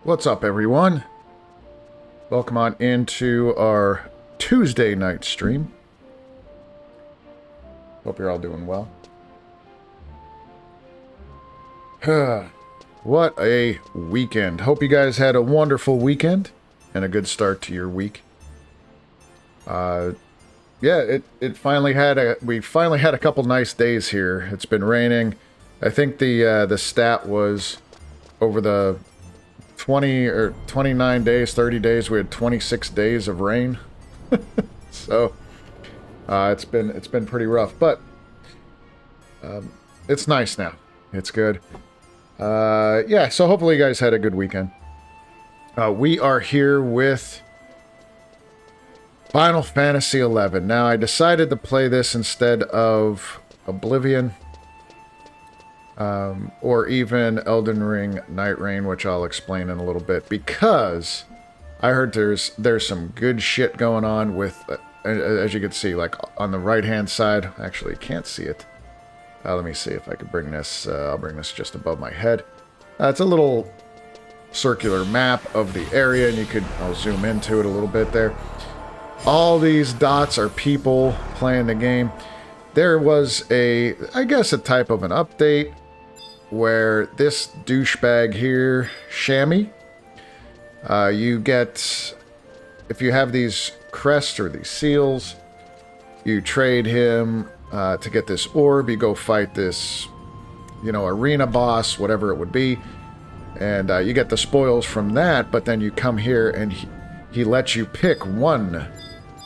What's up, everyone? Welcome on into our Tuesday night stream. Hope you're all doing well. What a weekend. Hope you guys had a wonderful weekend and a good start to your week. Yeah, it finally we finally had a couple nice days here. It's been raining. I think the stat was over the 20 or 29 days, 30 days, we had 26 days of rain. So it's been pretty rough, but it's nice now. It's good. Yeah, so hopefully you guys had a good weekend. We are here with Final Fantasy XI. Now, I decided to play this instead of Oblivion, or even Elden Ring Night Rain, which I'll explain in a little bit, because I heard there's some good shit going on with, as you can see, like on the right-hand side. Actually, can't see it. Let me see if I can bring this. I'll bring this just above my head. It's a little circular map of the area, and I'll zoom into it a little bit there. All these dots are people playing the game. There was I guess a type of an update where this douchebag here, Shami, you get, if you have these crests or these seals, you trade him to get this orb. You go fight this, arena boss, whatever it would be, and you get the spoils from that, but then you come here and he lets you pick one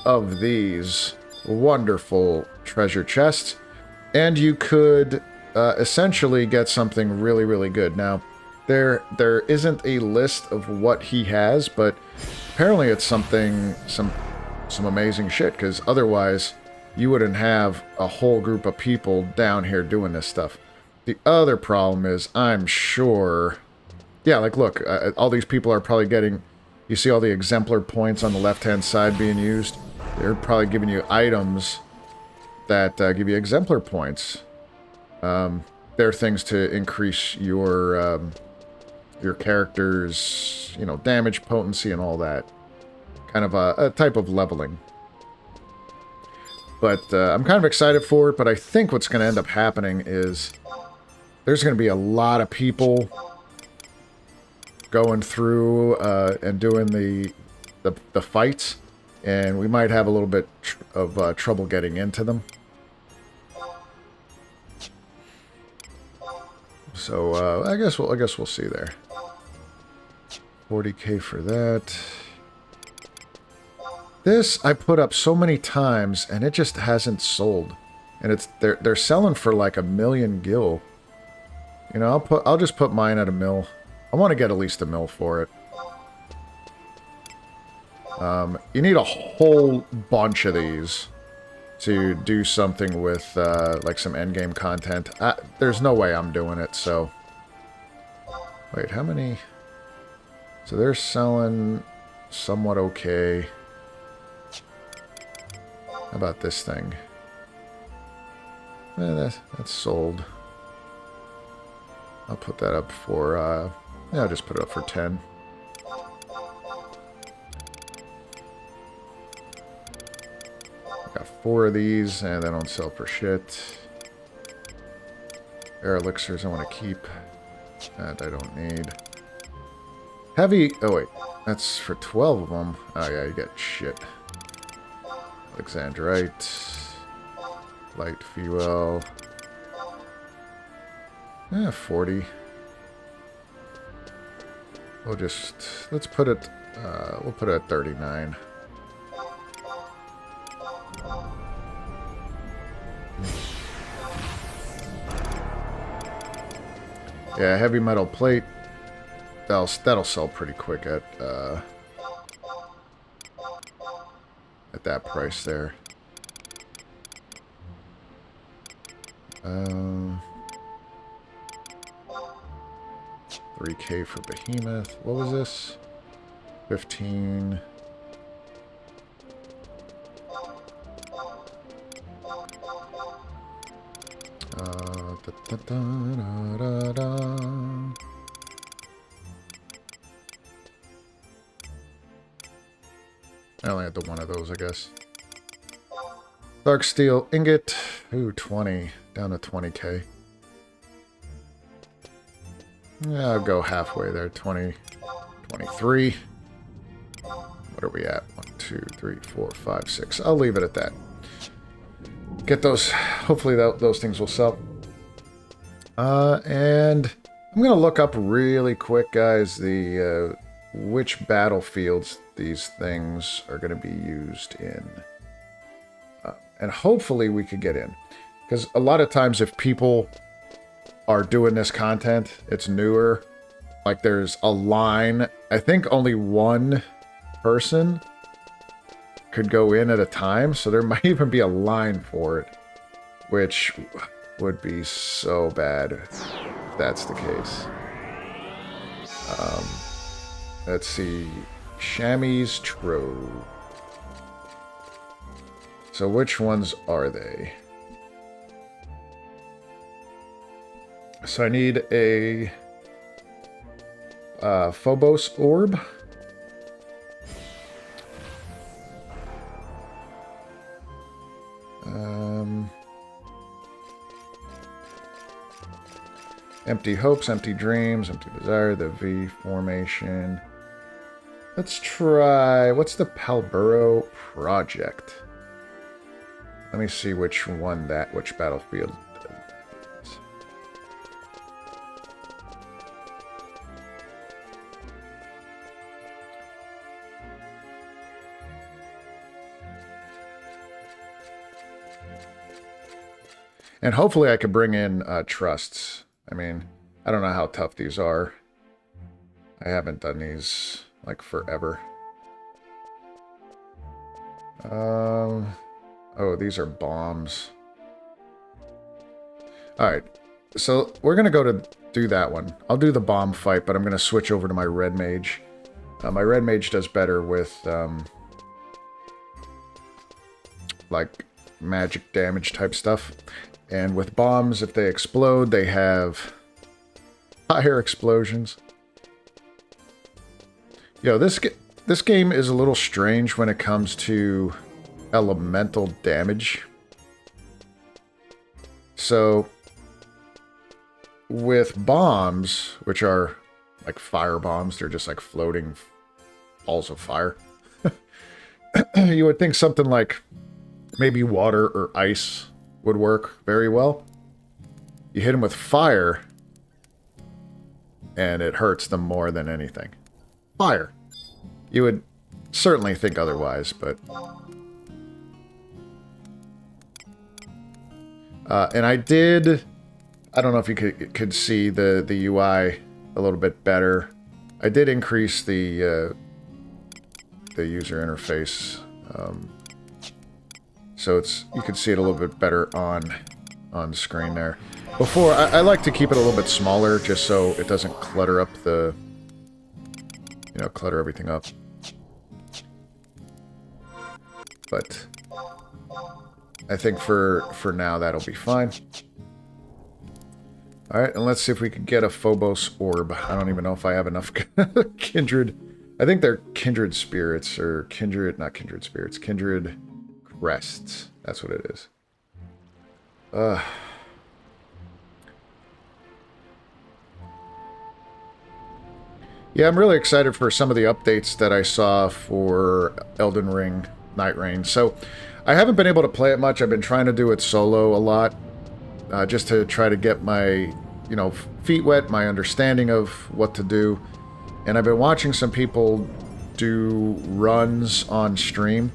of these wonderful treasure chests, and you could essentially get something really, really good. Now, there isn't a list of what he has, but apparently it's some amazing shit, because otherwise you wouldn't have a whole group of people down here doing this stuff. The other problem is, I'm sure, yeah, like look, all these people are probably getting, you see all the exemplar points on the left-hand side being used? They're probably giving you items that give you exemplar points. They're things to increase your character's, damage, potency, and all that. Kind of a type of leveling. But I'm kind of excited for it, but I think what's going to end up happening is there's going to be a lot of people going through and doing the fights, and we might have a little bit of trouble getting into them. So I guess we'll see there. 40k for that. This I put up so many times and it just hasn't sold, and they're selling for like 1,000,000 gil. I'll just put mine at 1,000,000. I want to get at least 1,000,000 for it. You need a whole bunch of these to do something with like some endgame content. There's no way I'm doing it, so... Wait, how many... So they're selling somewhat okay. How about this thing? That's sold. I'll put that up for... yeah, I'll just put it up for 10. Got 4 of these, and they don't sell for shit. Air elixirs I want to keep. That I don't need. Heavy... Oh, wait. That's for 12 of them. Oh, yeah, you get shit. Alexandrite. Light fuel. 40. We'll just... Let's put it... we'll put it at 39. Yeah, heavy metal plate. That'll sell pretty quick at that price there. 3k for Behemoth. What was this? 15. I only had the one of those, I guess. Dark steel ingot. Ooh, 20. Down to 20k. Yeah, I'll go halfway there. 20, 23. What are we at? 1, 2, 3, 4, 5, 6. I'll leave it at that. Get those. Hopefully those things will sell. And I'm going to look up really quick, guys, the which battlefields these things are going to be used in. And hopefully we could get in. Because a lot of times if people are doing this content, it's newer. Like there's a line. I think only one person could go in at a time. So there might even be a line for it. Which would be so bad if that's the case. Let's see. Shami's Trove. So which ones are they? So I need a Phobos orb. Empty hopes, empty dreams, empty desire, the V formation. Let's try, what's the Palburo project? Let me see which one which battlefield that is. And hopefully I could bring in trusts. I mean, I don't know how tough these are. I haven't done these, like, forever. Oh, these are bombs. Alright, so we're going to go to do that one. I'll do the bomb fight, but I'm going to switch over to my red mage. My red mage does better with, like, magic damage type stuff. And with bombs, if they explode, they have higher explosions. Yo, this game is a little strange when it comes to elemental damage. So, with bombs, which are like fire bombs, they're just like floating balls of fire. You would think something like maybe water or ice would work very well. You hit them with fire, and it hurts them more than anything. Fire. You would certainly think otherwise, but... and I did... I don't know if you could see the UI a little bit better. I did increase the user interface. So you can see it a little bit better on the screen there. Before, I like to keep it a little bit smaller just so it doesn't clutter up the... You know, clutter everything up. But I think for now that'll be fine. Alright, and let's see if we can get a Phobos orb. I don't even know if I have enough kindred. I think they're kindred spirits, or kindred... Not kindred spirits. Kindred crests. That's what it is. Yeah, I'm really excited for some of the updates that I saw for Elden Ring Night Rain. So, I haven't been able to play it much. I've been trying to do it solo a lot. Just to try to get my, you know, feet wet, my understanding of what to do. And I've been watching some people do runs on stream.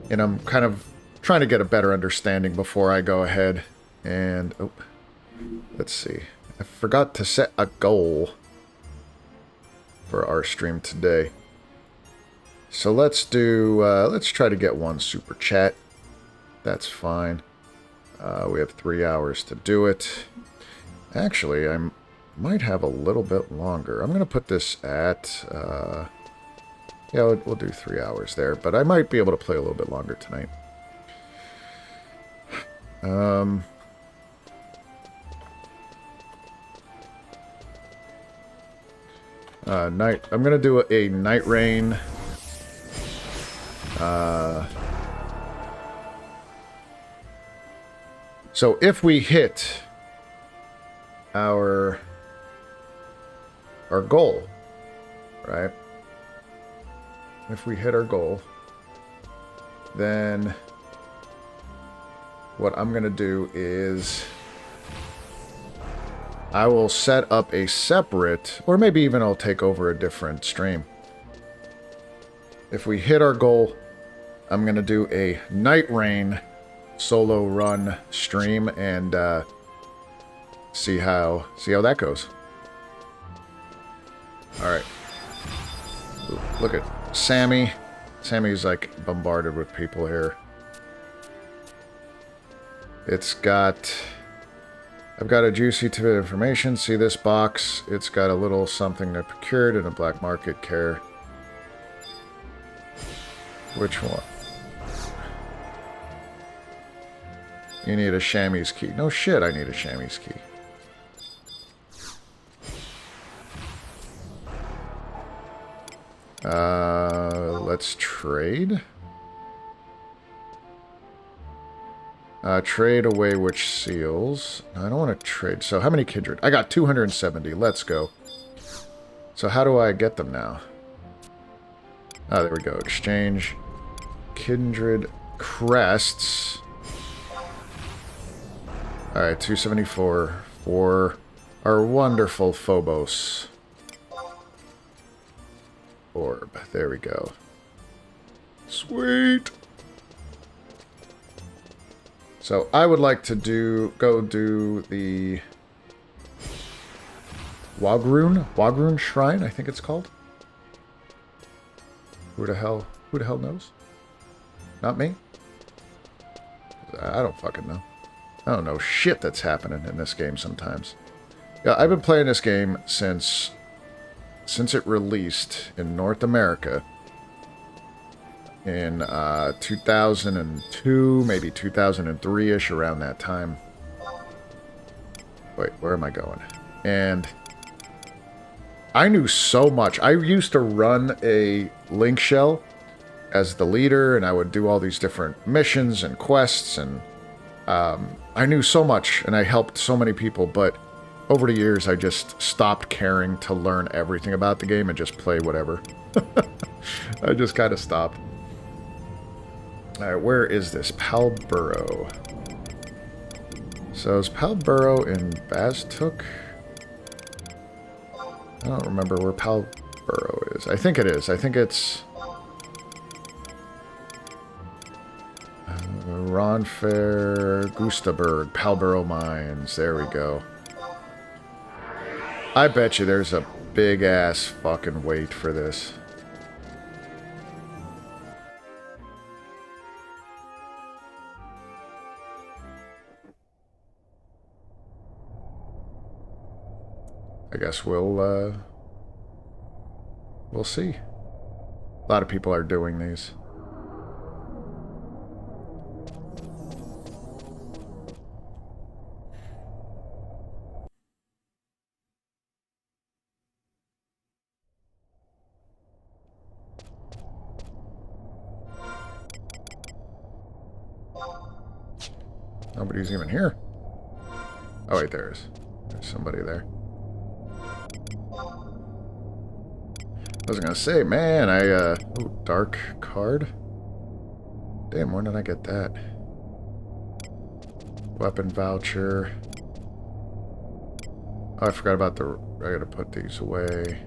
And I'm kind of trying to get a better understanding before I go ahead and... Oh, let's see. I forgot to set a goal for our stream today. So let's do... let's try to get one super chat. That's fine. We have 3 hours to do it. Actually, I might have a little bit longer. I'm going to put this at... yeah, we'll do 3 hours there. But I might be able to play a little bit longer tonight. I'm going to do a Night Rain So if we hit our goal, right? If we hit our goal, then what I'm going to do is I will set up a separate, or maybe even I'll take over a different stream. If we hit our goal, I'm going to do a Night Rain solo run stream and see how that goes. Alright. Look at Sammy. Sammy's like bombarded with people here. It's got... I've got a juicy bit of information. See this box? It's got a little something I procured in a black market care. Which one? You need a Shami's key. No shit, I need a Shami's key. Let's trade. Trade away which seals. No, I don't want to trade. So how many kindred? I got 270. Let's go. So how do I get them now? Ah, there we go. Exchange. Kindred crests. Alright, 274 for our wonderful Phobos orb. There we go. Sweet! So I would like to go do the Wagrun Shrine, I think it's called. Who the hell knows? Not me? I don't fucking know. I don't know shit that's happening in this game sometimes. Yeah, I've been playing this game since it released in North America in 2002, maybe 2003-ish, around that time. Wait, where am I going? And I knew so much. I used to run a link shell as the leader, and I would do all these different missions and quests, and I knew so much, and I helped so many people, but over the years, I just stopped caring to learn everything about the game and just play whatever. I just kind of stopped. Alright, where is this? Palborough. So is Palborough in Baztuk? I don't remember where Palborough is. I think it is. I think it's... Ronfair, Gustaberg, Palborough Mines. There we go. I bet you there's a big-ass fucking wait for this. I guess we'll see. A lot of people are doing these. Nobody's even here. Oh wait, there's somebody there. I was gonna say, man, ooh, dark card. Damn, when did I get that? Weapon voucher. Oh, I forgot about I gotta put these away.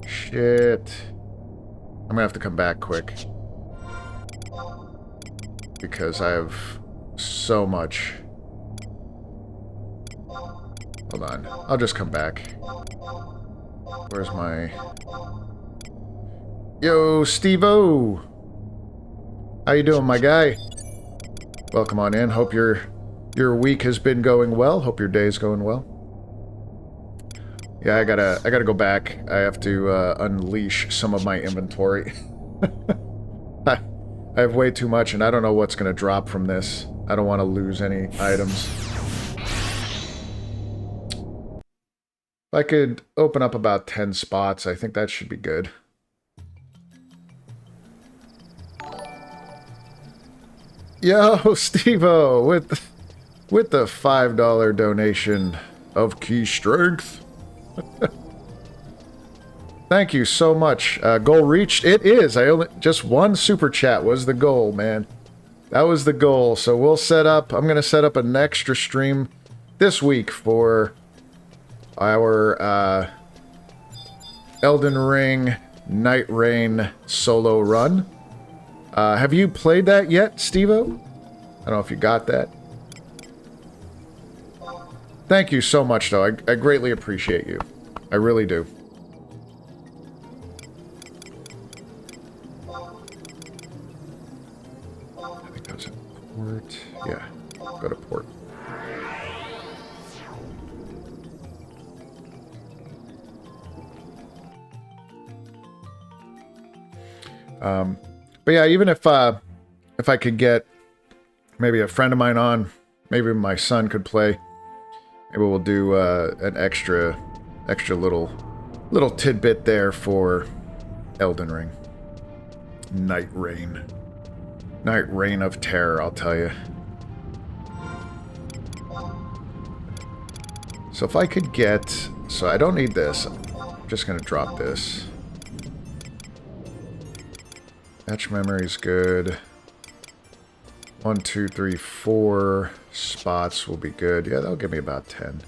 Shit. I'm gonna have to come back quick. Because I have so much. Hold on. I'll just come back. Where's my... Yo, Steve-O! How you doing, my guy? Welcome on in. Hope your week has been going well. Hope your day's going well. Yeah, I gotta go back. I have to unleash some of my inventory. I have way too much, and I don't know what's gonna drop from this. I don't want to lose any items. If I could open up about 10 spots, I think that should be good. Yo, Steve-O, with the $5 donation of key strength. Thank you so much. Goal reached. It is. Just one super chat was the goal, man. That was the goal. So we'll set up. I'm gonna set up an extra stream this week for our Elden Ring Night Rain solo run. Have you played that yet, Steve-O? I don't know if you got that. Thank you so much, though. I greatly appreciate you. I really do. I think that was a port. Yeah, go to port. But yeah, even if I could get maybe a friend of mine on, maybe my son could play. Maybe we'll do an extra little tidbit there for Elden Ring. Night Rain of Terror, I'll tell you. So if I could get, so I don't need this. I'm just gonna drop this. Match memory's good. 1, 2, 3, 4 spots will be good. Yeah, that'll give me about 10.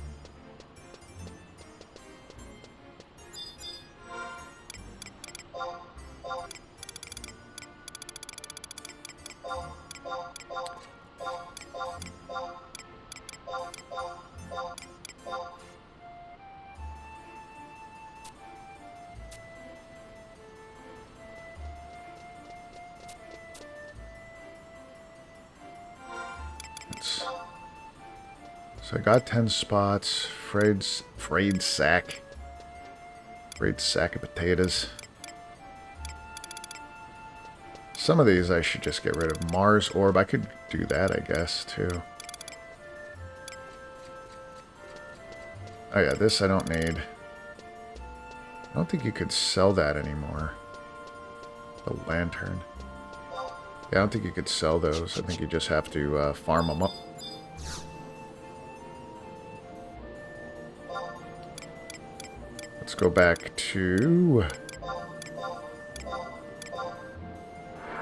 So I got 10 spots. Frayed sack of potatoes. Some of these I should just get rid of. Mars Orb, I could do that, I guess, too. Oh yeah, this I don't need. I don't think you could sell that anymore. The lantern. Yeah, I don't think you could sell those. I think you just have to farm them up. Let's go back to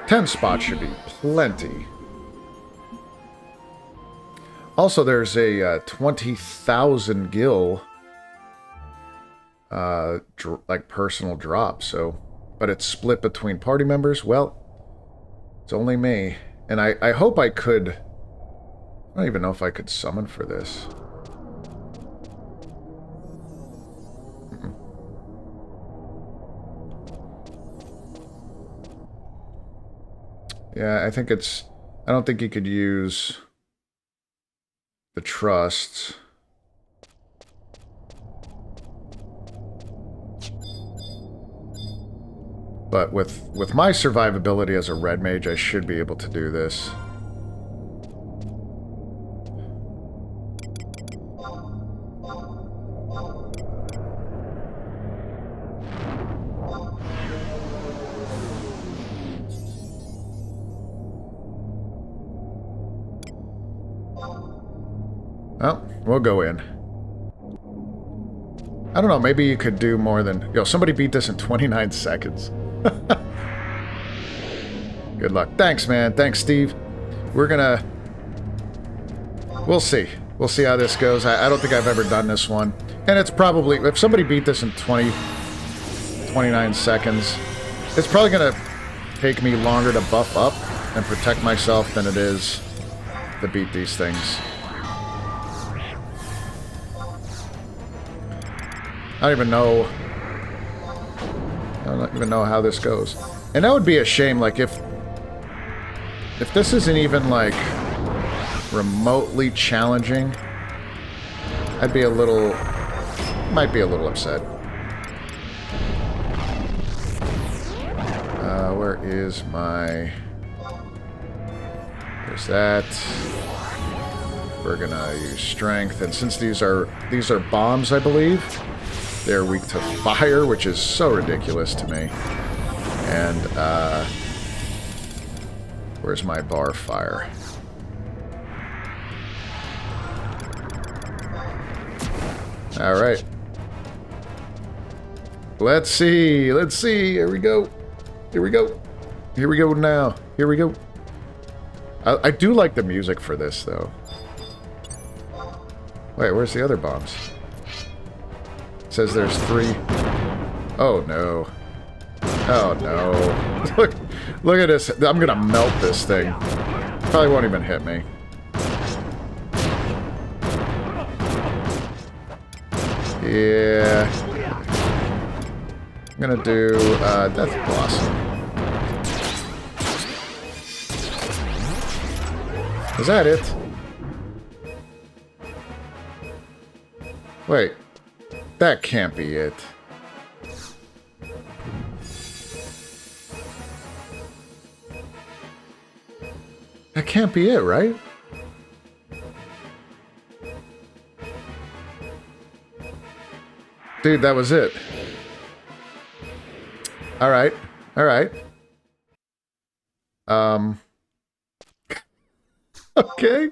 10 spots should be plenty. Also, there's a 20,000 gil like personal drop. So, but it's split between party members. Well, it's only me, and I hope I could. I don't even know if I could summon for this. Yeah, I think it's... I don't think you could use the trusts. But with my survivability as a red mage, I should be able to do this. Well, we'll go in. I don't know, maybe you could do more than... Yo, somebody beat this in 29 seconds. Good luck. Thanks, man. Thanks, Steve. We're gonna... We'll see. We'll see how this goes. I don't think I've ever done this one. And it's probably... If somebody beat this in 29 seconds, it's probably gonna take me longer to buff up and protect myself than it is to beat these things. I don't even know how this goes. And that would be a shame, like, if this isn't even, like, remotely challenging, I'd be a little... might be a little upset. Where is my... There's that. We're gonna use strength, and since these are bombs, I believe, they're weak to fire, which is so ridiculous to me. And Where's my bar fire? Alright. Let's see. Let's see. Here we go. Here we go. Here we go now. Here we go. I do like the music for this, though. Wait, where's the other bombs? It says there's 3. Oh, no. Oh, no. Look at this. I'm gonna melt this thing. Probably won't even hit me. Yeah. I'm gonna do Death Blossom. Is that it? Wait. That can't be it. That can't be it, right? Dude, that was it. Alright. Alright. Okay.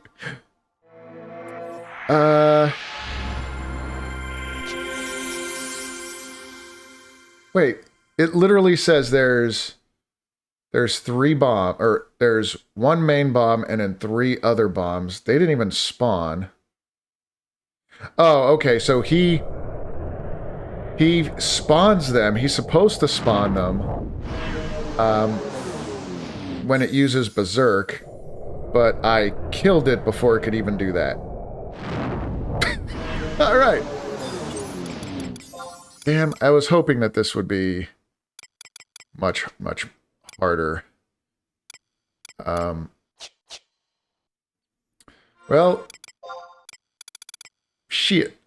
Wait. It literally says there's 3 bomb, or there's 1 main bomb and then 3 other bombs. They didn't even spawn. Oh, okay. So he spawns them. He's supposed to spawn them when it uses Berserk, but I killed it before it could even do that. All right. Damn, I was hoping that this would be much, much harder. Well, shit.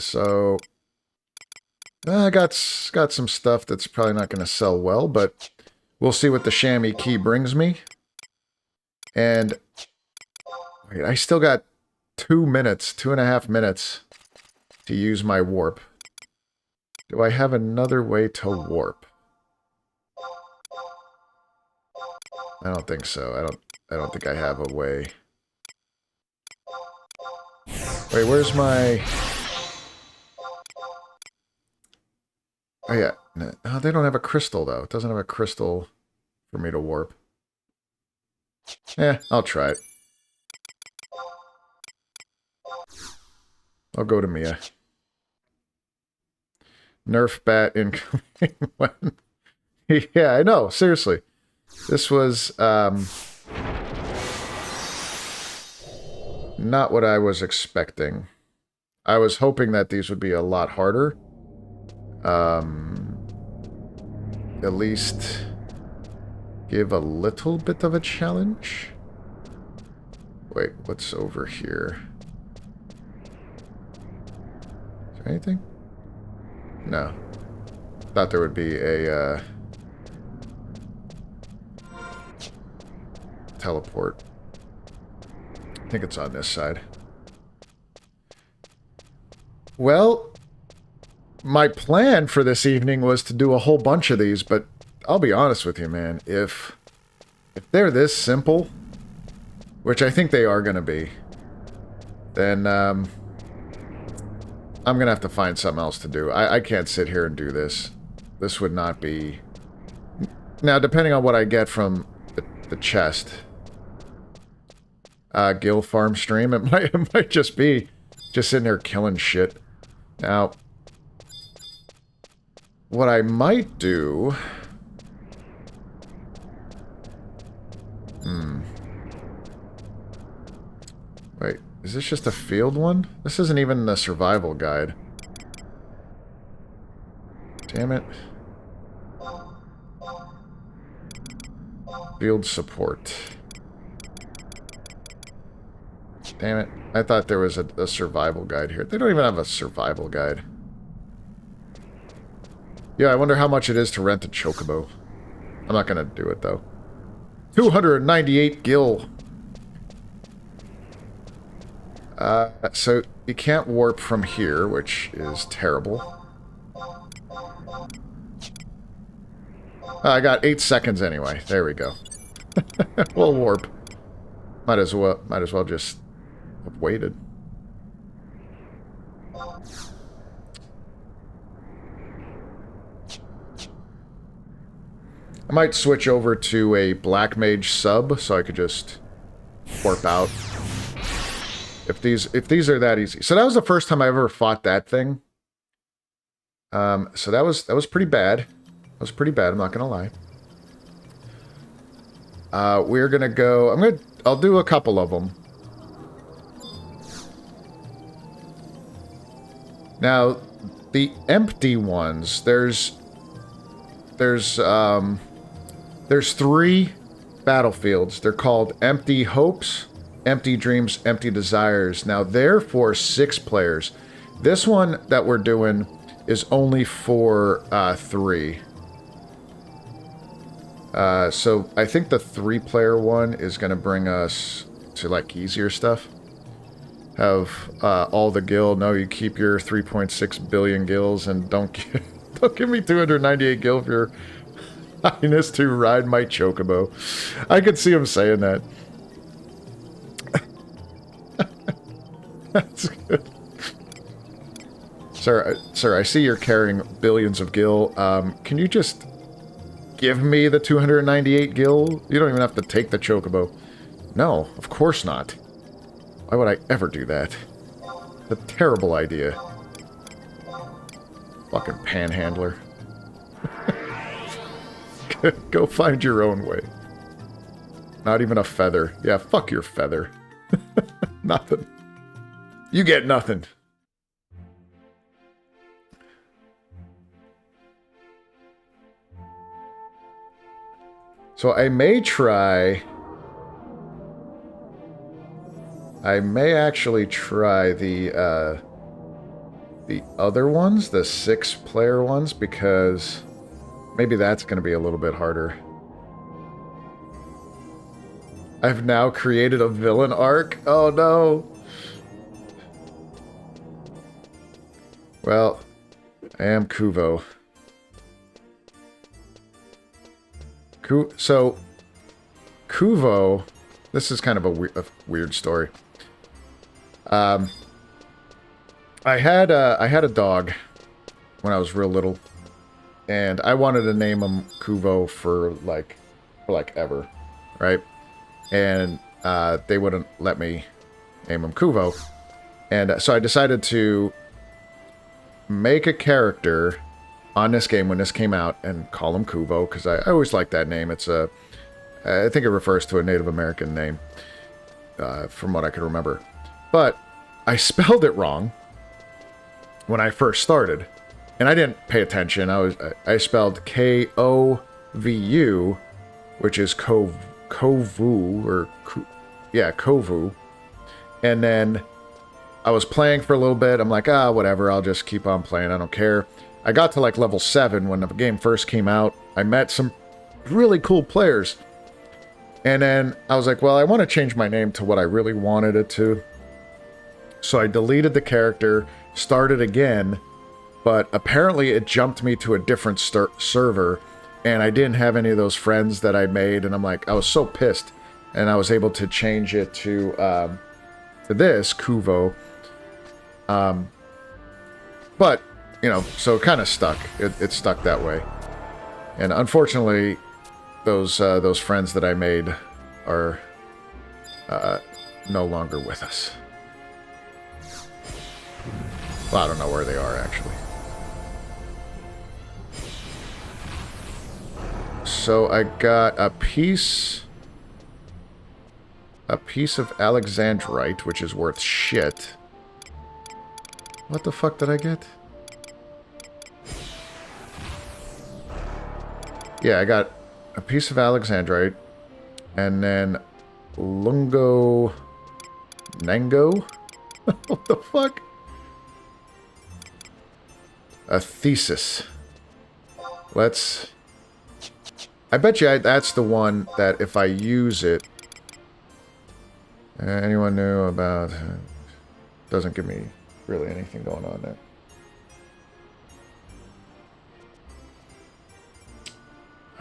So, I got some stuff that's probably not going to sell well, but we'll see what the Shami key brings me. And wait, I still got 2 minutes, 2.5 minutes to use my warp. Do I have another way to warp? I don't think so. I don't think I have a way. Wait, where's my... Oh, yeah. No, they don't have a crystal, though. It doesn't have a crystal for me to warp. Yeah, I'll try it. I'll go to Mia. Nerf bat incoming. Yeah, I know. Seriously. This was, not what I was expecting. I was hoping that these would be a lot harder. At least give a little bit of a challenge. Wait, what's over here? Is there anything? No. Thought there would be a teleport. I think it's on this side. Well, my plan for this evening was to do a whole bunch of these, but I'll be honest with you, man. If they're this simple, which I think they are going to be, then I'm going to have to find something else to do. I can't sit here and do this. This would not be... Now, depending on what I get from the chest... Gil farm stream. It might just be just sitting there killing shit. Now, what I might do... Wait, is this just a field one? This isn't even the survival guide. Damn it. Field support. Damn it. I thought there was a survival guide here. They don't even have a survival guide. Yeah, I wonder how much it is to rent a chocobo. I'm not going to do it, though. 298 gil. So you can't warp from here, which is terrible. I got 8 seconds anyway. There we go. We'll warp. Might as well just have waited. I might switch over to a black mage sub so I could just warp out. If these are that easy. So that was the first time I ever fought that thing. So that was pretty bad. That was pretty bad, I'm not gonna lie. We're gonna go. I'll do a couple of them. Now, the empty ones, there's 3 battlefields. They're called Empty Hopes, Empty Dreams, Empty Desires. Now, they're for 6 players. This one that we're doing is only for 3. So I think the 3-player one is going to bring us to, like, easier stuff. Have all the gil. No, you keep your 3.6 billion gils and don't give me 298 gil for your highness to ride my chocobo. I could see him saying that. That's good. Sir, I see you're carrying billions of gil. Can you just give me the 298 gil? You don't even have to take the chocobo. No, of course not. Why would I ever do that? A terrible idea. Fucking panhandler. Go find your own way. Not even a feather. Yeah, fuck your feather. Nothing. You get nothing. So I may actually try the other ones, the 6-player ones, because maybe that's going to be a little bit harder. I've now created a villain arc. Oh no. Well, I am Kuvo. So, Kuvo, this is kind of a weird story. I had a dog when I was real little, and I wanted to name him Kuvo for like ever, right? And they wouldn't let me name him Kuvo, and so I decided to make a character on this game when this came out and call him Kuvo, because I always liked that name. It's I think it refers to a Native American name, from what I can remember. But I spelled it wrong when I first started, and I didn't pay attention. I spelled Kovu, which is Kovu, or Kovu. And then I was playing for a little bit. I'm like, whatever, I'll just keep on playing. I don't care. I got to like level 7 when the game first came out. I met some really cool players. And then I was like, well, I want to change my name to what I really wanted it to. So I deleted the character, started again, but apparently it jumped me to a different server, and I didn't have any of those friends that I made, and I'm like, I was so pissed. And I was able to change it to this, Kuvo. But, you know, so it kind of stuck. It stuck that way. And unfortunately, those friends that I made are no longer with us. Well, I don't know where they are, actually. So I got a piece of Alexandrite, which is worth shit. What the fuck did I get? Yeah, I got a piece of Alexandrite, and then Lungo Nango? What the fuck? A thesis. I bet you that's the one that if I use it... anyone knew about... Doesn't give me really anything going on there.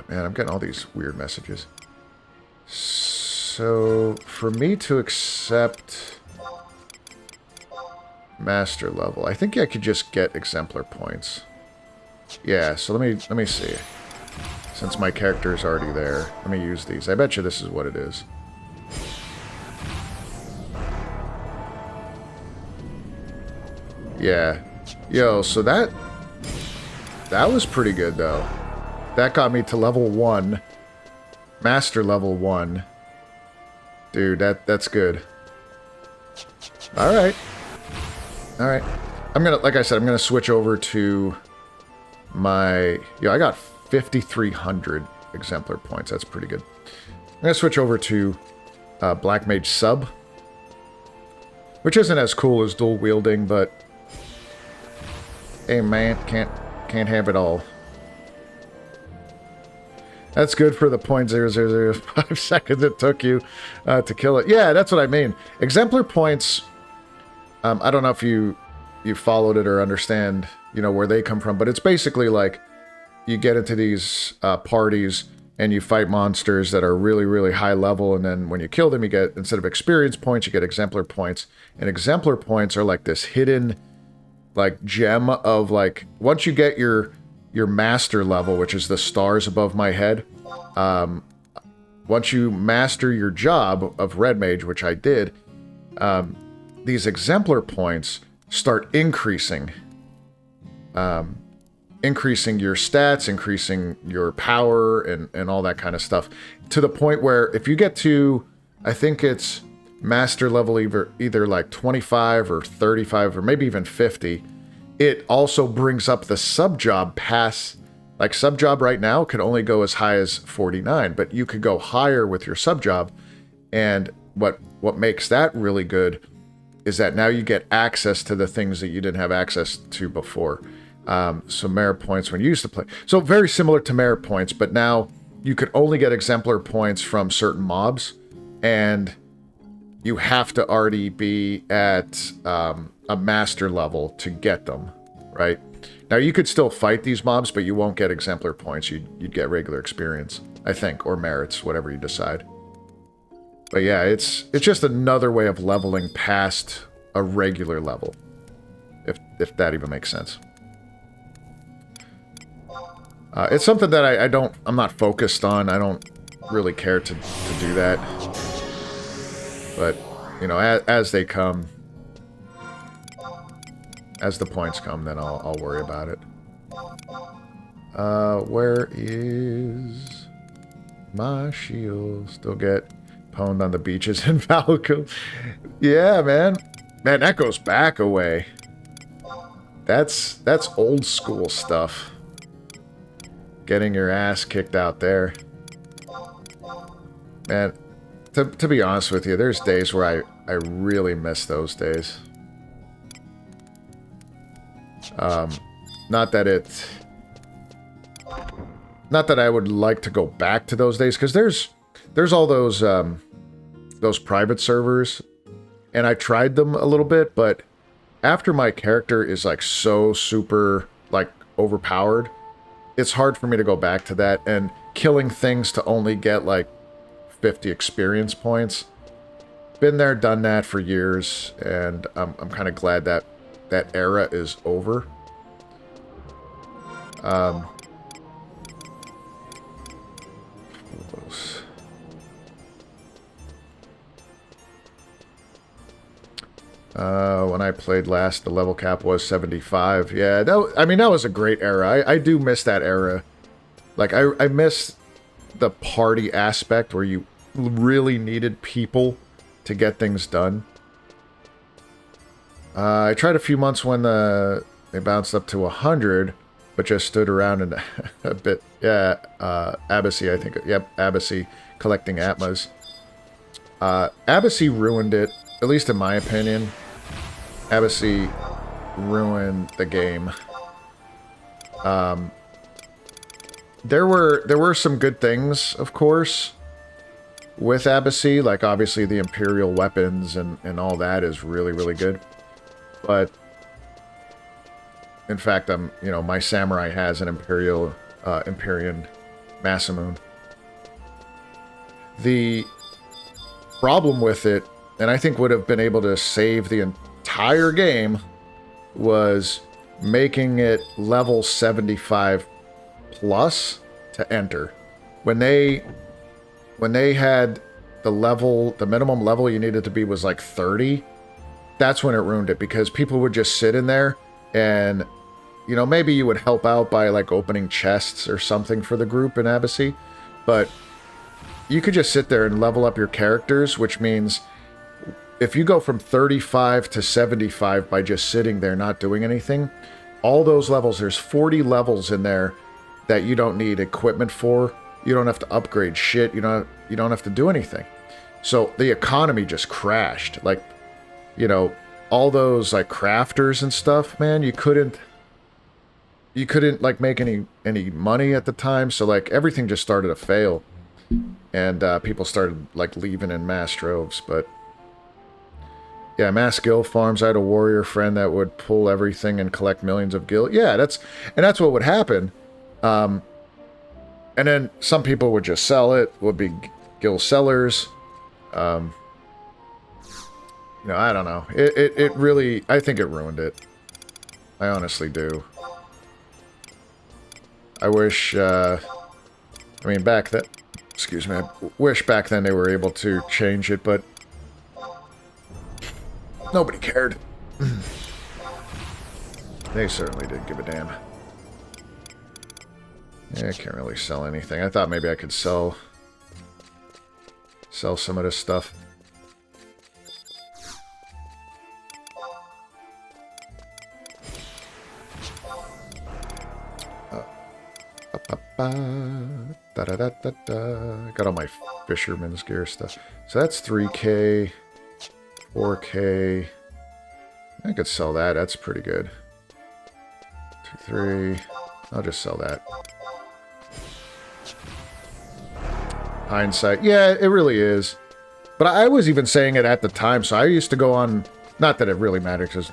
Man, I'm getting all these weird messages. So, for me to accept master level, I think I could just get exemplar points. Yeah, so let me see. Since my character is already there, let me use these. I bet you this is what it is. Yeah. Yo, so that was pretty good, though. That got me to level 1. Master level 1. Dude, that's good. Alright. Alright. I'm gonna, like I said, I'm gonna switch over to my... I got 5,300 exemplar points. That's pretty good. I'm gonna switch over to Black Mage Sub. Which isn't as cool as dual wielding, but... Hey man, can't have it all. That's good for the 0.0005 seconds it took you to kill it. Yeah, that's what I mean. Exemplar points, I don't know if you followed it or understand, where they come from, but it's basically like you get into these parties and you fight monsters that are really, really high level, and then when you kill them, you get, instead of experience points, you get exemplar points. And exemplar points are like this hidden, like, gem of, like, once you get your master level, which is the stars above my head, once you master your job of Red Mage, which I did, these exemplar points start increasing. Increasing your stats, increasing your power, and all that kind of stuff. To the point where if you get to, I think it's master level either like 25 or 35 or maybe even 50, it also brings up the sub-job past, like sub-job right now can only go as high as 49, but you could go higher with your sub-job. And what makes that really good is that now you get access to the things that you didn't have access to before. So merit points when you used to play. So very similar to merit points, but now you could only get exemplar points from certain mobs, and you have to already be at a master level to get them, right? Now you could still fight these mobs, but you won't get exemplar points. You'd get regular experience, I think, or merits, whatever you decide. But yeah, it's just another way of leveling past a regular level, if that even makes sense. It's something that I'm not focused on. I don't really care to do that. But, as they come, as the points come, then I'll worry about it. Where is my shield? Still get pwned on the beaches in Valco. Yeah, man. Man, that goes back a way. That's old school stuff. Getting your ass kicked out there. Man, to be honest with you, there's days where I really miss those days. Not that I would like to go back to those days, because there's all those private servers, and I tried them a little bit, but after my character is like so super like overpowered, it's hard for me to go back to that, and killing things to only get like 50 experience points. Been there, done that for years, and I'm kind of glad that that era is over. When I played last, the level cap was 75. Yeah, that was a great era. I do miss that era. Like, I miss the party aspect where you really needed people to get things done. I tried a few months when they bounced up to 100, but just stood around and a bit. Yeah, Abacy, I think. Yep, Abacy, collecting Atmas. Abacy ruined it, at least in my opinion. Abacy ruined the game. There were some good things, of course, with Abacy. Like, obviously, the Imperial weapons and all that is really, really good. but in fact, my samurai has an Empyrean Masamune. The problem with it, and I think would have been able to save the entire game, was making it level 75 plus to enter. When they had the minimum level you needed to be was like 30, that's when it ruined it, because people would just sit in there and, maybe you would help out by like opening chests or something for the group in Abyssy, but you could just sit there and level up your characters, which means if you go from 35 to 75 by just sitting there not doing anything, all those levels, there's 40 levels in there that you don't need equipment for. You don't have to upgrade shit. You don't have to do anything. So the economy just crashed. Like, all those like crafters and stuff, man, you couldn't like make any money at the time. So like everything just started to fail. And people started like leaving in mass droves. But yeah, mass gil farms. I had a warrior friend that would pull everything and collect millions of gil. Yeah, that's what would happen. And then some people would just sell it, would be gil sellers. I don't know. It really, I think it ruined it. I honestly do. I wish, back then, excuse me, I wish back then they were able to change it, but nobody cared. They certainly didn't give a damn. Yeah, I can't really sell anything. I thought maybe I could sell some of this stuff. I got all my fisherman's gear stuff. So that's 3K, 4K. I could sell that. That's pretty good. 2, 3. I'll just sell that. Hindsight. Yeah, it really is. But I was even saying it at the time, so I used to go on... Not that it really mattered, because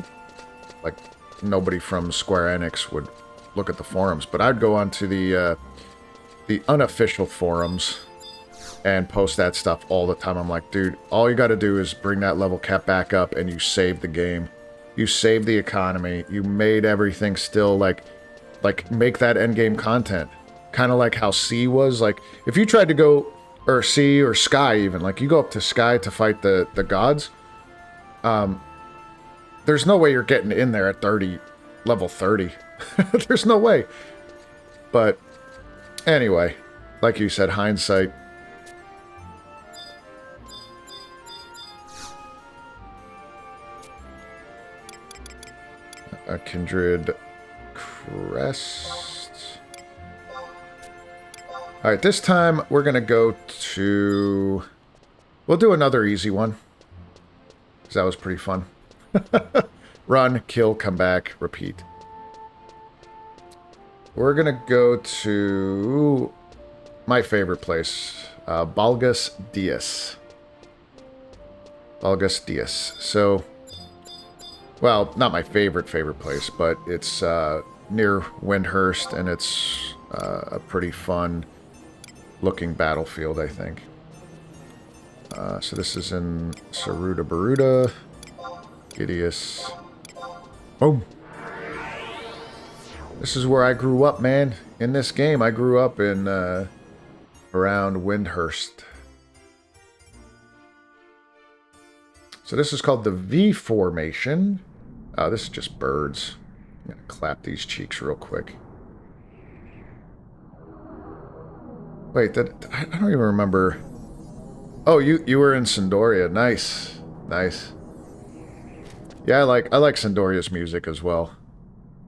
like nobody from Square Enix would look at the forums, but I'd go on to the unofficial forums and post that stuff all the time. I'm like, dude, all you got to do is bring that level cap back up and you save the game. You save the economy. You made everything still like make that endgame content. Kind of like how C was. Like, if you tried to go, or C or Sky even, like you go up to Sky to fight the gods, there's no way you're getting in there at level 30. There's no way. But anyway, like you said, hindsight. A kindred crest. Alright, this time we're going to go to... We'll do another easy one. Because that was pretty fun. Run, kill, come back, repeat. We're going to go to my favorite place. Balgas Dias. Balgas Dias. So, well, not my favorite place, but it's near Windhurst, and it's a pretty fun looking battlefield, I think. So this is in Saruda Baruda. Gideus. Boom. This is where I grew up, man. In this game, I grew up in around Windhurst. So this is called the V formation. This is just birds. I'm gonna clap these cheeks real quick. Wait, I don't even remember. Oh, you were in Sandoria. Nice, nice. Yeah, I like Sandoria's music as well.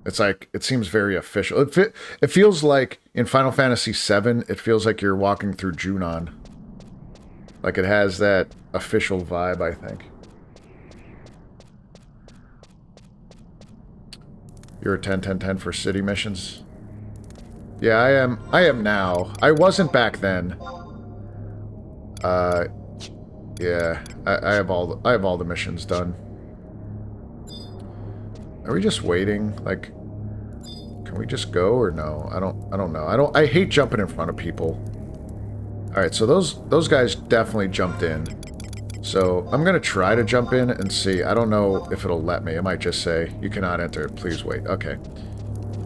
It's like, it seems very official. It feels like in Final Fantasy VII, it feels like you're walking through Junon. Like it has that official vibe, I think. You're a 10-10-10 for city missions. Yeah, I am now. I wasn't back then. Yeah, I have all the missions done. Are we just waiting? Like, can we just go or no? I don't know. I hate jumping in front of people. Alright, so those guys definitely jumped in. So I'm gonna try to jump in and see. I don't know if it'll let me. It might just say, you cannot enter, please wait. Okay.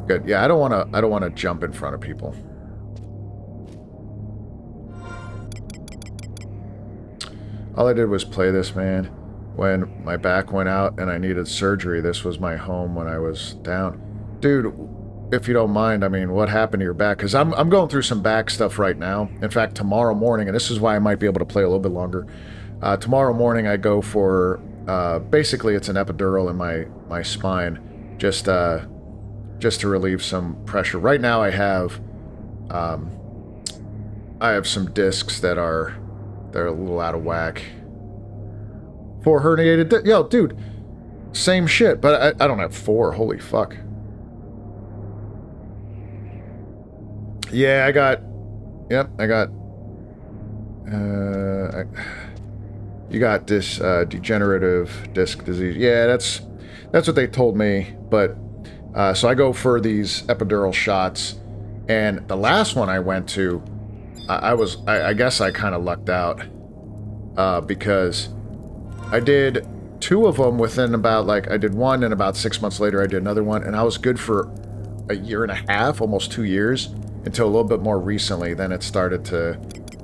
Good. Yeah, I don't wanna jump in front of people. All I did was play this, man. When my back went out and I needed surgery, this was my home when I was down. Dude, if you don't mind, I mean, what happened to your back? Because I'm going through some back stuff right now. In fact, tomorrow morning, and this is why I might be able to play a little bit longer. Tomorrow morning I go for, basically it's an epidural in my spine, just to relieve some pressure. Right now I have some discs that are, they're a little out of whack. 4 herniated yo, dude, same shit, but I don't have 4, holy fuck. Yeah, I got, you got this degenerative disc disease. Yeah, that's what they told me. But so I go for these epidural shots, and the last one I went to, I guess I kind of lucked out because I did 2 of them within about, like, I did one, and about 6 months later I did another one, and I was good for a year and a half, almost 2 years, until a little bit more recently. Then it started to,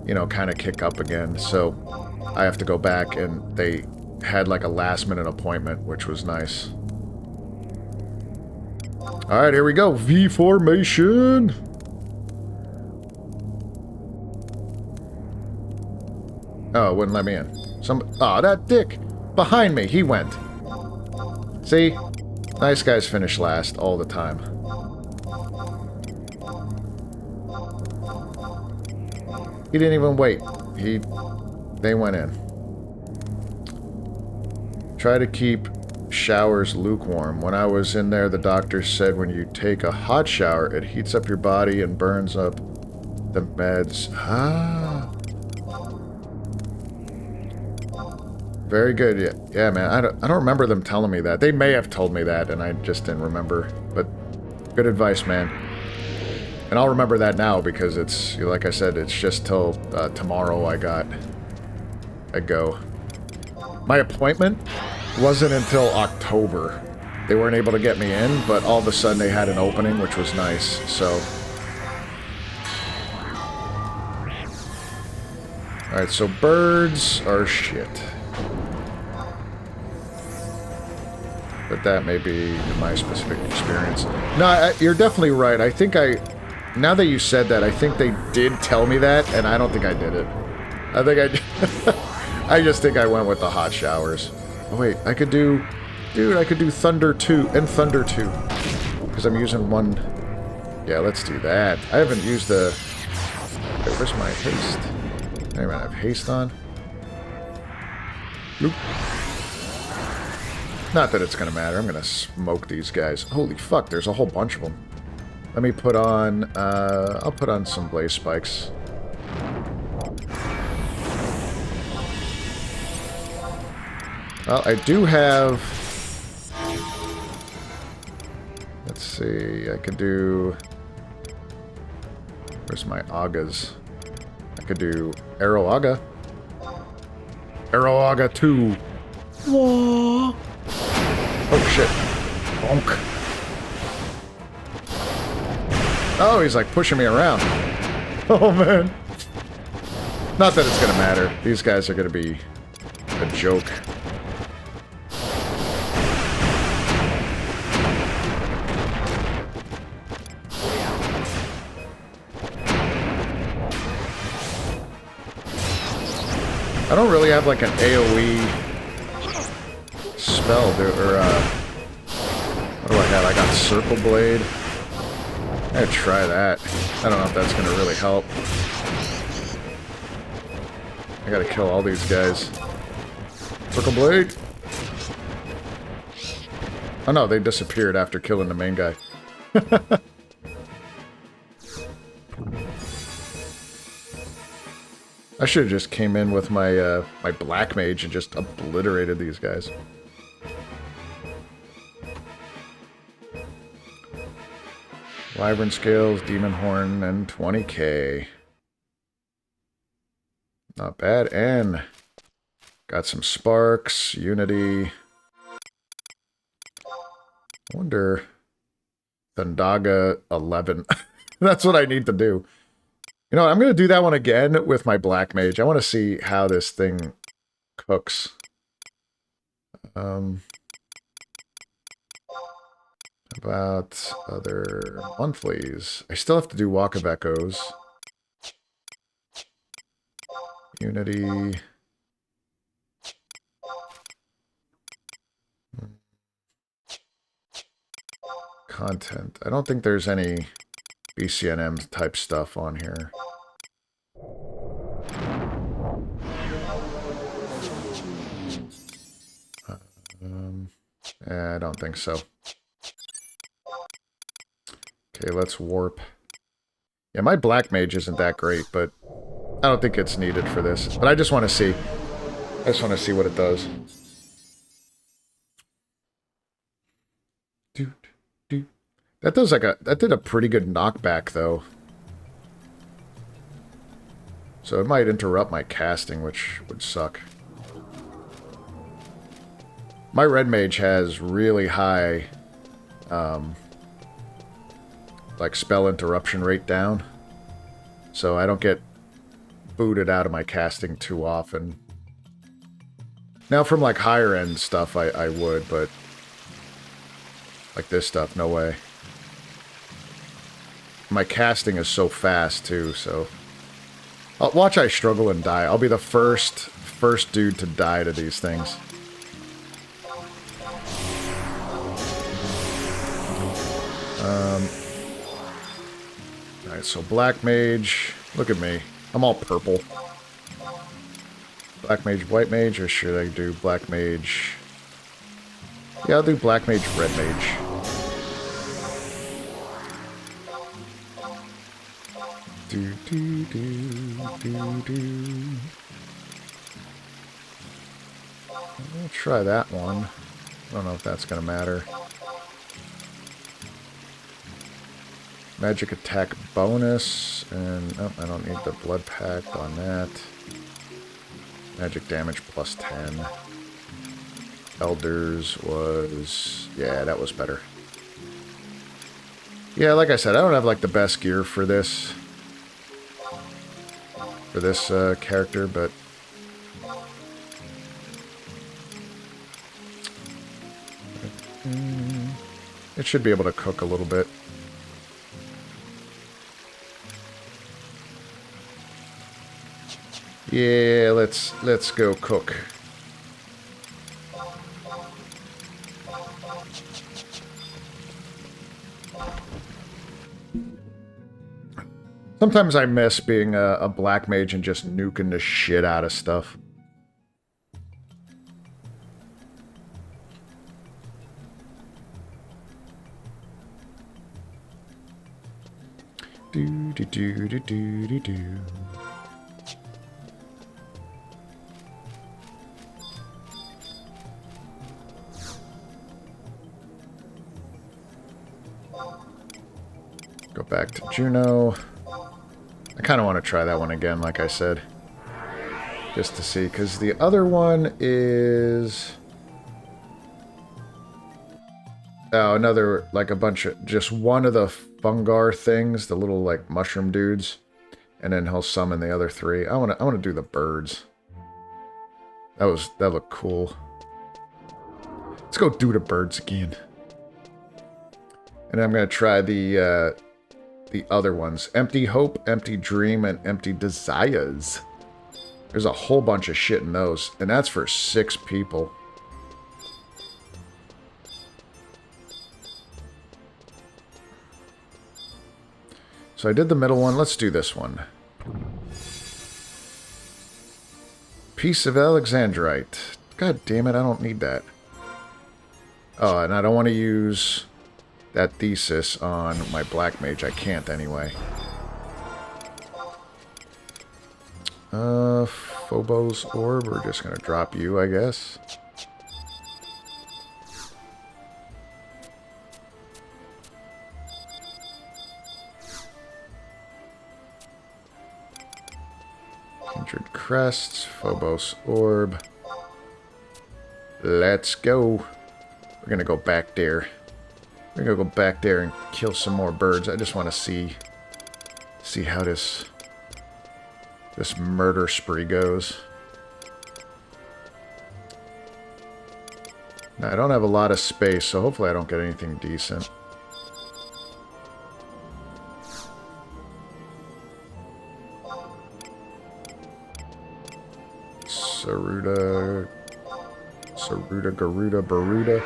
you know, kind of kick up again. So I have to go back, and they had like a last-minute appointment, which was nice. Alright, here we go. V formation! Oh, it wouldn't let me in. Oh, that dick! Behind me, he went. See? Nice guys finish last all the time. He didn't even wait. They went in. Try to keep showers lukewarm. When I was in there, the doctor said when you take a hot shower, it heats up your body and burns up the meds. Ah. Very good. Yeah, man. I don't remember them telling me that. They may have told me that, and I just didn't remember. But good advice, man. And I'll remember that now because it's, like I said, it's just till tomorrow I go. My appointment wasn't until October. They weren't able to get me in, but all of a sudden they had an opening, which was nice, so. Alright, so birds are shit. But that may be my specific experience. No, you're definitely right. I think now that you said that, I think they did tell me that, and I don't think I did it. I think I just think I went with the hot showers. Oh wait, I could do... Dude, I could do Thunder 2 and Thunder 2. Because I'm using one... Yeah, let's do that. I haven't used the... Wait, where's my haste? Wait a minute, I have haste on? Nope. Not that it's gonna matter. I'm gonna smoke these guys. Holy fuck, there's a whole bunch of them. Let me put on... I'll put on some blaze spikes. Well, I do have... Let's see, I could do... Where's my Agas? I could do Arrow Aga. Arrow Aga 2. Whoa. Oh shit. Bonk. Oh, he's like pushing me around. Oh man. Not that it's gonna matter. These guys are gonna be a joke. I don't really have like an AoE spell, or what do I have? I got Circle Blade. I gotta try that. I don't know if that's gonna really help. I gotta kill all these guys. Circle Blade! Oh no, they disappeared after killing the main guy. I should have just came in with my my Black Mage and just obliterated these guys. Wyvern Scales, Demon Horn, and 20k. Not bad. And got some Sparks, Unity. I wonder... Thundaga 11. That's what I need to do. You know, I'm going to do that one again with my Black Mage. I want to see how this thing cooks. About other monthlies. I still have to do Walk of Echoes. Unity. Content. I don't think there's any BCNM type stuff on here. I don't think so. Okay, let's warp. Yeah, my Black Mage isn't that great, but I don't think it's needed for this. But I just want to see. I just want to see what it does. That does like that did a pretty good knockback though. So it might interrupt my casting, which would suck. My Red Mage has really high like spell interruption rate down. So I don't get booted out of my casting too often. Now from like higher end stuff I would, but like this stuff, no way. My casting is so fast too, so watch I struggle and die. I'll be the first dude to die to these things. Alright, so Black Mage. Look at me. I'm all purple. Black Mage, White Mage, or should I do Black Mage? Yeah, I'll do Black Mage, Red Mage. Do, do, do, do, do. I'll try that one. I don't know if that's going to matter. Magic attack bonus, and oh, I don't need the blood pact on that. Magic damage plus 10. Elders was... yeah, that was better. Yeah, like I said, I don't have like the best gear for this. For this character, but... it should be able to cook a little bit. Yeah, let's go cook. Sometimes I miss being a Black Mage and just nuking the shit out of stuff. Do do do do do do do. Go back to Juno. I kind of want to try that one again, like I said. Just to see, because the other one is... oh, another, like a bunch of... just one of the fungar things, the little, like, mushroom dudes. And then he'll summon the other three. I want to do the birds. That looked cool. Let's go do the birds again. And I'm going to try the other ones. Empty Hope, Empty Dream, and Empty Desires. There's a whole bunch of shit in those. And that's for 6 people. So I did the middle one. Let's do this one. Piece of Alexandrite. God damn it, I don't need that. Oh, and I don't want to use... that thesis on my Black Mage. I can't anyway. Phobos Orb. We're just going to drop you, I guess. Kindred crests, Phobos orb. Let's go. We're gonna go back there. We're gonna go back there and kill some more birds. I just want to see how this murder spree goes. Now, I don't have a lot of space, so hopefully I don't get anything decent. Saruda, Garuda, Baruda.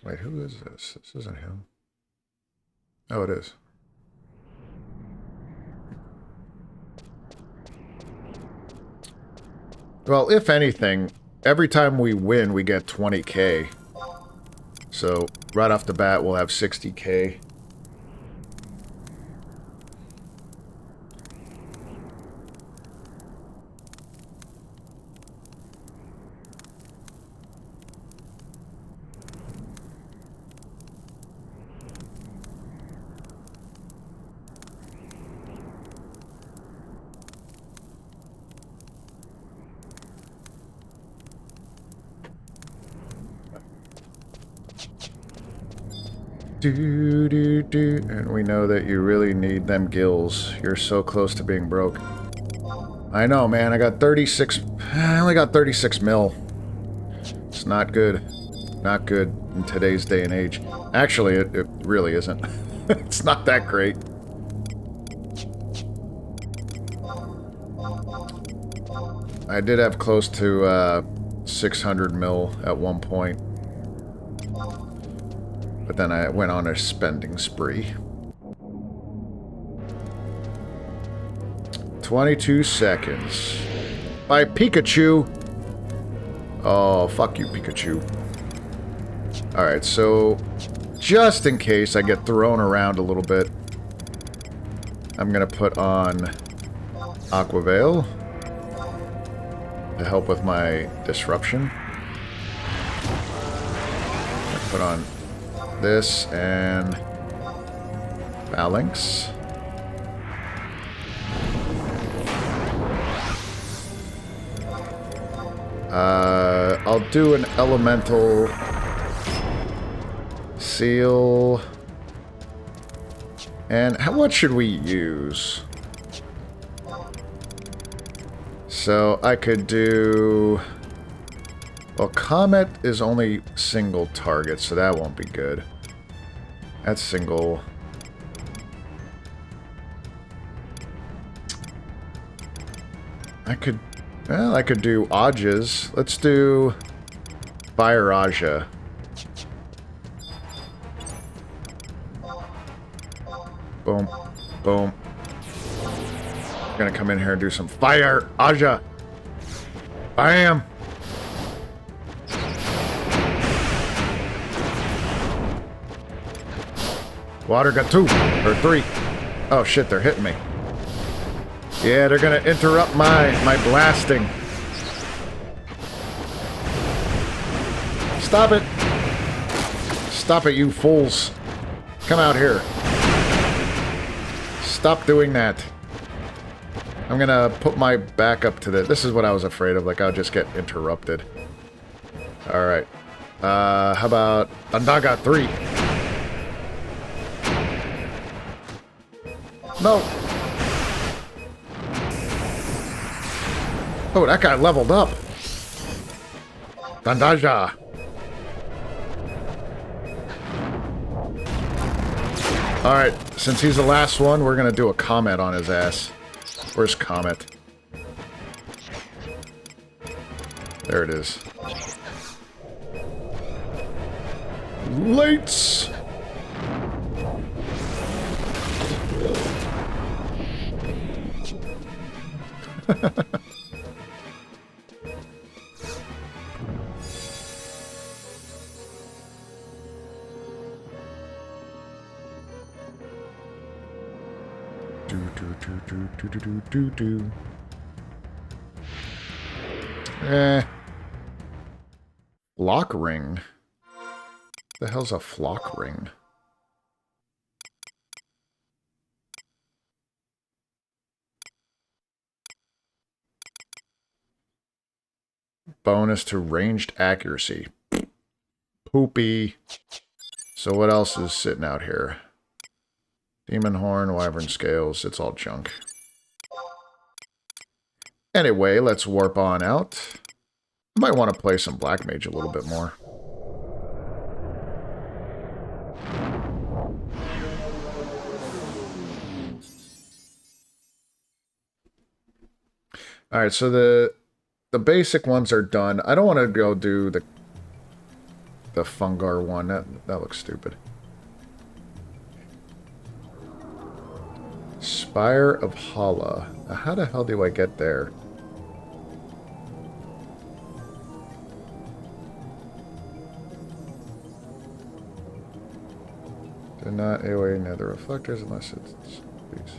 Wait, who is this? This isn't him. Oh, it is. Well, if anything, every time we win, we get 20k. So, right off the bat, we'll have 60k. And we know that you really need them gills. You're so close to being broke. I know, man. I got 36... I only got 36 mil. It's not good. Not good in today's day and age. Actually, it really isn't. It's not that great. I did have close to 600 mil at one point. But then I went on a spending spree. 22 seconds. By Pikachu! Oh, fuck you, Pikachu. Alright, so... just in case I get thrown around a little bit, I'm gonna put on Aquaveil to help with my disruption. I put on this and Phalanx. I'll do an elemental seal. And what should we use? So I could do... well, Comet is only single target, so that won't be good. That's single. I could... well, I could do Ajas. Let's do Fire Aja. Boom. Boom. I'm gonna come in here and do some Fire Aja. Bam! Water got 2 or 3. Oh shit, they're hitting me. Yeah, they're gonna interrupt my blasting. Stop it. Stop it, you fools. Come out here. Stop doing that. I'm gonna put my back up to the... this is what I was afraid of, like I'll just get interrupted. Alright. How about Andaga 3? No. Oh, that guy leveled up. Dandaja. Alright, since he's the last one, we're gonna do a Comet on his ass. Where's Comet? There it is. Lights! Flock ring. The hell's a flock ring? Bonus to ranged accuracy. Poopy. So what else is sitting out here? Demon horn, wyvern scales, it's all junk. Anyway, let's warp on out. I might want to play some Black Mage a little bit more. Alright, so the basic ones are done. I don't want to go do the Fungar one. That looks stupid. Spire of Hala. Now, how the hell do I get there? Do not AoE nether reflectors unless it's these.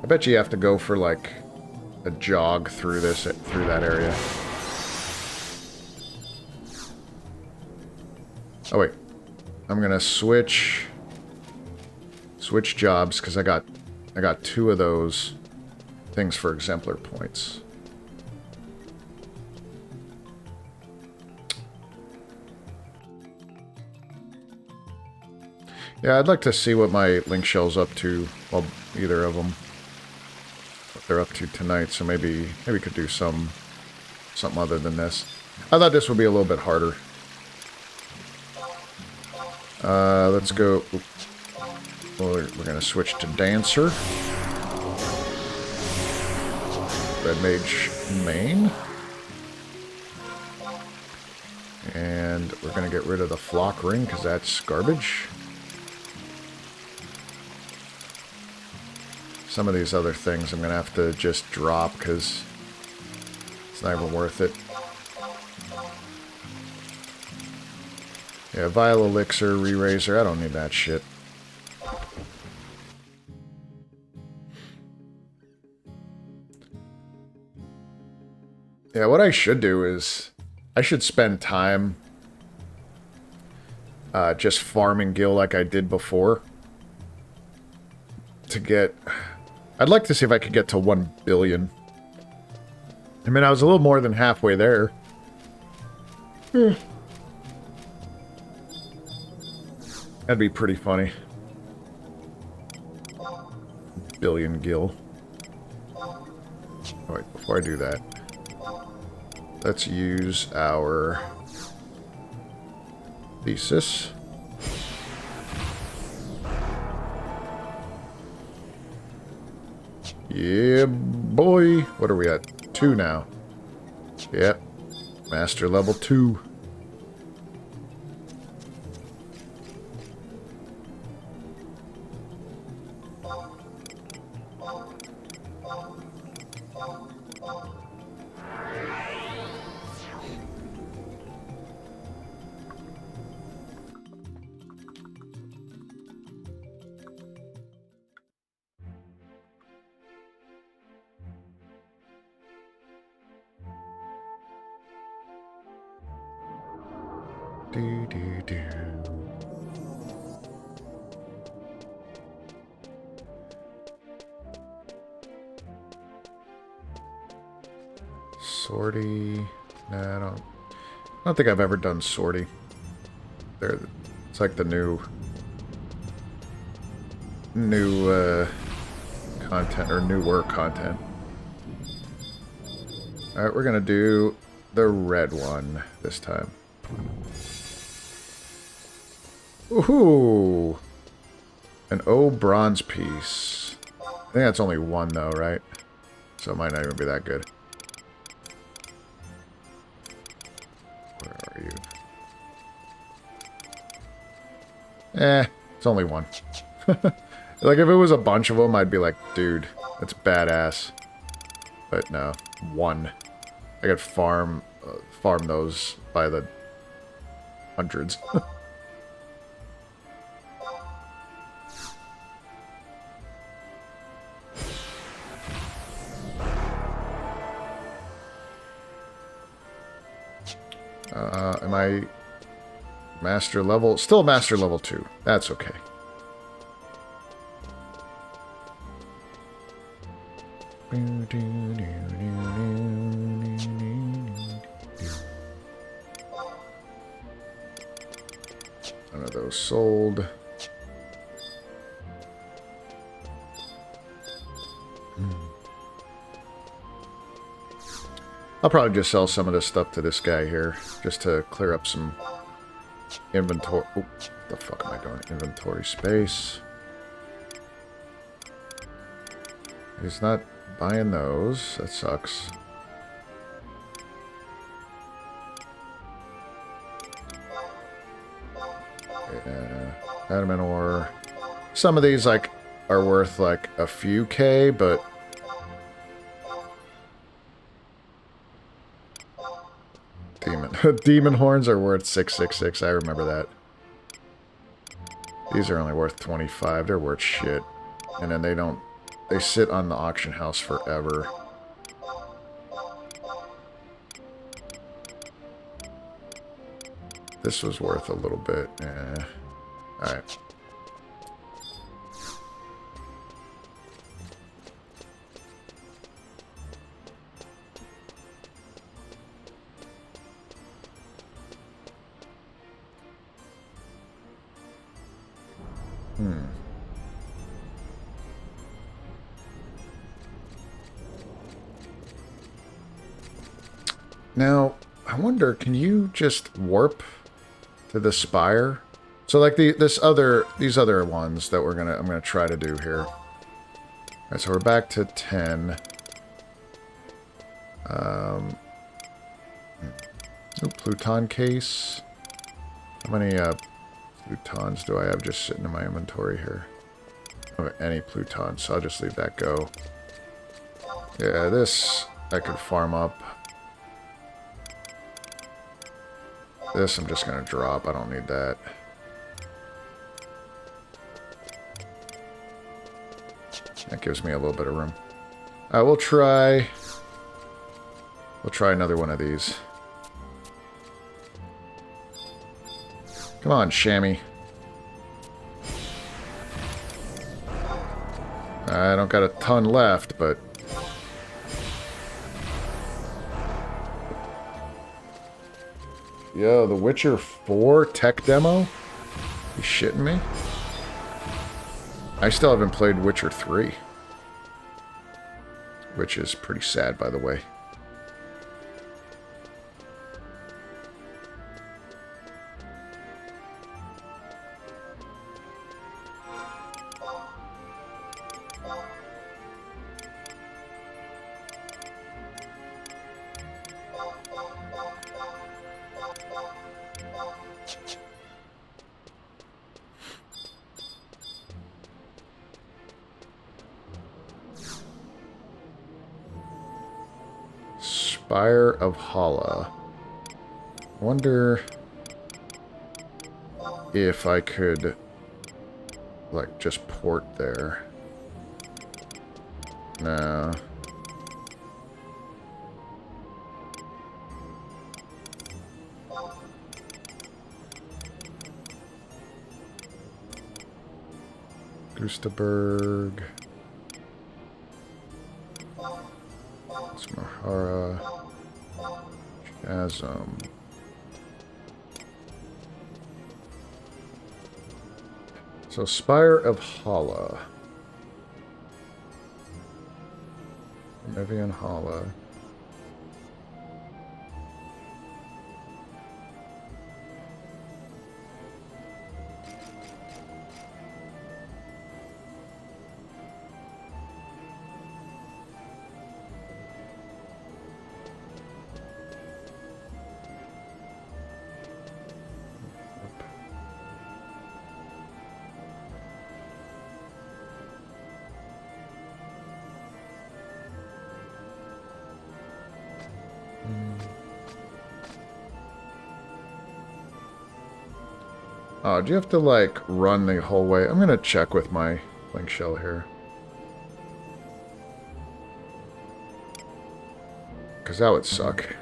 I bet you have to go for like a jog through that area. Oh wait, I'm gonna switch jobs because I got 2 of those things for exemplar points. Yeah, I'd like to see what my link shell's up to. Well, either of them. What they're up to tonight. So maybe we could do something other than this. I thought this would be a little bit harder. Let's go. Well, we're gonna switch to Dancer. Red Mage main. And we're gonna get rid of the Flock Ring because that's garbage. Some of these other things I'm going to have to just drop because it's not even worth it. Yeah, Vile Elixir, Re-Razor, I don't need that shit. Yeah, what I should do is I should spend time just farming gil like I did before to get... I'd like to see if I could get to 1 billion. I mean, I was a little more than halfway there. That'd be pretty funny. Billion gil. Oh, wait, before I do that, let's use our thesis. Yeah, boy. What are we at? 2 now. Yep. Master level 2. Sortie. Nah, I don't think I've ever done sortie. It's like the new content, or newer content. Alright, we're gonna do the red one this time. Ooh! An O bronze piece. I think that's only 1 though, right? So it might not even be that good. Where are you? It's only 1. Like, if it was a bunch of them, I'd be like, dude, that's badass. But no, 1. I could farm those by the hundreds. Am I master level? Still master level 2. That's okay. None of those sold. I'll probably just sell some of this stuff to this guy here, just to clear up some inventory. Oh, the fuck am I doing? Inventory space. He's not buying those. That sucks. Yeah, adamant ore. Some of these like are worth like a few K, but demon horns are worth 666. I remember that. These are only worth 25. They're worth shit, and then they sit on the auction house forever. This was worth a little bit. Yeah. Alright. Now, I wonder, can you just warp to the spire? So like these other ones that I'm gonna try to do here. Alright, so we're back to 10. Pluton case. How many plutons do I have just sitting in my inventory here? I don't have any plutons, so I'll just leave that go. Yeah, this I could farm up. This I'm just going to drop. I don't need that. That gives me a little bit of room. Alright, we'll try another one of these. Come on, Shami. I don't got a ton left, but... Yo, The Witcher 4 tech demo? You shitting me? I still haven't played Witcher 3. Which is pretty sad, by the way. Spire of Hala. Wonder if I could, like, just port there. No. Gustaberg. Smahara. Chasm. So, Spire of Hala. Evian Hala. Oh, do you have to, like, run the whole way? I'm gonna check with my link shell here. Because that would suck.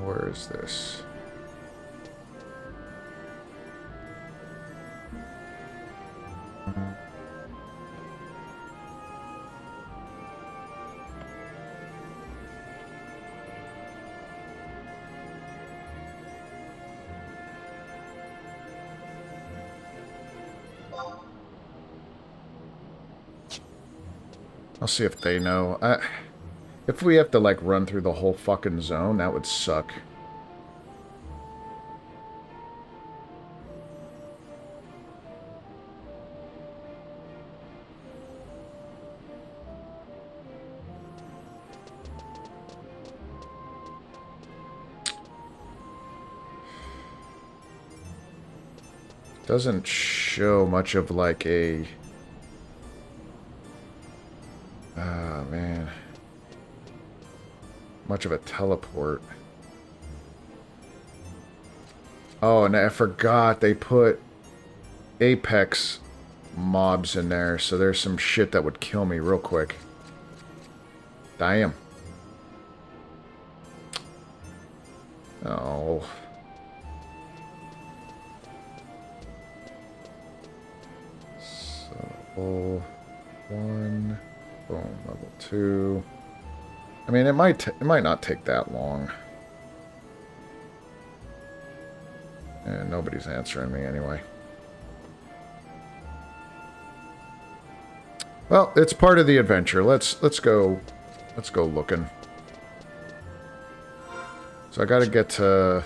Where is this? I'll see if they know. If we have to, like, run through the whole fucking zone, that would suck. Doesn't show much of, like, a... Ah, man. Much of a teleport. Oh, and I forgot they put Apex mobs in there, so there's some shit that would kill me real quick. Damn. Oh. So, 1. Boom, level 2. I mean, it might not take that long. And nobody's answering me anyway. Well, it's part of the adventure. Let's go looking. So I got to get to...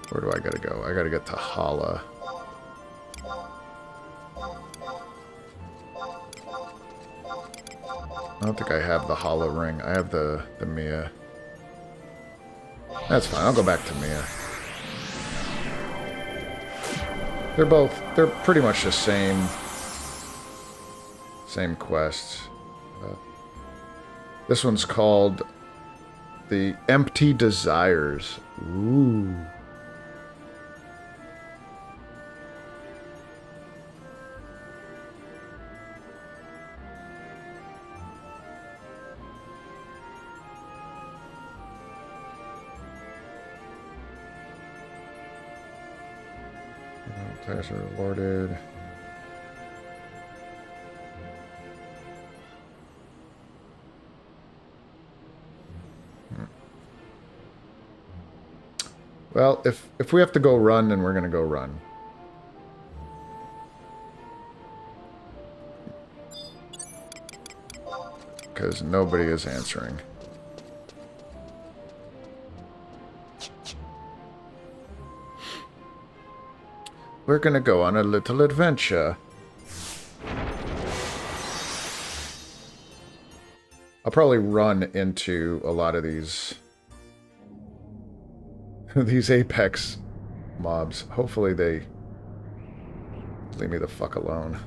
Where do I got to go? I got to get to Hala. I don't think I have the Hala ring. I have the Mia. That's fine. I'll go back to Mia. They're pretty much the same quests. This one's called the Empty Desires. Ooh. Tasks are rewarded. Well, if we have to go run, then we're gonna go run. Because nobody is answering. We're gonna go on a little adventure. I'll probably run into a lot of these these Apex mobs. Hopefully they leave me the fuck alone.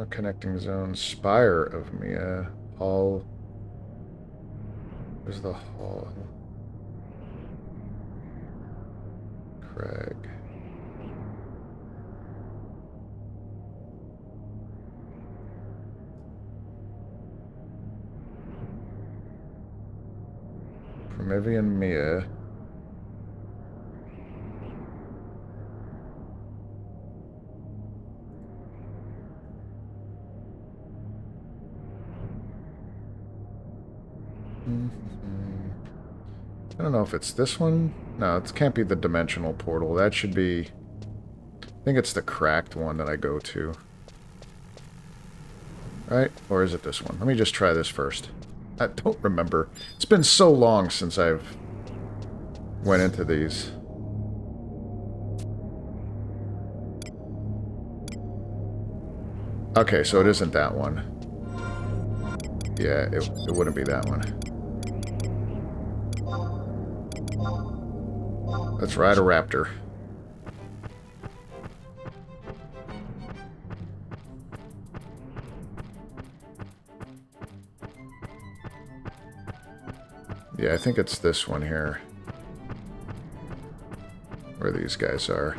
Connecting zone. Spire of Mia. Hall. Where's the hall? Craig. Promethean Mia. I don't know if it's this one. No, it can't be the dimensional portal. That should be... I think it's the cracked one that I go to. Right? Or is it this one? Let me just try this first. I don't remember. It's been so long since I've went into these. Okay, so it isn't that one. Yeah, it wouldn't be that one. Let's ride a raptor. Yeah, I think it's this one here. Where these guys are.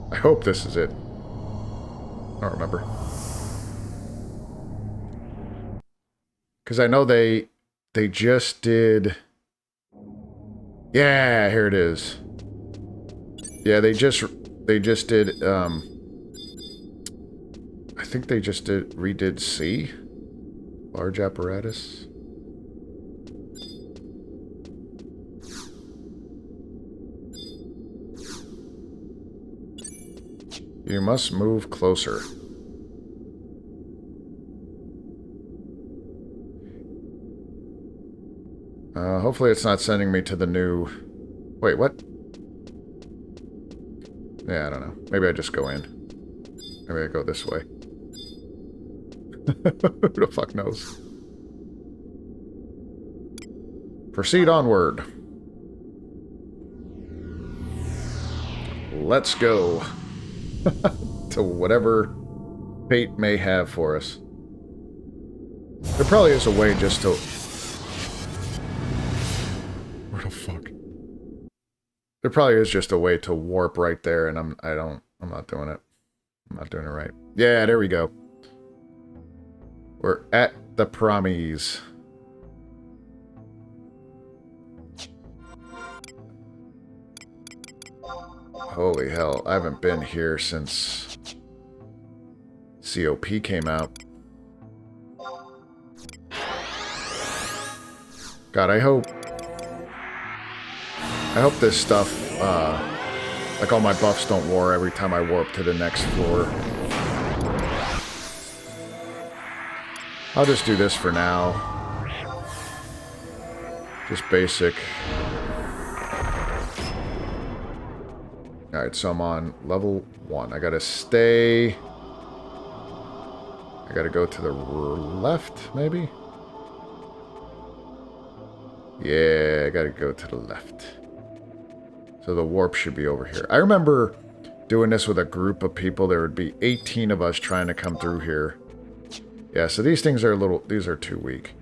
I hope this is it. I don't remember. Because I know they just did... Yeah, here it is. Yeah, they just did, I think they just redid C? Large apparatus? You must move closer. Hopefully it's not sending me to the new... Wait, what? Yeah, I don't know. Maybe I just go in. Maybe I go this way. Who the fuck knows? Proceed onward. Let's go. To whatever fate may have for us. There probably is a way just to... Where the fuck? There probably is just a way to warp right there, and I'm not doing it. I'm not doing it right. Yeah, there we go. We're at the promise. Holy hell, I haven't been here since COP came out. God, I hope this stuff, like all my buffs don't war every time I warp to the next floor. I'll just do this for now. Just basic. Alright, so I'm on level 1. I gotta stay... I gotta go to the left, maybe? Yeah, I gotta go to the left. So the warp should be over here. I remember doing this with a group of people. There would be 18 of us trying to come through here. Yeah, so these things are these are too weak.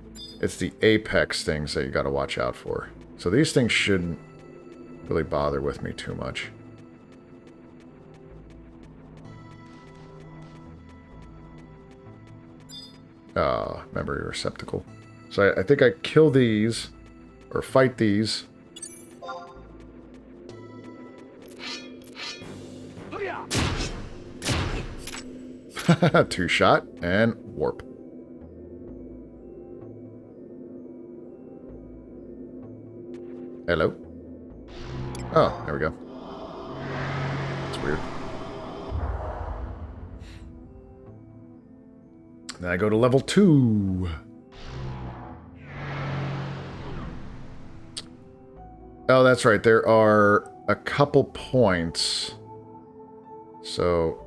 It's the apex things that you gotta watch out for. So these things shouldn't really bother with me too much. Memory receptacle. So I think I kill these, or fight these. Two shot, and warp. Hello? Oh, there we go. That's weird. Then I go to level 2. Oh, that's right. There are a couple points. So,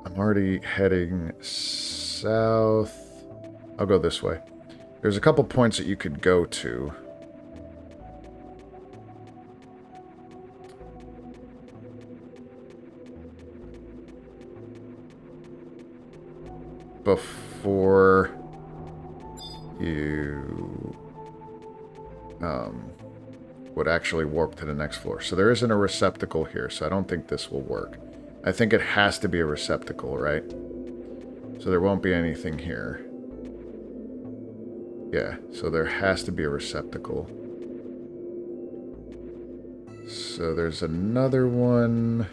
I'm already heading south. I'll go this way. There's a couple points that you could go to. Before you would actually warp to the next floor. So there isn't a receptacle here, so I don't think this will work. I think it has to be a receptacle, right? So there won't be anything here. Yeah, so there has to be a receptacle. So there's another one.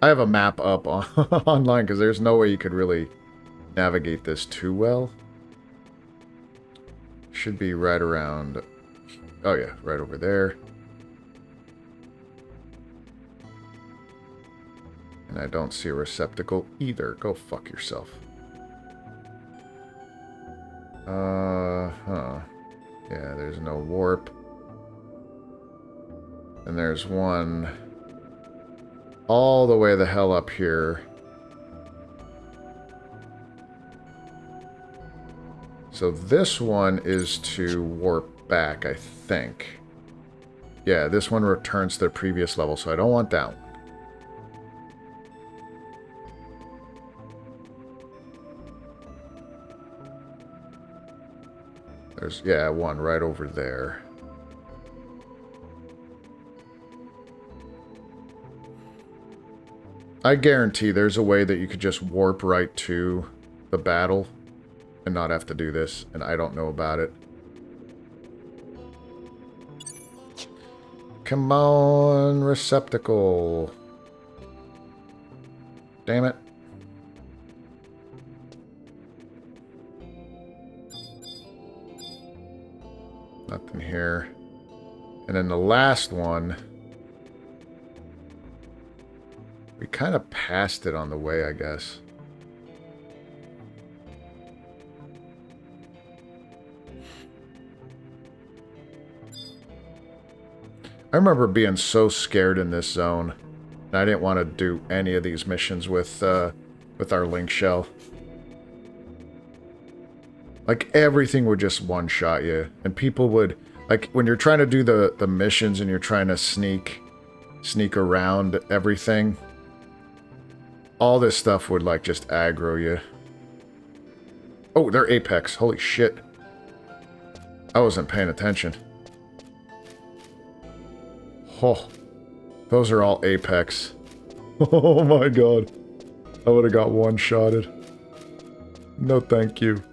I have a map up on online because there's no way you could really navigate this too well. Should be right around... Oh yeah, right over there. And I don't see a receptacle either. Go fuck yourself. Yeah, there's no warp. And there's one all the way the hell up here. So this one is to warp back, I think. Yeah, this one returns to the previous level, so I don't want that one. There's, yeah, one right over there. I guarantee there's a way that you could just warp right to the battle and not have to do this, and I don't know about it. Come on, receptacle. Damn it. Nothing here. And then the last one, we kind of passed it on the way, I guess. I remember being so scared in this zone. And I didn't want to do any of these missions with our link shell. Like, everything would just one-shot you. And people would... Like, when you're trying to do the missions and you're trying to sneak around everything, all this stuff would, like, just aggro you. Oh, they're Apex. Holy shit. I wasn't paying attention. Oh, those are all Apex. Oh my god. I would have got one-shotted. No thank you.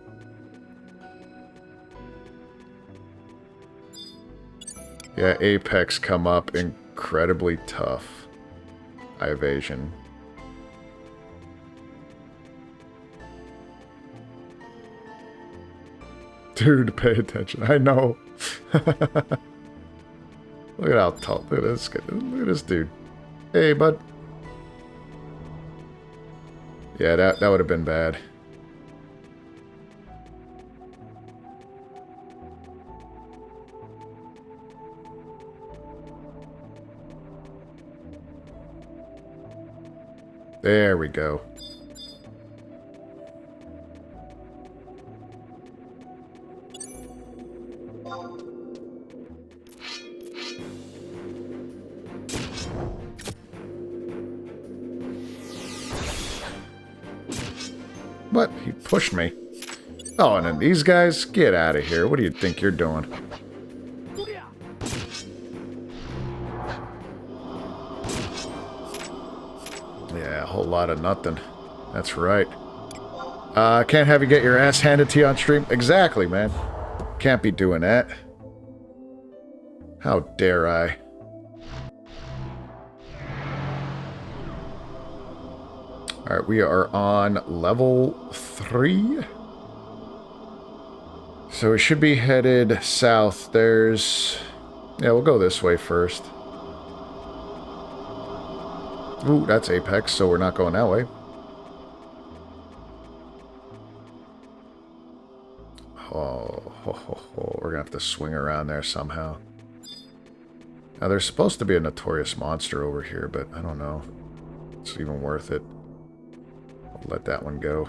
Yeah, Apex come up incredibly tough. High evasion. Dude, pay attention. I know. Look at how tall. Look at this. Look at this dude. Hey, bud. Yeah, that would have been bad. There we go. What? He pushed me. Oh, and then these guys? Get out of here. What do you think you're doing? Yeah, a whole lot of nothing. That's right. Can't have you get your ass handed to you on stream? Exactly, man. Can't be doing that. How dare I? Alright, we are on level 3. So we should be headed south. There's... Yeah, we'll go this way first. Ooh, that's Apex, so we're not going that way. We're gonna have to swing around there somehow. Now, there's supposed to be a Notorious monster over here, but I don't know. It's even worth it. I'll let that one go.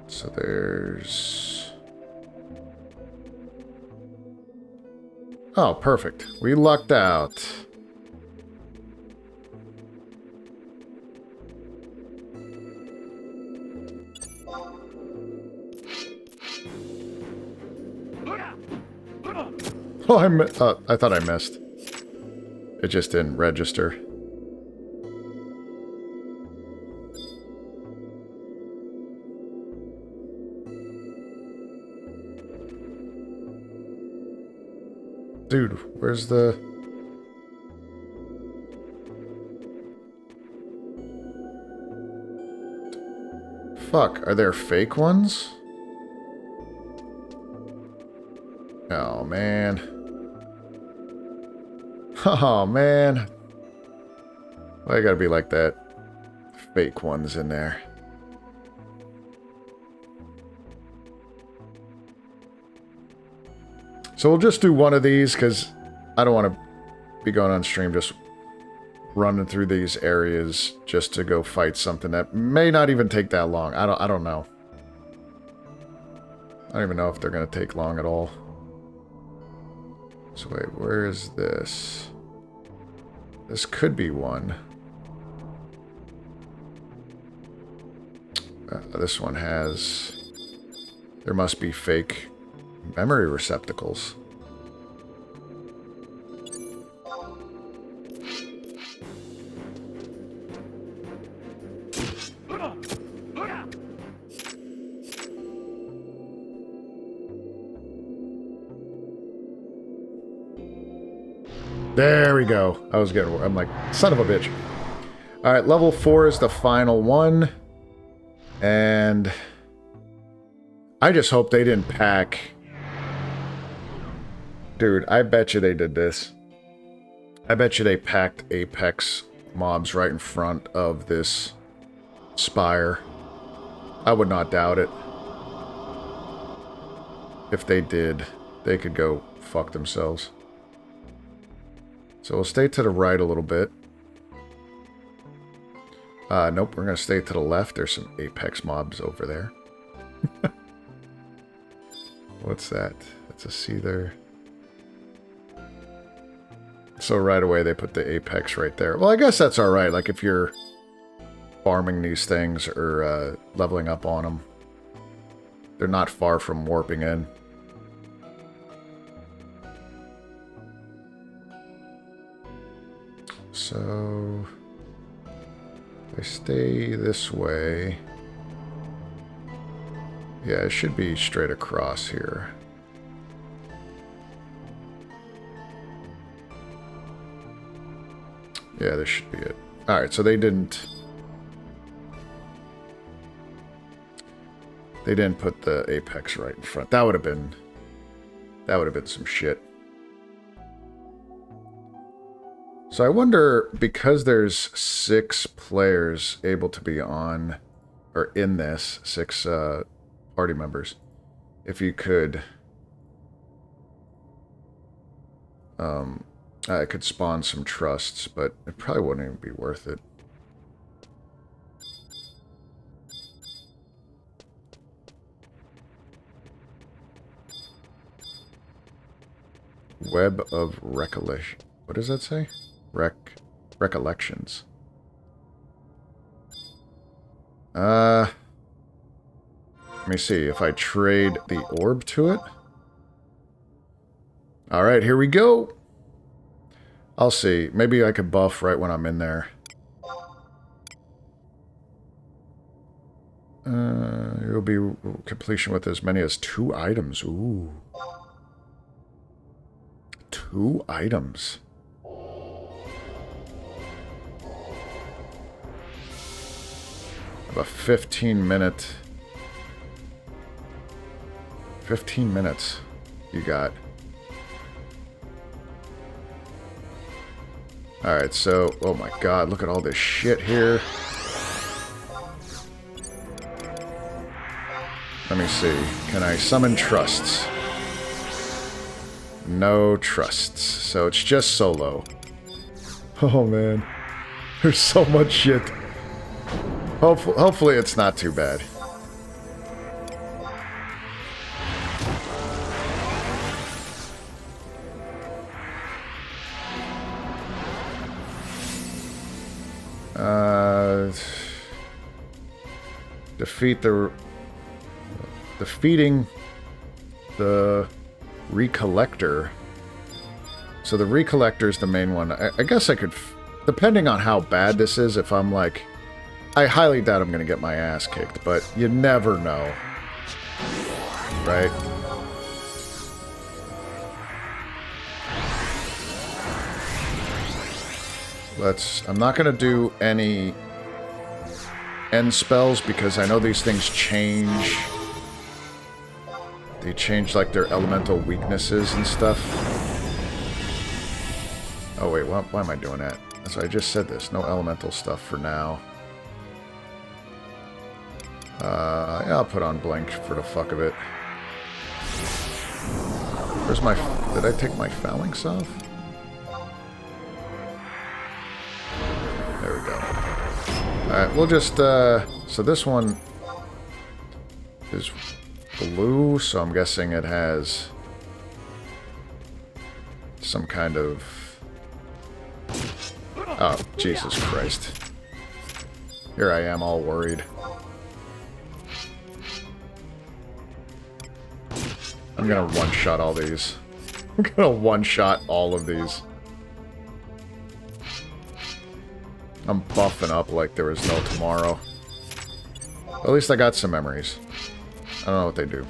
So there's... Oh, perfect. We lucked out. Oh, I thought I missed. It just didn't register. Dude, where's the... Fuck, are there fake ones? Oh, man. Oh, man. Why gotta be like that? Fake ones in there. So we'll just do one of these, because I don't want to be going on stream just running through these areas just to go fight something that may not even take that long. I don't know. I don't even know if they're going to take long at all. So wait, where is this? This could be one. This one has... There must be fake memory receptacles. There we go. I'm like, son of a bitch. Alright, level 4 is the final one. And I just hope they didn't pack. Dude, I bet you they did this. I bet you they packed Apex mobs right in front of this spire. I would not doubt it. If they did, they could go fuck themselves. So we'll stay to the right a little bit. Nope, we're going to stay to the left. There's some Apex mobs over there. What's that? That's a Seether. So right away they put the Apex right there. Well, I guess that's alright. Like if you're farming these things or leveling up on them, they're not far from warping in. So if I stay this way, yeah, it should be straight across here. Yeah, this should be it. Alright, so they didn't put the Apex right in front. That would have been some shit. So I wonder, because there's 6 players able to be on, or in this, 6 party members, if you could, I could spawn some trusts, but it probably wouldn't even be worth it. Web of Recollection. What does that say? Recollections. Let me see if I trade the orb to it. Alright, here we go. I'll see. Maybe I could buff right when I'm in there. It'll be completion with as many as 2 items. Ooh. 2 items. A 15 minutes you got. Alright, so, oh my god, look at all this shit here. Let me see. Can I summon trusts? No trusts. So it's just solo. Oh man. There's so much shit. Hopefully it's not too bad. Defeat the... Defeating the Recollector. So the Recollector is the main one. I guess I could... Depending on how bad this is, if I'm like... I highly doubt I'm going to get my ass kicked, but you never know. Right? I'm not going to do any end spells because I know these things change. They change like their elemental weaknesses and stuff. Oh wait, why am I doing that? So I just said this. No elemental stuff for now. Yeah, I'll put on blank for the fuck of it. Where's my... Did I take my phalanx off? There we go. Alright, we'll just, so this one is blue, so I'm guessing it has some kind of... Oh, Jesus Christ. Here I am, all worried. I'm gonna one-shot all these. I'm gonna one-shot all of these. I'm buffing up like there was no tomorrow. At least I got some memories. I don't know what they do.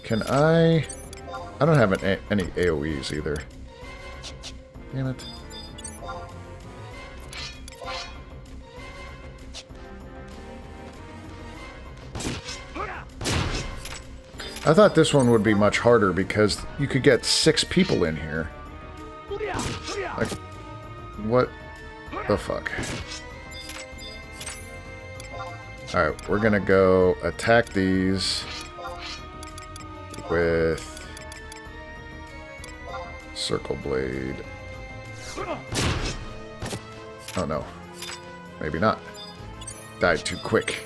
Can I... I don't have any AoEs either. Damn it. I thought this one would be much harder because you could get 6 people in here. Like, what the fuck? Alright, we're gonna go attack these with Circle Blade. Oh no. Maybe not. Died too quick.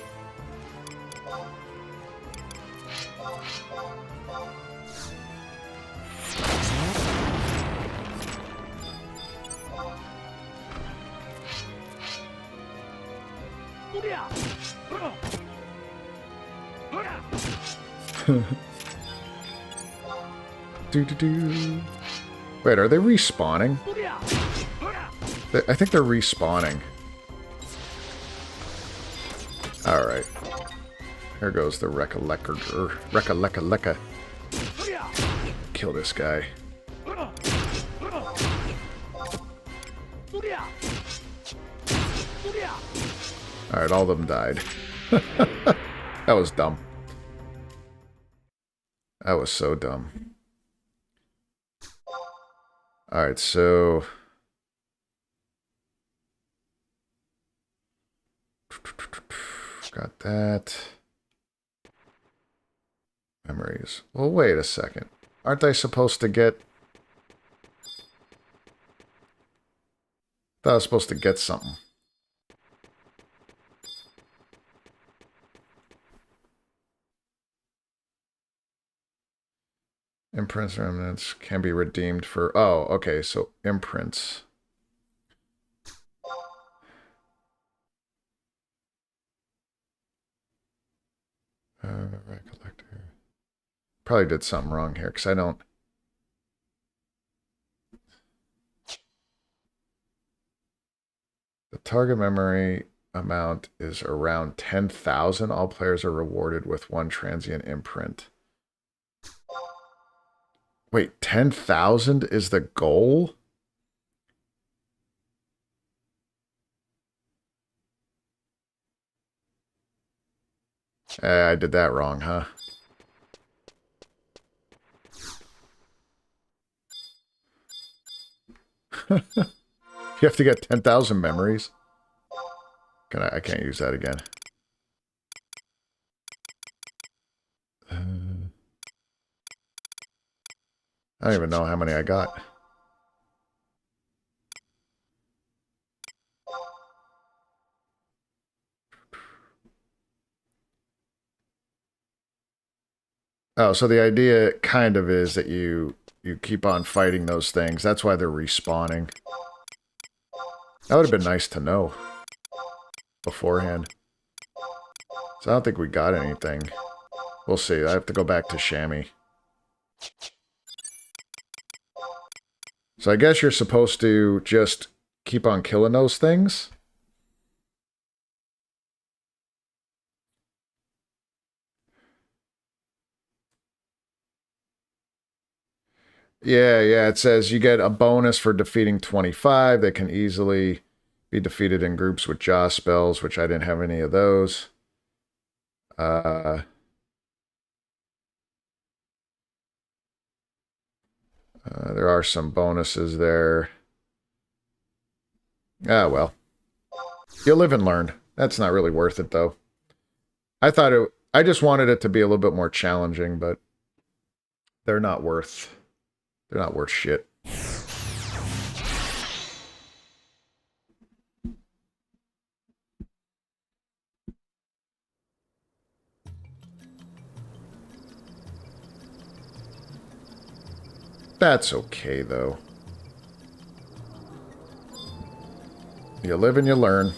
Wait, are they respawning? I think they're respawning. Alright. Here goes the Recollector. Kill this guy. Alright, all of them died. That was dumb. That was so dumb. Alright, so... Got that. Memories. Well, wait a second. Aren't I supposed to get... I thought I was supposed to get something. Imprints remnants can be redeemed for... Oh, okay, so imprints. Recollector. Probably did something wrong here, because I don't... The target memory amount is around 10,000. All players are rewarded with 1 transient imprint. Wait, 10,000 is the goal? I did that wrong, huh? You have to get 10,000 memories? I can't use that again. I don't even know how many I got. Oh, so the idea kind of is that you keep on fighting those things. That's why they're respawning. That would have been nice to know. beforehand. So I don't think we got anything. We'll see. I have to go back to Shami. So I guess you're supposed to just keep on killing those things? Yeah, it says you get a bonus for defeating 25. They can easily be defeated in groups with jaw spells, which I didn't have any of those. There are some bonuses there. Ah, well. You live and learn. That's not really worth it, though. I just wanted it to be a little bit more challenging, but they're not worth shit. That's okay, though. You live and you learn.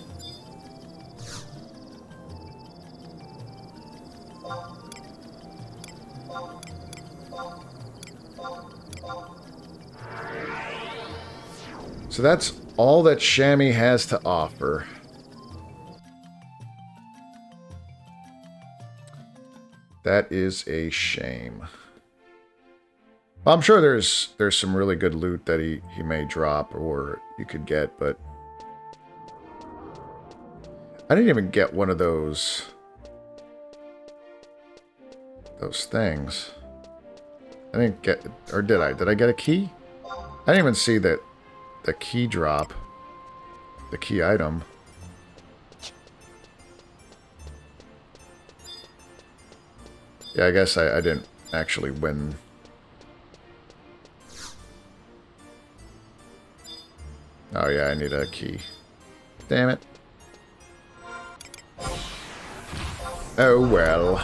So that's all that Shami has to offer. That is a shame. Well, I'm sure there's some really good loot that he may drop or you could get, but I didn't even get one of those things. I didn't get, or did I? Did I get a key? I didn't even see that the key drop, the key item. Yeah, I guess I didn't actually win. Oh yeah, I need a key. Damn it. Oh well.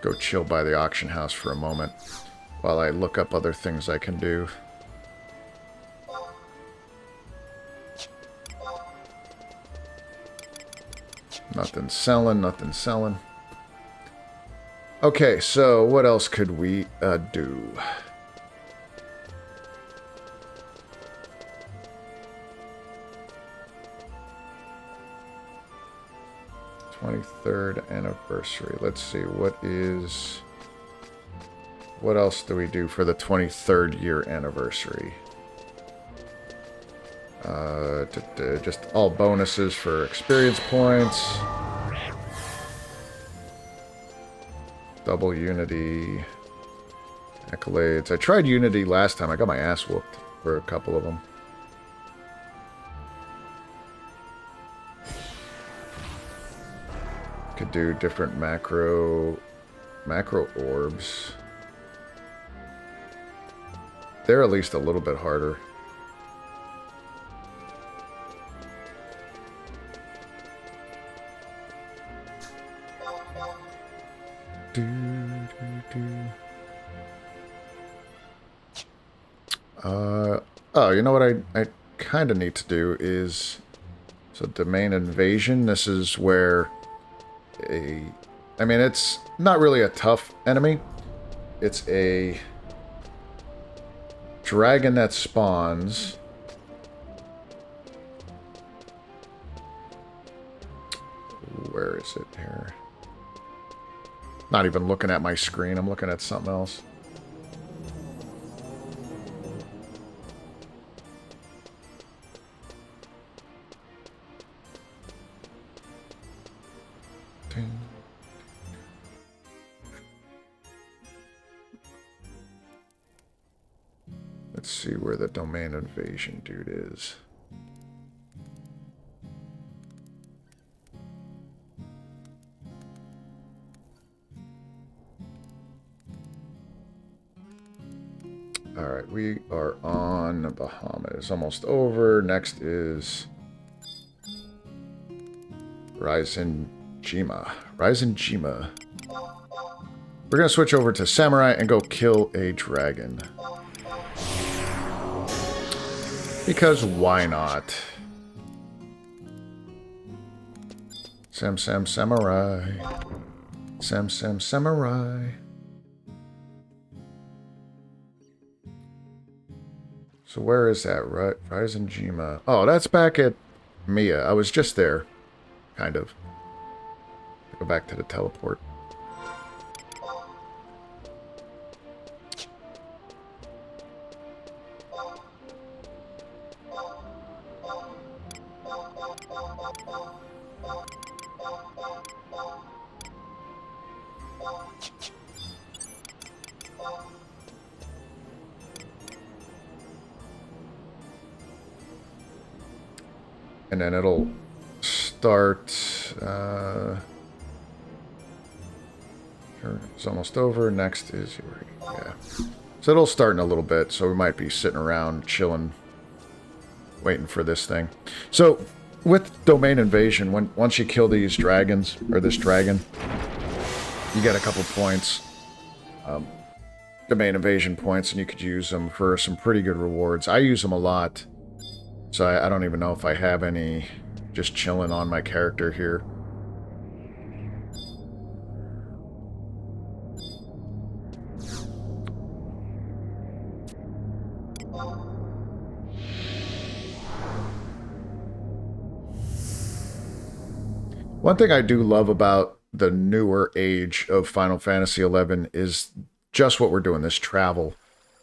Go chill by the auction house for a moment while I look up other things I can do. Nothing selling, nothing selling. Okay, so what else could we do? 23rd anniversary. Let's see, what else do we do for the 23rd year anniversary? Just all bonuses for experience points. Double Unity. Accolades. I tried Unity last time. I got my ass whooped for a couple of them. Could do different macro orbs. They're at least a little bit harder. Oh, you know what I kind of need to do is... So, domain invasion, this is where I mean, it's not really a tough enemy. It's a dragon that spawns. Where is it here? Not even looking at my screen. I'm looking at something else. Let's see where the domain invasion dude is. Alright, we are on Bahamas. Almost over. Next is Ryzen Jima. Ryzen Jima. We're going to switch over to Samurai and go kill a dragon. Because why not? Samurai. Samurai. So where is that? Ryzen Jima. Oh, that's back at Mia. I was just there. Kind of. Go back to the teleport. And then it'll start, sure, it's almost over. Next is, yeah. So it'll start in a little bit, so we might be sitting around, chilling, waiting for this thing. So, with Domain Invasion, once you kill these dragons, or this dragon, you get a couple points, Domain Invasion points, and you could use them for some pretty good rewards. I use them a lot. So I don't even know if I have any just chilling on my character here. One thing I do love about the newer age of Final Fantasy XI is just what we're doing, this travel.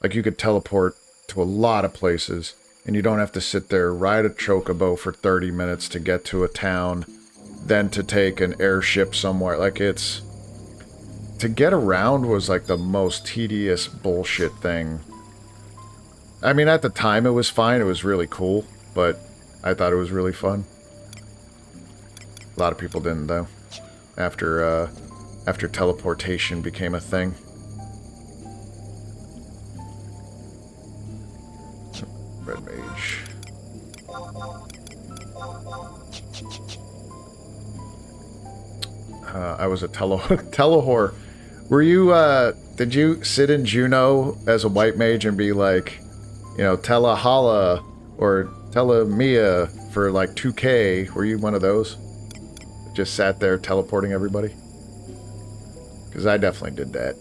Like, you could teleport to a lot of places. And you don't have to sit there, ride a chocobo for 30 minutes to get to a town, then to take an airship somewhere. Like, it's... To get around was, like, the most tedious bullshit thing. I mean, at the time it was fine, it was really cool, but I thought it was really fun. A lot of people didn't, though. After teleportation became a thing. Red Mage. I was a Telehor. Were you, did you sit in Juno as a white mage and be like, you know, Telehala or Telemia for like 2K? Were you one of those? Just sat there teleporting everybody? Because I definitely did that.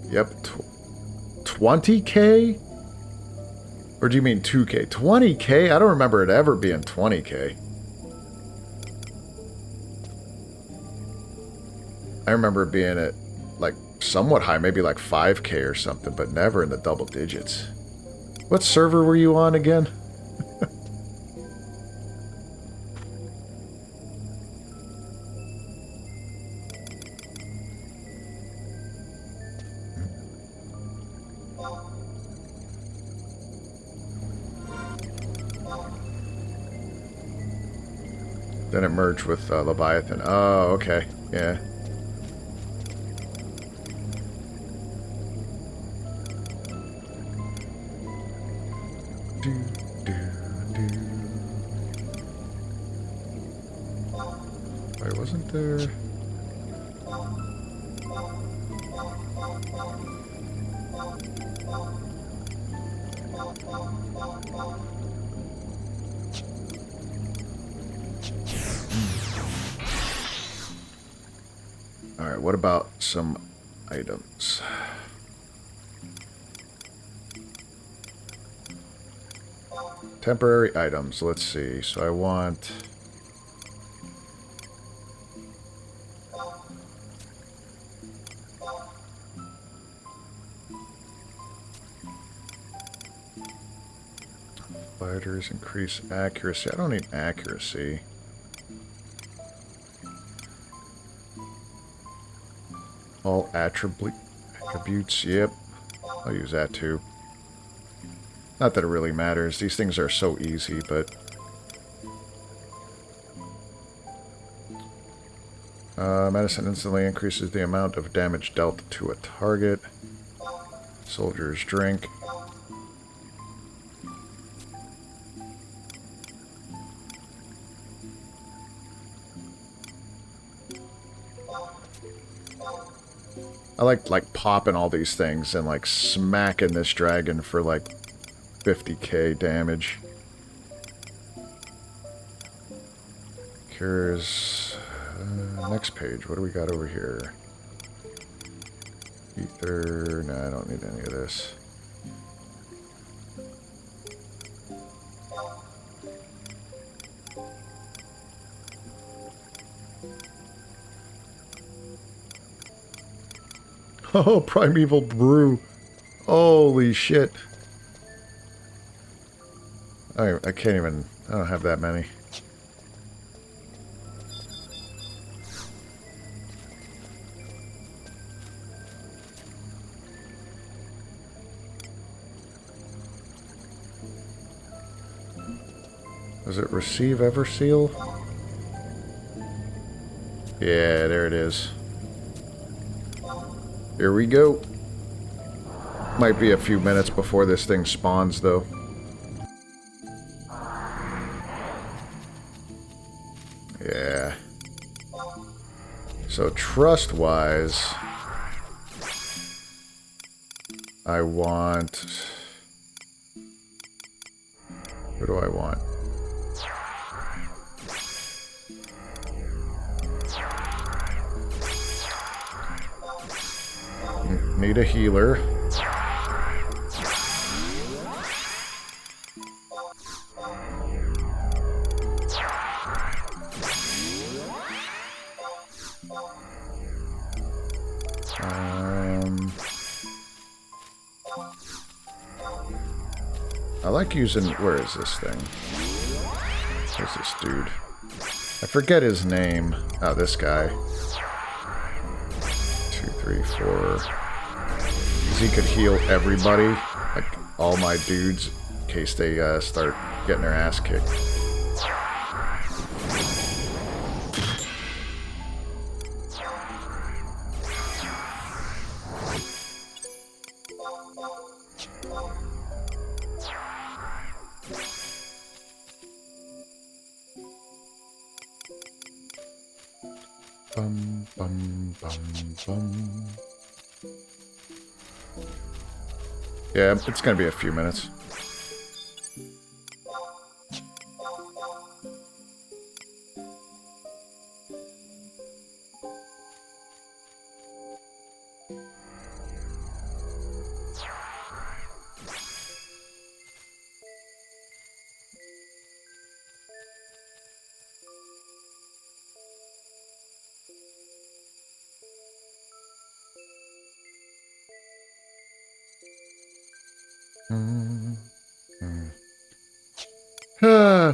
Yep, 20K? Or do you mean 2K? 20K? I don't remember it ever being 20K. I remember it being at, like, somewhat high, maybe like 5K or something, but never in the double digits. What server were you on again? Then it merged with Leviathan. Oh, okay. Yeah. Wait, wasn't there... Alright, what about some items? Temporary items, let's see. So I want... Fighters increase accuracy. I don't need accuracy. All attributes, yep. I'll use that too. Not that it really matters. These things are so easy, but... medicine instantly increases the amount of damage dealt to a target. Soldier's drink. I like popping all these things and like smacking this dragon for like 50k damage. Here's next page. What do we got over here? Ether. No, I don't need any of this. Oh, primeval brew. Holy shit. I can't even... I don't have that many. Does it receive Everseal? Yeah, there it is. Here we go. Might be a few minutes before this thing spawns, though. Yeah. So, trust-wise, I want... Who do I want? Need a healer. I like using... Where is this thing? Where's this dude? I forget his name. Oh, this guy. 2, 3, 4... He could heal everybody, like all my dudes, in case they start getting their ass kicked. Bum, bum, bum, bum. Yeah, it's gonna be a few minutes.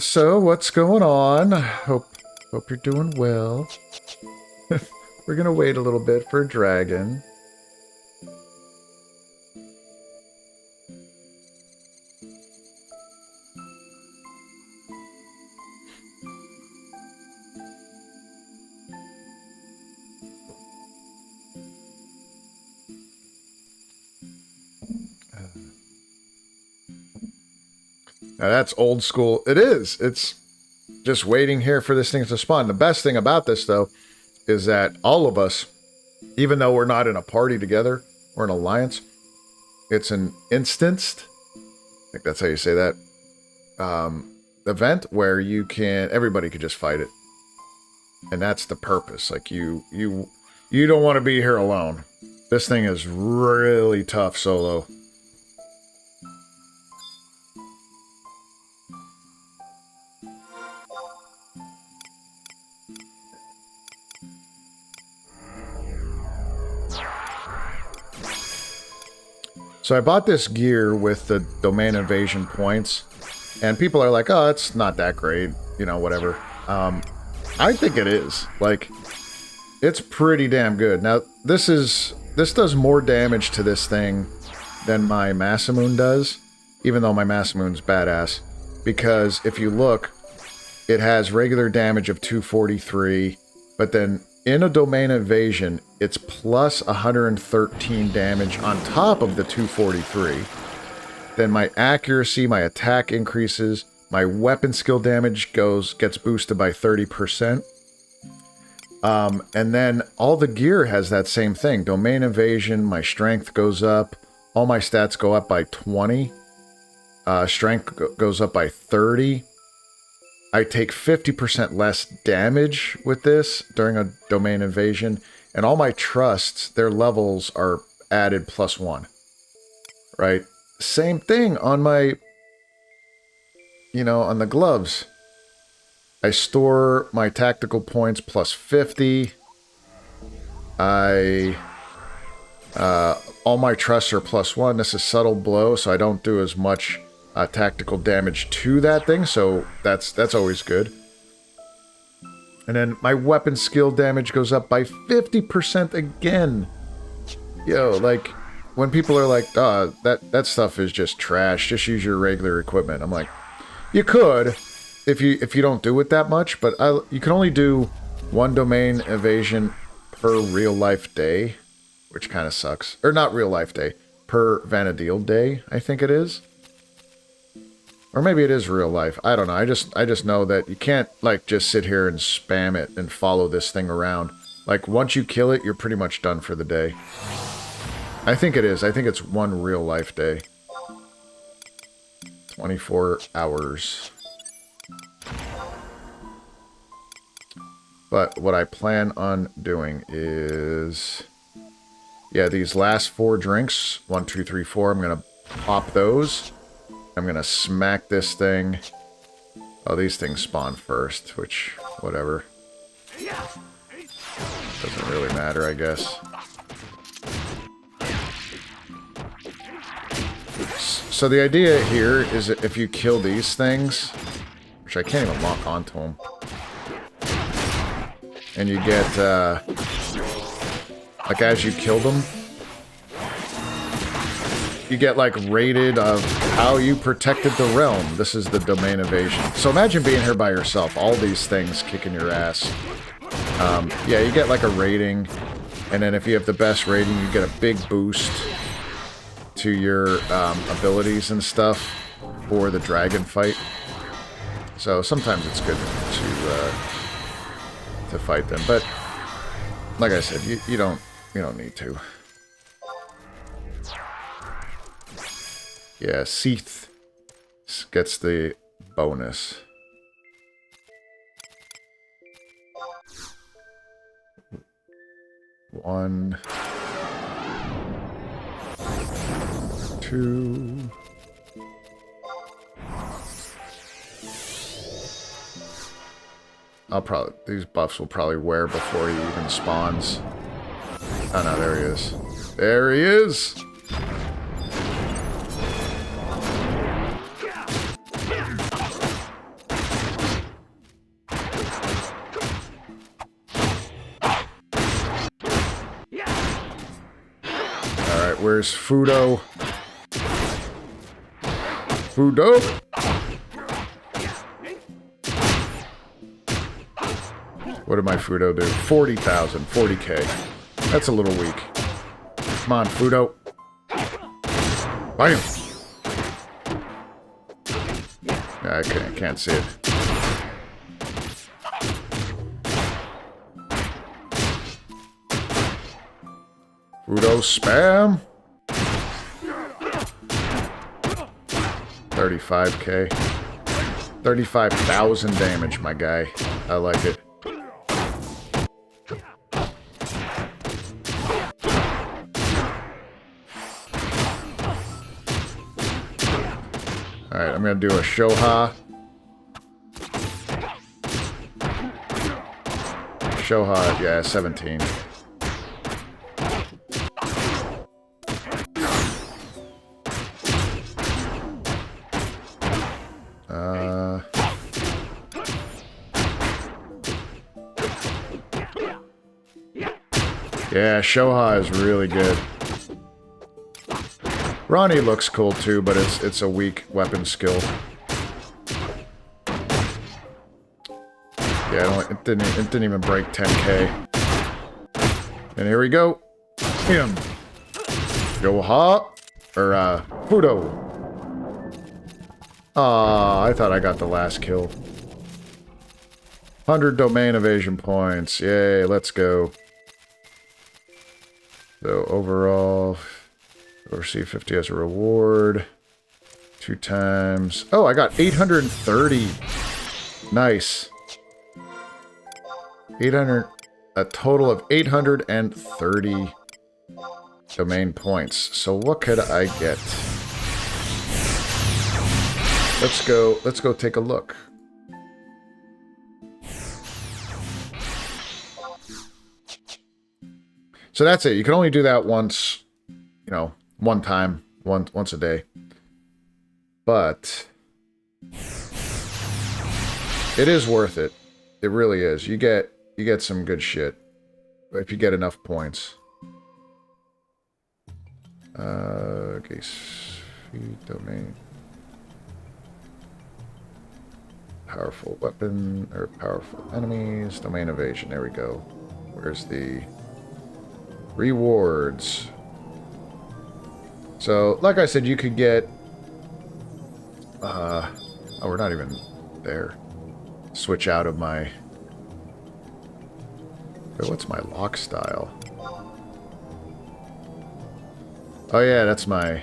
So, what's going on? Hope you're doing well. We're gonna wait a little bit for a dragon. Now that's old school. It is. It's just waiting here for this thing to spawn. The best thing about this, though, is that all of us, even though we're not in a party together, or an alliance, it's an instanced, I think that's how you say that, event where you can, everybody could just fight it. And that's the purpose. Like, you don't want to be here alone. This thing is really tough solo. So I bought this gear with the domain invasion points, and people are like, oh, it's not that great, you know, whatever. I think it is. Like, it's pretty damn good. Now, this does more damage to this thing than my Masamune does, even though my Masamune's badass. Because if you look, it has regular damage of 243, but then in a domain invasion, it's plus 113 damage on top of the 243. Then my accuracy, my attack increases, my weapon skill damage gets boosted by 30%. And then all the gear has that same thing. Domain evasion, my strength goes up. All my stats go up by 20. Strength goes up by 30. I take 50% less damage with this during a domain invasion. And all my trusts, their levels are added +1. Right? Same thing on my, you know, on the gloves. I store my tactical points +50. All my trusts are +1. This is subtle blow, so I don't do as much tactical damage to that thing, so that's always good. And then my weapon skill damage goes up by 50% again. Yo, like, when people are like, oh, that stuff is just trash, just use your regular equipment. I'm like, you could, if you don't do it that much, but you can only do 1 domain evasion per real-life day, which kind of sucks. Or not real-life day, per Vana'diel day, I think it is. Or maybe it is real life. I don't know. I just know that you can't, like, just sit here and spam it and follow this thing around. Like, once you kill it, you're pretty much done for the day. I think it is. I think it's 1 real life day. 24 hours. But what I plan on doing is... yeah, these last 4 drinks, 1, 2, 3, 4, I'm going to pop those. I'm going to smack this thing. Oh, these things spawn first, which, whatever. Doesn't really matter, I guess. So the idea here is that if you kill these things, which I can't even lock onto them, and you get, like, as you kill them, you get, like, rated of how you protected the realm. This is the domain evasion. So imagine being here by yourself. All these things kicking your ass. Yeah, you get, like, a rating. And then if you have the best rating, you get a big boost to your abilities and stuff for the dragon fight. So sometimes it's good to fight them. But, like I said, you don't need to. Yeah, Seath gets the bonus. One, 2. These buffs will probably wear before he even spawns. Oh no, there he is. There he is! Where's Fudo? Fudo? What did my Fudo do? 40,000, 40k. That's a little weak. Come on, Fudo. Bam! I can't see it. Fudo spam. 35k. 35,000 damage, my guy. I like it. Alright, I'm gonna do a Shoha. Shoha, yeah, 17. Yeah, Shoha is really good. Ronnie looks cool too, but it's a weak weapon skill. Yeah, it didn't even break 10k. And here we go. Him. Shoha. Or Fudo. Aw, I thought I got the last kill. 100 domain evasion points. Yay, let's go. So overall, receive 50 as a reward. 2 times. Oh, I got 830. Nice. 800. A total of 830 domain points. So what could I get? Let's go take a look. So that's it. You can only do that once, you know, one time, once a day. But it is worth it. It really is. You get some good shit if you get enough points. Okay, domain. Powerful weapon, or powerful enemies, domain evasion, there we go. Where's the rewards? So, like I said, you could get, oh, we're not even there. Switch out of my, wait, what's my lock style? Oh yeah, that's my,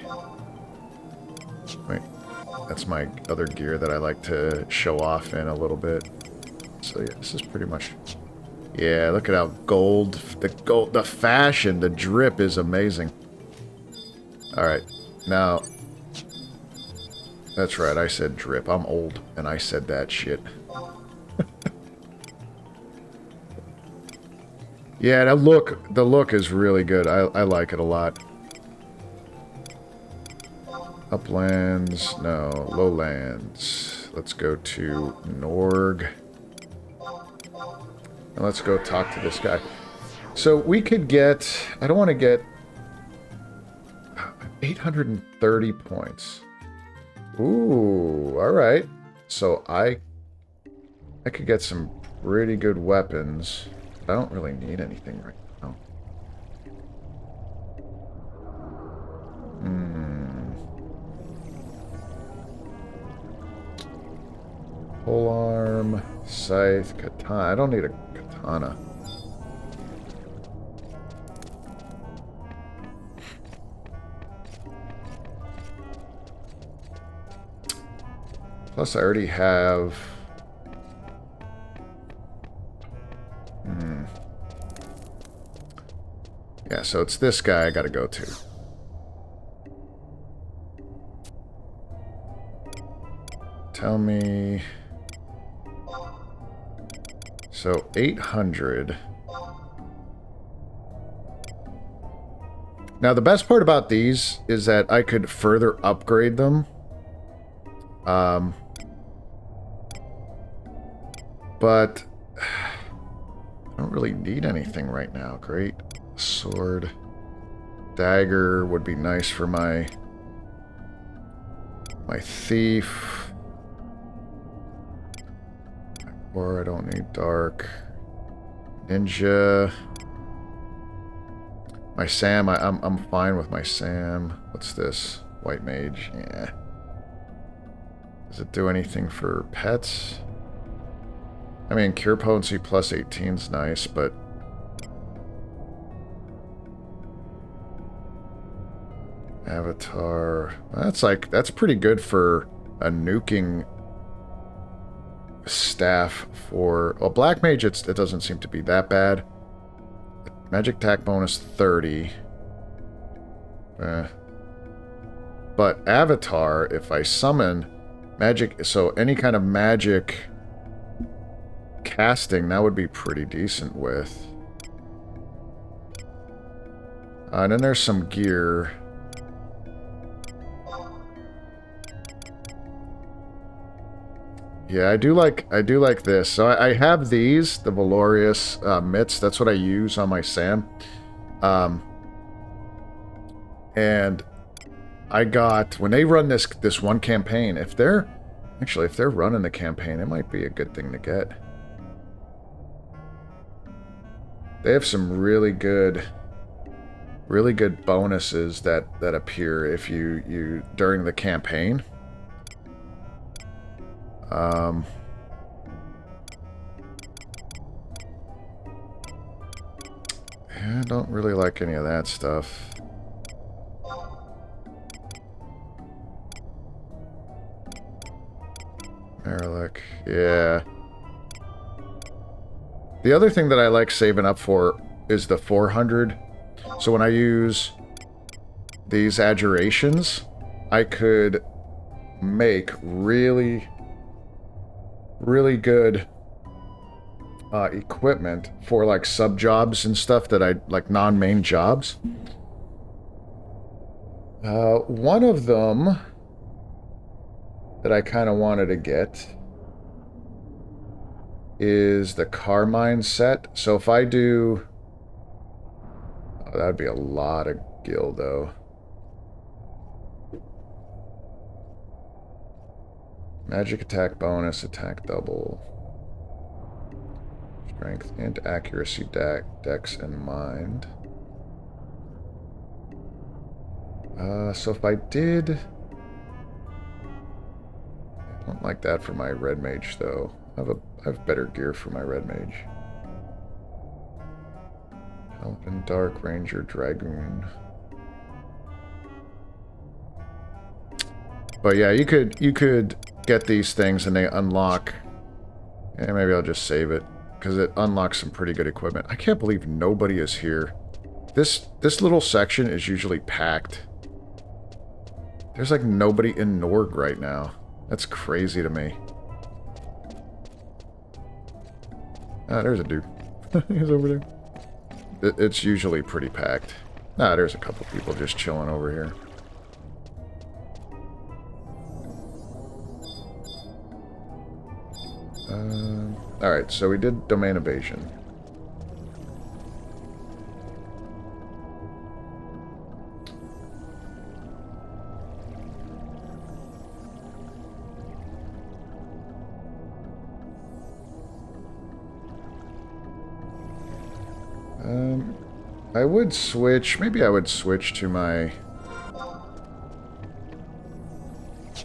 wait. That's my other gear that I like to show off in a little bit. So yeah, this is pretty much... Yeah, look at how the fashion, the drip is amazing. Alright, now... That's right, I said drip. I'm old, and I said that shit. Yeah, the look is really good. I like it a lot. Uplands, no, lowlands. Let's go to Norg. And let's go talk to this guy. So we could get, I don't want to get 830 points. Ooh, alright. So I could get some pretty good weapons. I don't really need anything right now. Polearm, scythe, katana. I don't need a katana. Plus, I already have... Yeah, so it's this guy I gotta go to. Tell me... So, 800. Now, the best part about these is that I could further upgrade them. But I don't really need anything right now. Great. Sword. Dagger would be nice for my thief. Or I don't need dark. Ninja. My Sam, I'm fine with my Sam. What's this? White mage. Yeah. Does it do anything for pets? I mean, cure potency plus 18 is nice, but Avatar. That's pretty good for a nuking staff for... Well, Black Mage, it doesn't seem to be that bad. Magic attack bonus 30. But Avatar, if I summon magic... So any kind of magic casting, that would be pretty decent with. And then there's some gear. Yeah, I do like this. So I have these, the Valorious mitts. That's what I use on my Sam. And I got, when they run this one campaign, if they're running the campaign, it might be a good thing to get. They have some really good bonuses that appear if you during the campaign. Yeah, I don't really like any of that stuff. Derelict, yeah. The other thing that I like saving up for is the 400. So when I use these adjurations, I could make really, really good equipment for like sub jobs and stuff that I like, non-main jobs. One of them that I kind of wanted to get is the Carmine set. So if I do... Oh, that'd be a lot of gil, though. Magic attack bonus, attack double. Strength and accuracy, dex, and mind. So if I did... I don't like that for my red mage, though. I have better gear for my red mage. Paladin, Dark Ranger, Dragoon. But yeah, you could get these things and they unlock. Yeah, maybe I'll just save it because it unlocks some pretty good equipment. I can't believe nobody is here. This little section is usually packed. There's like nobody in Norg right now. That's crazy to me. Ah, there's a dude. He's over there. It's usually pretty packed. Ah, there's a couple people just chilling over here. Alright, so we did domain evasion. I would switch... Maybe I would switch to my...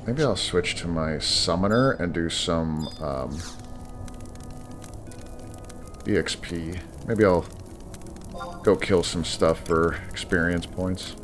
Maybe I'll switch to my summoner and do some EXP. Maybe I'll go kill some stuff for experience points.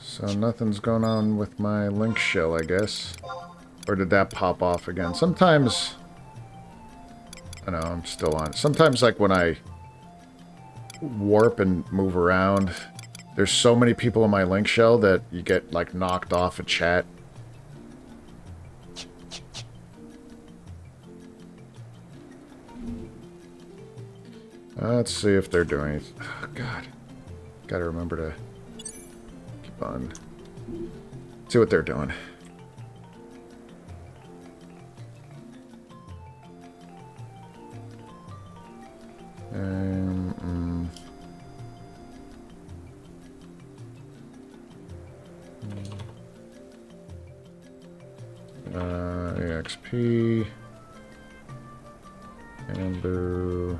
So nothing's going on with my link shell, I guess. Or did that pop off again? Sometimes... I know, I'm still on. Sometimes, like, when I warp and move around, there's so many people in my link shell that you get, like, knocked off a chat. Let's see if they're doing it. Oh, God. Gotta remember to keep on. See what they're doing. EXP. Bamboo.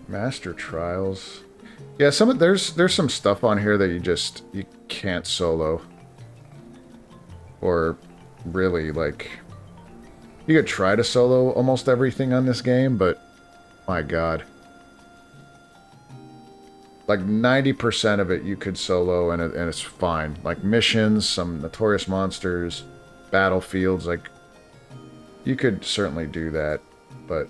Master Trials. Yeah, there's some stuff on here that you can't solo. Or really, like, you could try to solo almost everything on this game, but my God. Like 90% of it you could solo and it's fine. Like missions, some Notorious monsters, battlefields, like you could certainly do that, but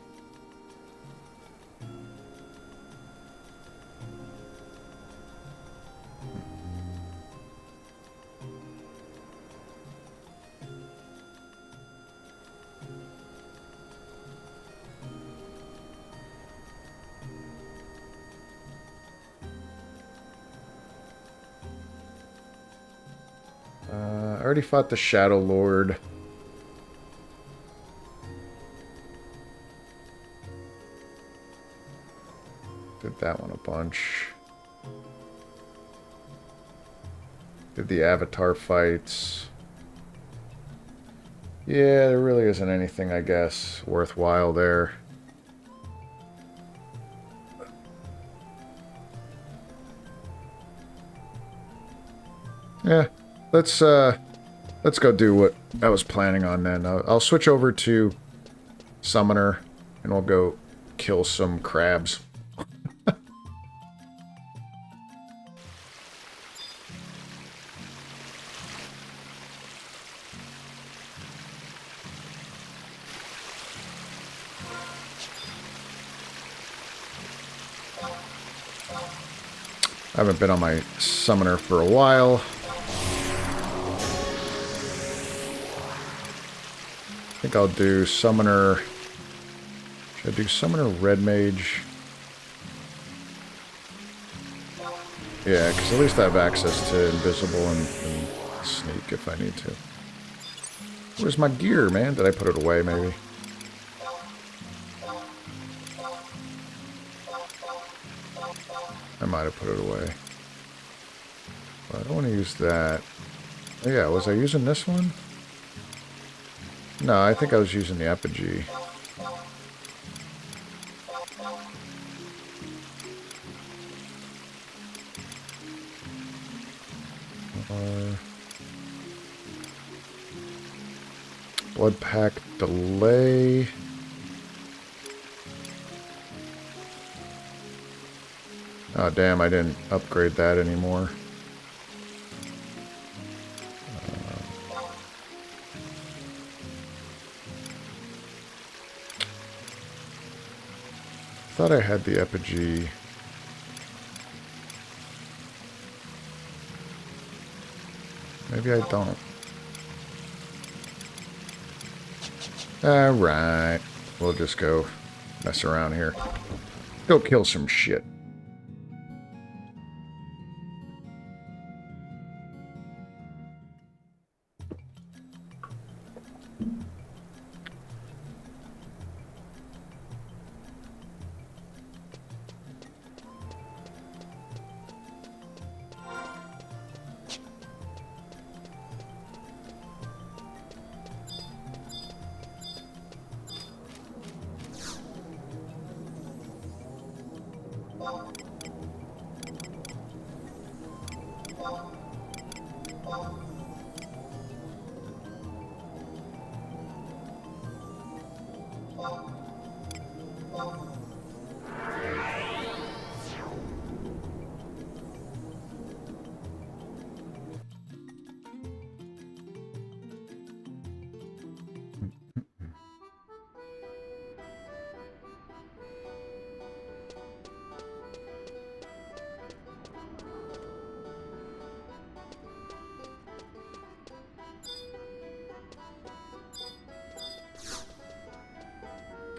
I already fought the Shadow Lord. Did that one a bunch. Did the Avatar fights. Yeah, there really isn't anything, I guess, worthwhile there. Yeah, let's go do what I was planning on then. I'll switch over to Summoner, and we'll go kill some crabs. I haven't been on my Summoner for a while. I think I'll do Summoner... Should I do Summoner Red Mage? Yeah, because at least I have access to Invisible and Sneak if I need to. Where's my gear, man? Did I put it away, maybe? I might have put it away. But I don't want to use that. Oh yeah, was I using this one? No, I think I was using the Epigee. Blood Pack Delay. Oh damn, I didn't upgrade that anymore. I thought I had the Epigee. Maybe I don't. Alright. We'll just go mess around here. Go kill some shit.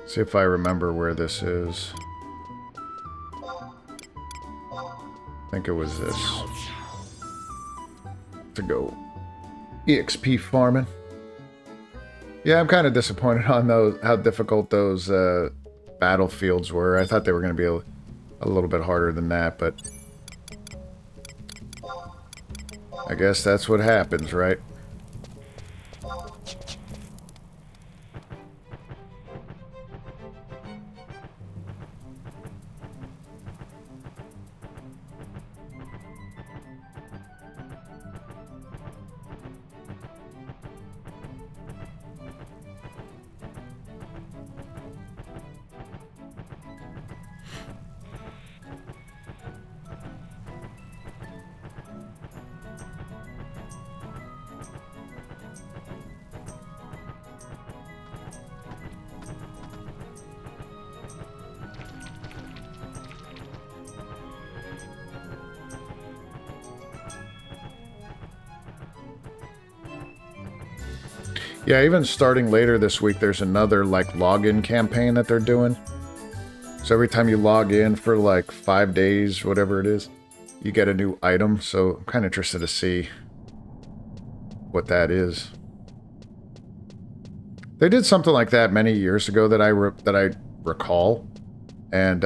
See if I remember where this is. I think it was this. To go EXP farming. Yeah, I'm kind of disappointed on those, how difficult those battlefields were. I thought they were going to be a little bit harder than that, but I guess that's what happens, right? Yeah, even starting later this week, there's another, like, login campaign that they're doing. So every time you log in for, like, 5 days, whatever it is, you get a new item. So I'm kind of interested to see what that is. They did something like that many years ago that I recall, and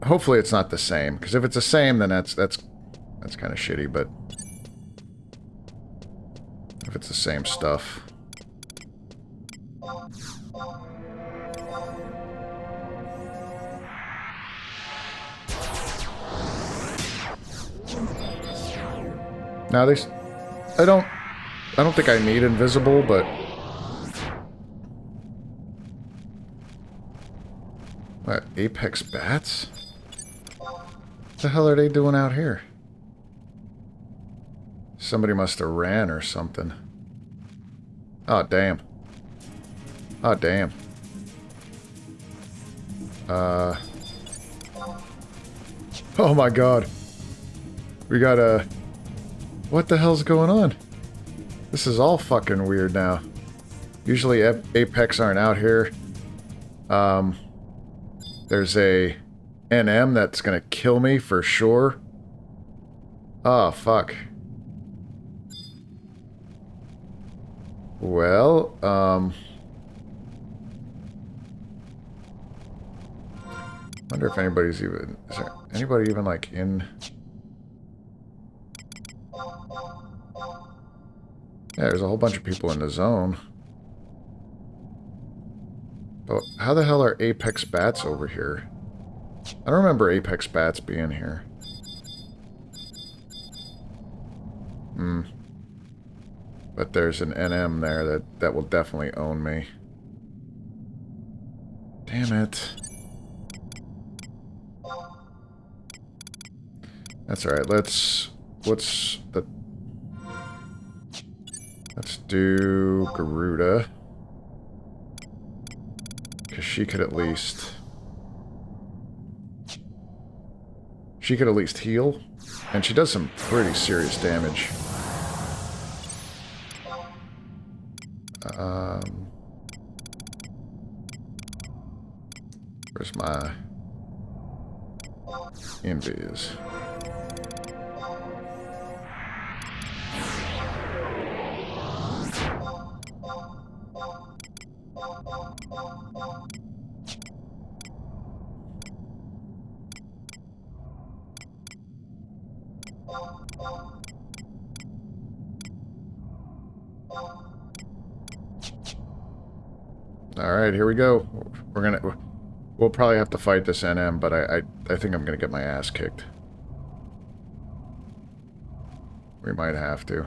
hopefully it's not the same. Because if it's the same, then that's kind of shitty. But if it's the same stuff. Now I don't think I need invisible, but what, apex bats? What the hell are they doing out here? Somebody must have ran or something. Oh damn. Oh damn. Oh my god. We got a... What the hell's going on? This is all fucking weird now. Usually Apex aren't out here. There's a NM that's gonna kill me for sure. Oh, fuck. Well, wonder if anybody's even... Is there anybody even, like, in... Yeah, there's a whole bunch of people in the zone. But how the hell are apex bats over here? I don't remember apex bats being here. But there's an NM there that will definitely own me. Damn it. That's alright, let's do Garuda. Because she could at least heal. And she does some pretty serious damage. Where's my invis? Alright, here we go. We'll probably have to fight this NM, but I think I'm gonna get my ass kicked. We might have to.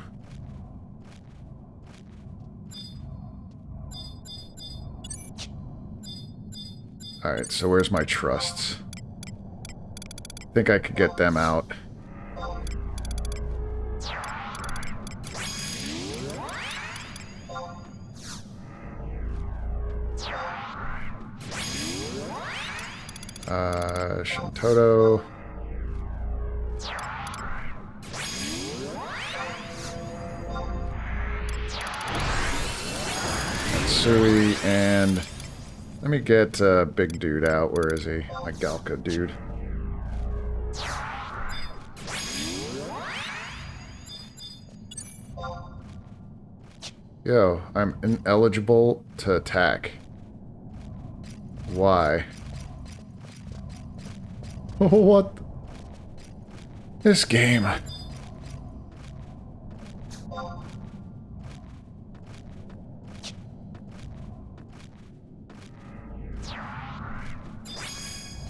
Alright, so where's my trusts? I think I could get them out. Shintoto. Matsui, and let me get big dude out. Where is he? My Galka dude. Yo, I'm ineligible to attack. Why? What? This game.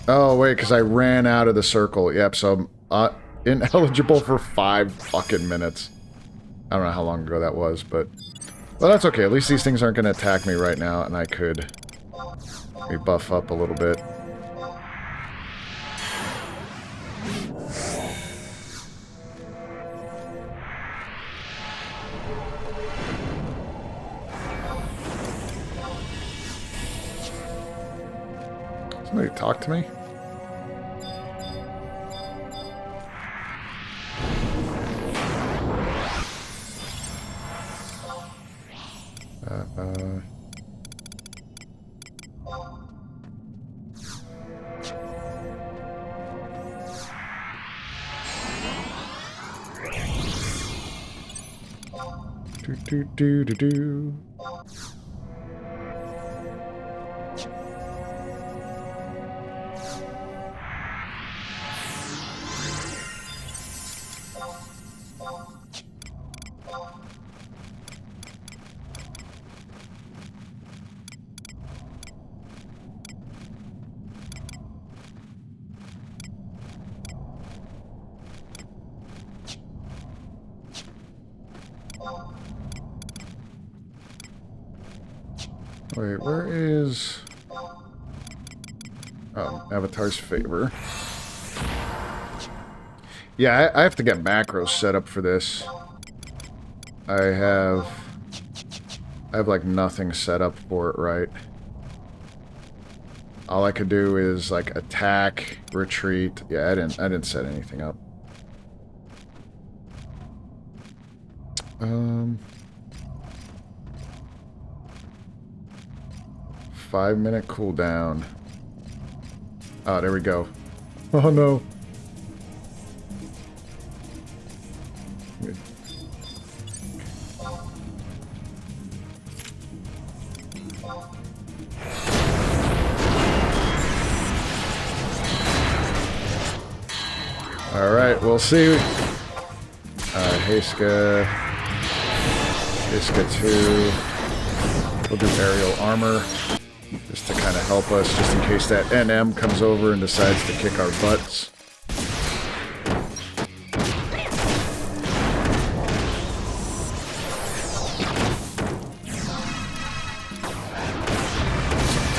Oh, wait, because I ran out of the circle. Yep, so I'm ineligible for 5 fucking minutes. I don't know how long ago that was, but... Well, that's okay. At least these things aren't going to attack me right now, and I could... Let me buff up a little bit. Somebody talk to me? do do do do. Wait, where is... Oh, Avatar's Favor. Yeah, I have to get macros set up for this. I have like nothing set up for it, right? All I could do is like attack, retreat. Yeah, I didn't set anything up. 5-minute cooldown. Oh, there we go. Oh no. Alright, we'll see. Heiska 2. We'll do aerial armor. Just to kind of help us, just in case that NM comes over and decides to kick our butts.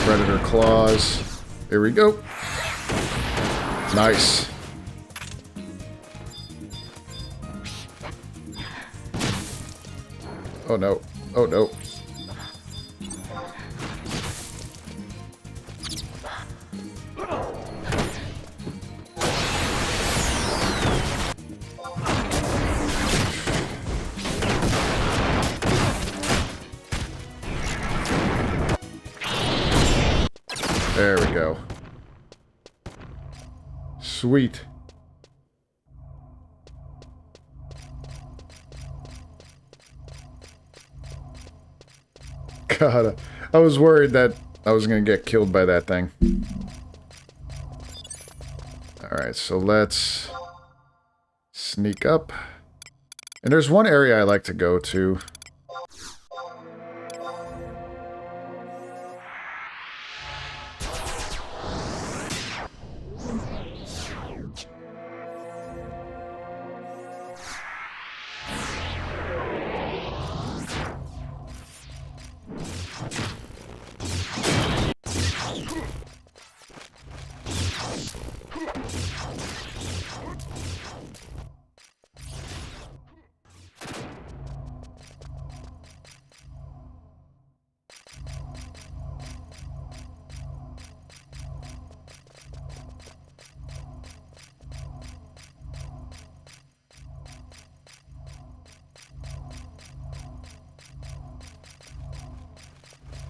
Predator claws. Here we go. Nice. Oh no. Oh no. There we go. Sweet. God, I was worried that I was going to get killed by that thing. Alright, so let's sneak up. And there's one area I like to go to.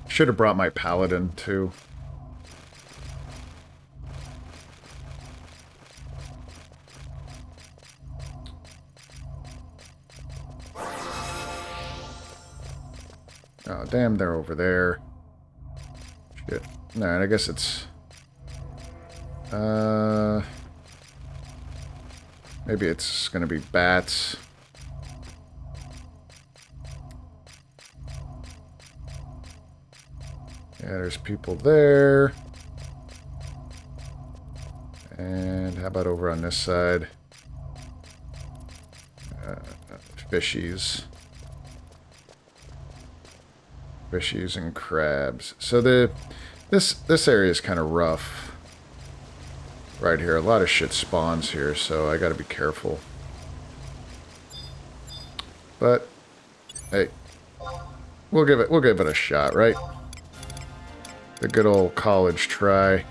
Should have brought my paladin, too. Oh, damn, they're over there. Shit. No, I guess it's... maybe it's gonna be bats. Yeah, there's people there. And how about over on this side? Fishies. Fishies and crabs. So this area is kind of rough. Right here. A lot of shit spawns here, so I gotta be careful. But hey, we'll give it a shot, right? The good old college try.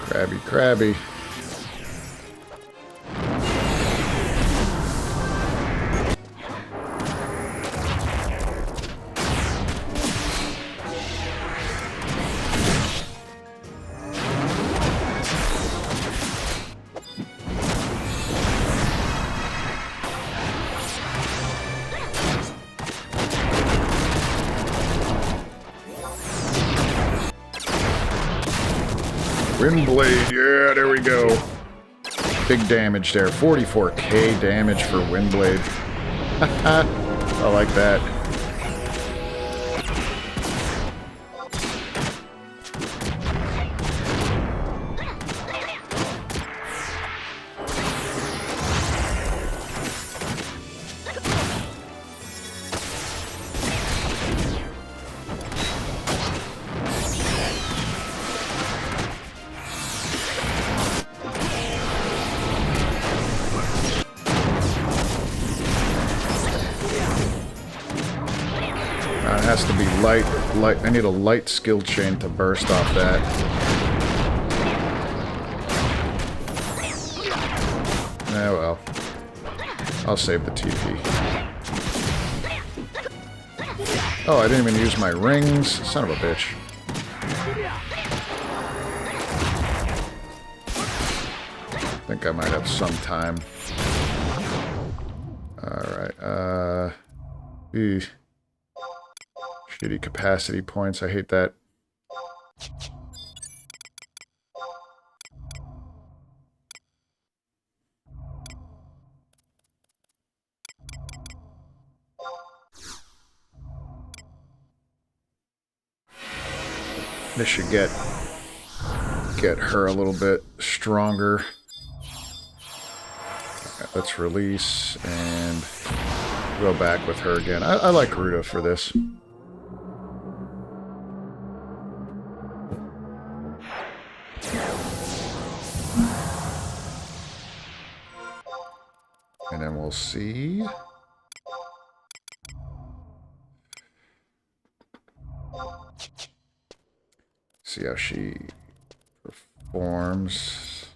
Crabby, crabby. Windblade, yeah, there we go. Big damage there. 44k damage for Windblade. I like that. It has to be light. I need a light skill chain to burst off that. Oh well. I'll save the TP. Oh, I didn't even use my rings. Son of a bitch. I think I might have some time. Alright, shitty capacity points. I hate that. This should get her a little bit stronger. Right, let's release and go back with her again. I like Ruta for this. And then we'll see. See how she performs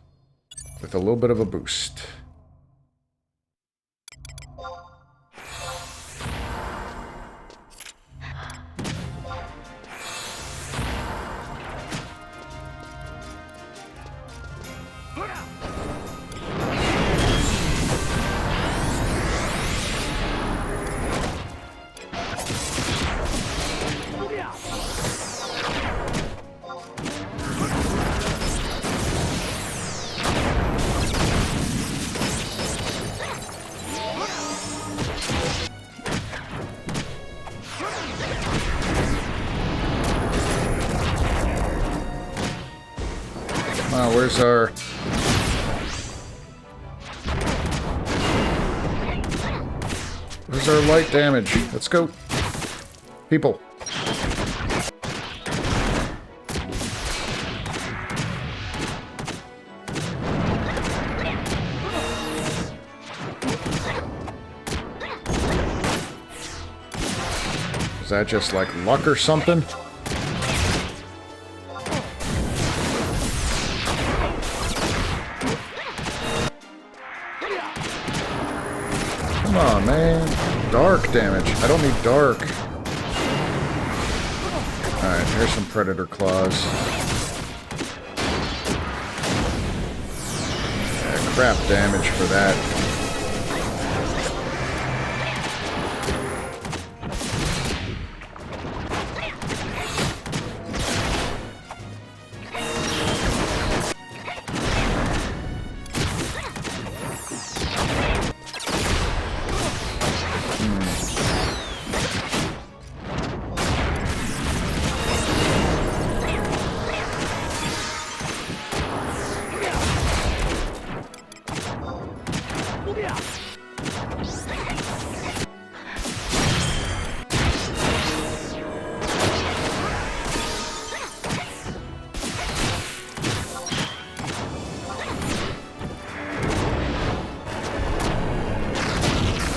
with a little bit of a boost. Where's our... Where's our light damage? Let's go. People. Is that just like luck or something? Come on, man. Dark damage. I don't need dark. Alright, here's some Predator Claws. Yeah, crap damage for that.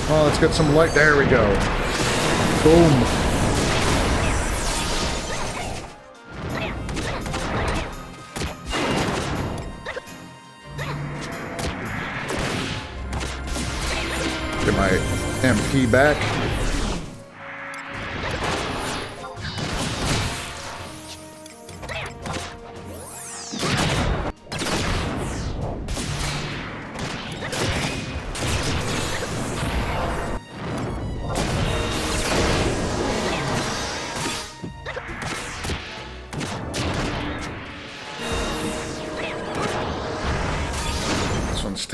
Oh, let's get some light. There we go. Boom. Get my MP back.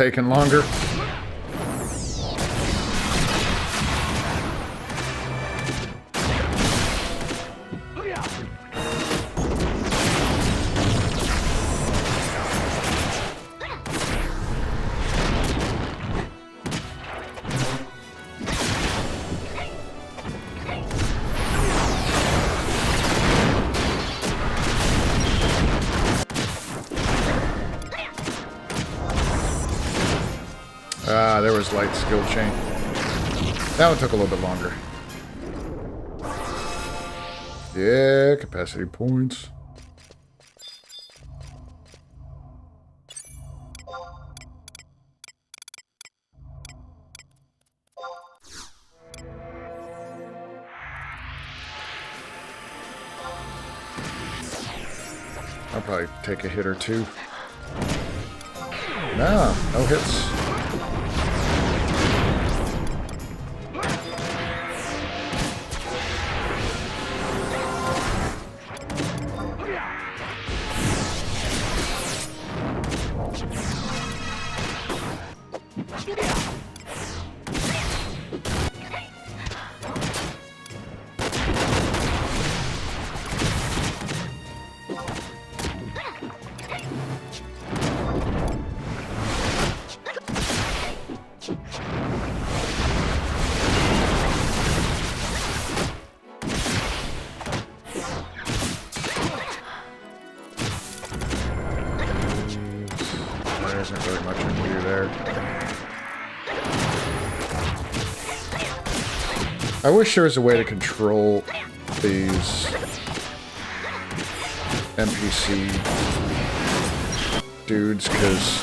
taking longer. Ah, there was light skill chain. That one took a little bit longer. Yeah, capacity points. I'll probably take a hit or two. Nah, no hits. Isn't really much I can do there. I wish there was a way to control these NPC dudes, because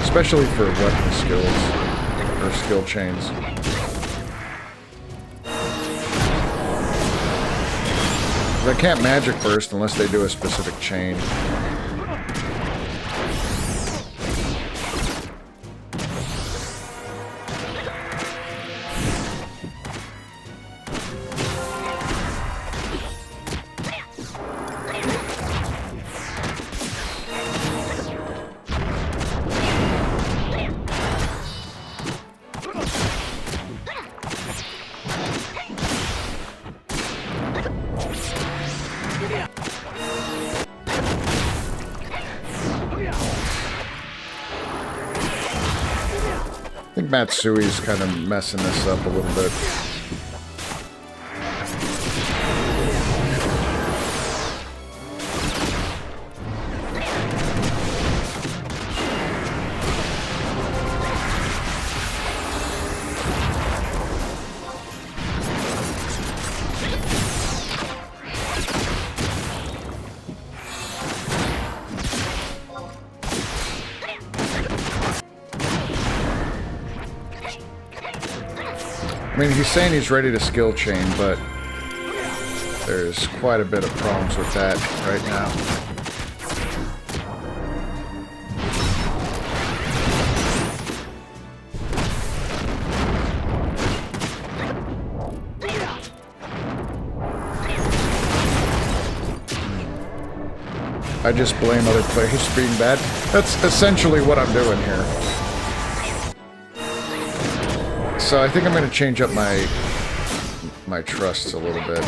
especially for weapon skills or skill chains. I can't magic burst unless they do a specific chain. I think Matsui's kind of messing this up a little bit. I mean, he's saying he's ready to skill chain, but there's quite a bit of problems with that right now. I just blame other players for being bad. That's essentially what I'm doing here. So I think I'm going to change up my trusts a little bit.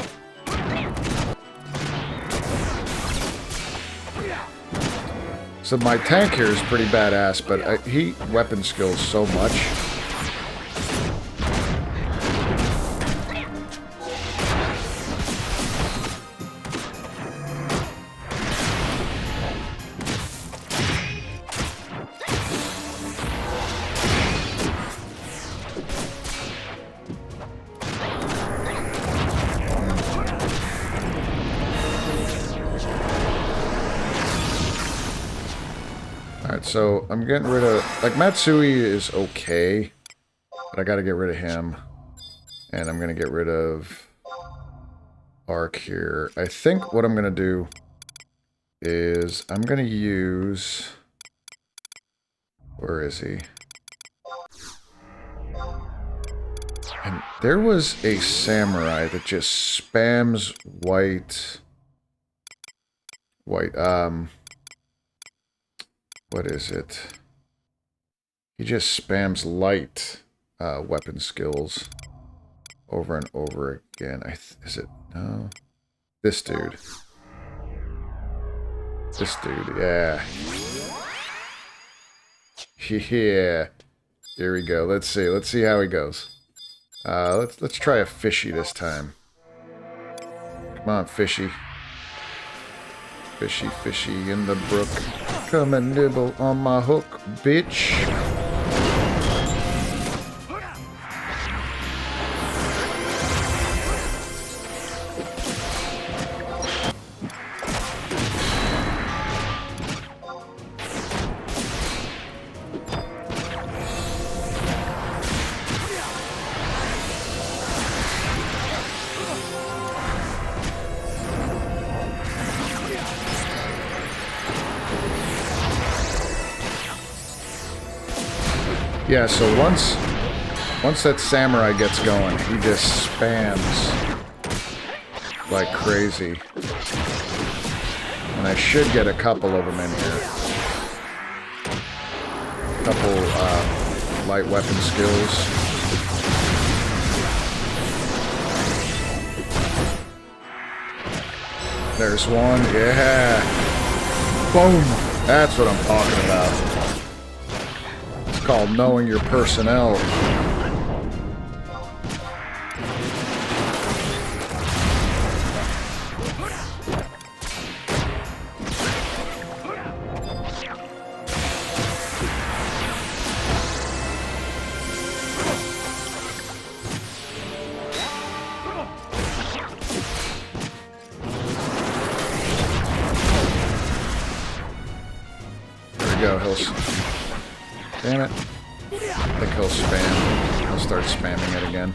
So my tank here is pretty badass, but he weapon skills so much. Alright, so I'm getting rid of... Like, Matsui is okay, but I gotta get rid of him. And I'm gonna get rid of Ark here. I think what I'm gonna do is I'm gonna use... Where is he? And there was a samurai that just spams white, what is it? He just spams light weapon skills over and over again. Is it? No. This dude. This dude, yeah. Yeah. Here we go. Let's see. Let's see how he goes. Let's try a fishy this time. Come on, fishy. Fishy, fishy in the brook. Come and nibble on my hook, bitch. Yeah, so once that samurai gets going, he just spams like crazy. And I should get a couple of them in here. A couple light weapon skills. There's one, yeah. Boom! That's what I'm talking about. Called knowing your personnel. There we go, Hills. Damn it. I think he'll spam. He'll start spamming it again.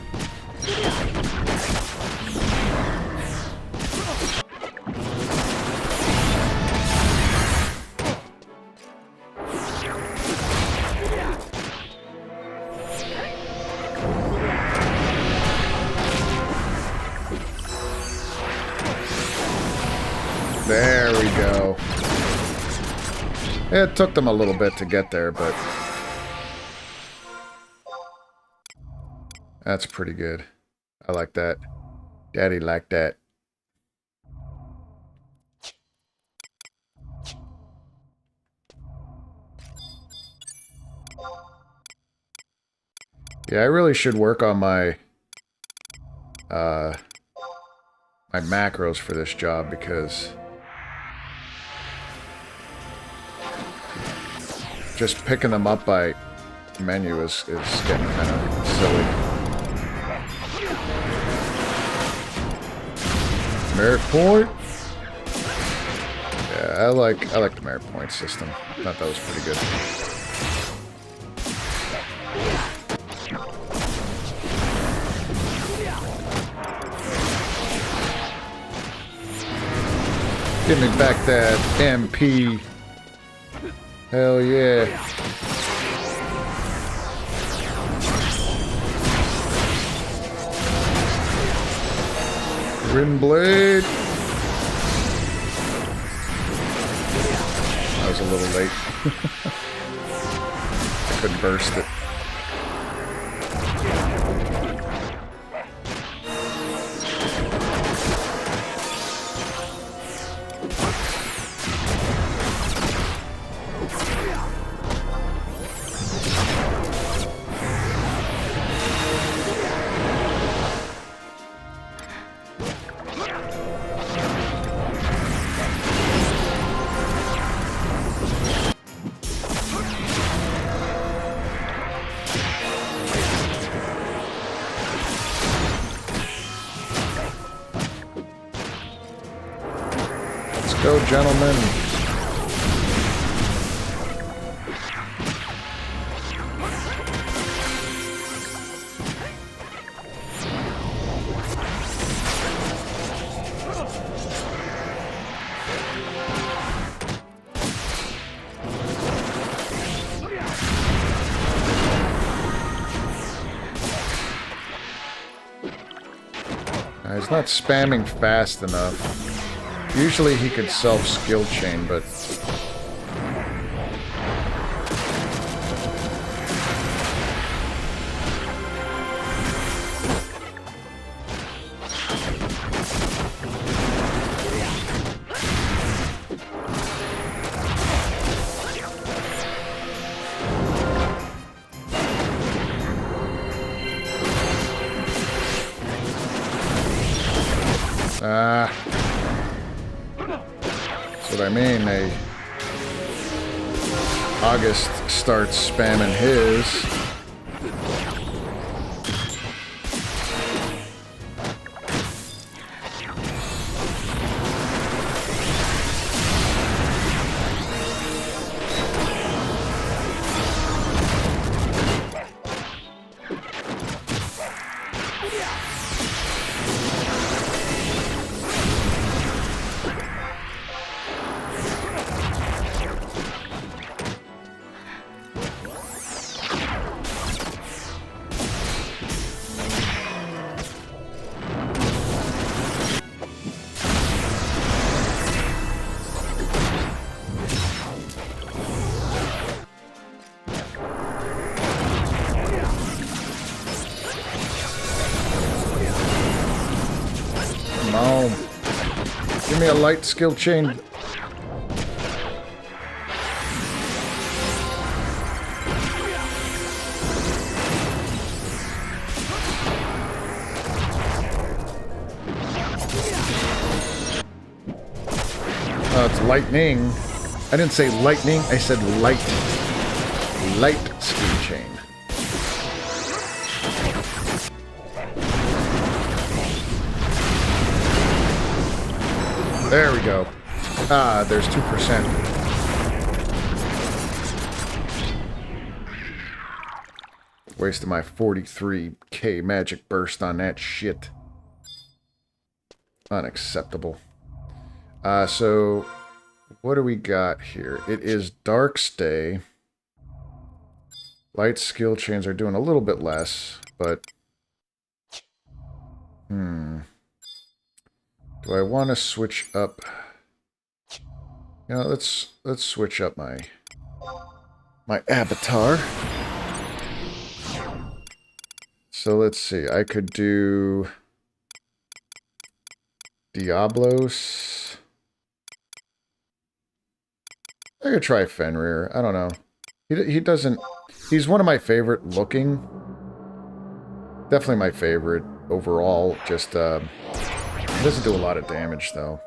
There we go. It took them a little bit to get there, but that's pretty good. I like that. Daddy liked that. Yeah, I really should work on my my macros for this job because just picking them up by menu is getting kind of silly. Merit point? Yeah, I like the merit point system. I thought that was pretty good. Give me back that MP. Hell yeah. Rin blade. I was a little late. I couldn't burst it. Go, gentlemen. He's not spamming fast enough. Usually he could self-skill chain, but... That's what I mean. August starts spamming his. Come on. Give me a light skill chain. Oh, it's lightning. I didn't say lightning, I said light. Light skill chain. There we go. Ah, there's 2%. Wasted my 43k magic burst on that shit. Unacceptable. So, what do we got here? It is Dark's Day. Light skill chains are doing a little bit less, but... Do I want to switch up? You know, let's switch up my avatar. So let's see. I could do Diablos. I could try Fenrir. I don't know. He doesn't. He's one of my favorite looking. Definitely my favorite overall. Just he doesn't do a lot of damage, though.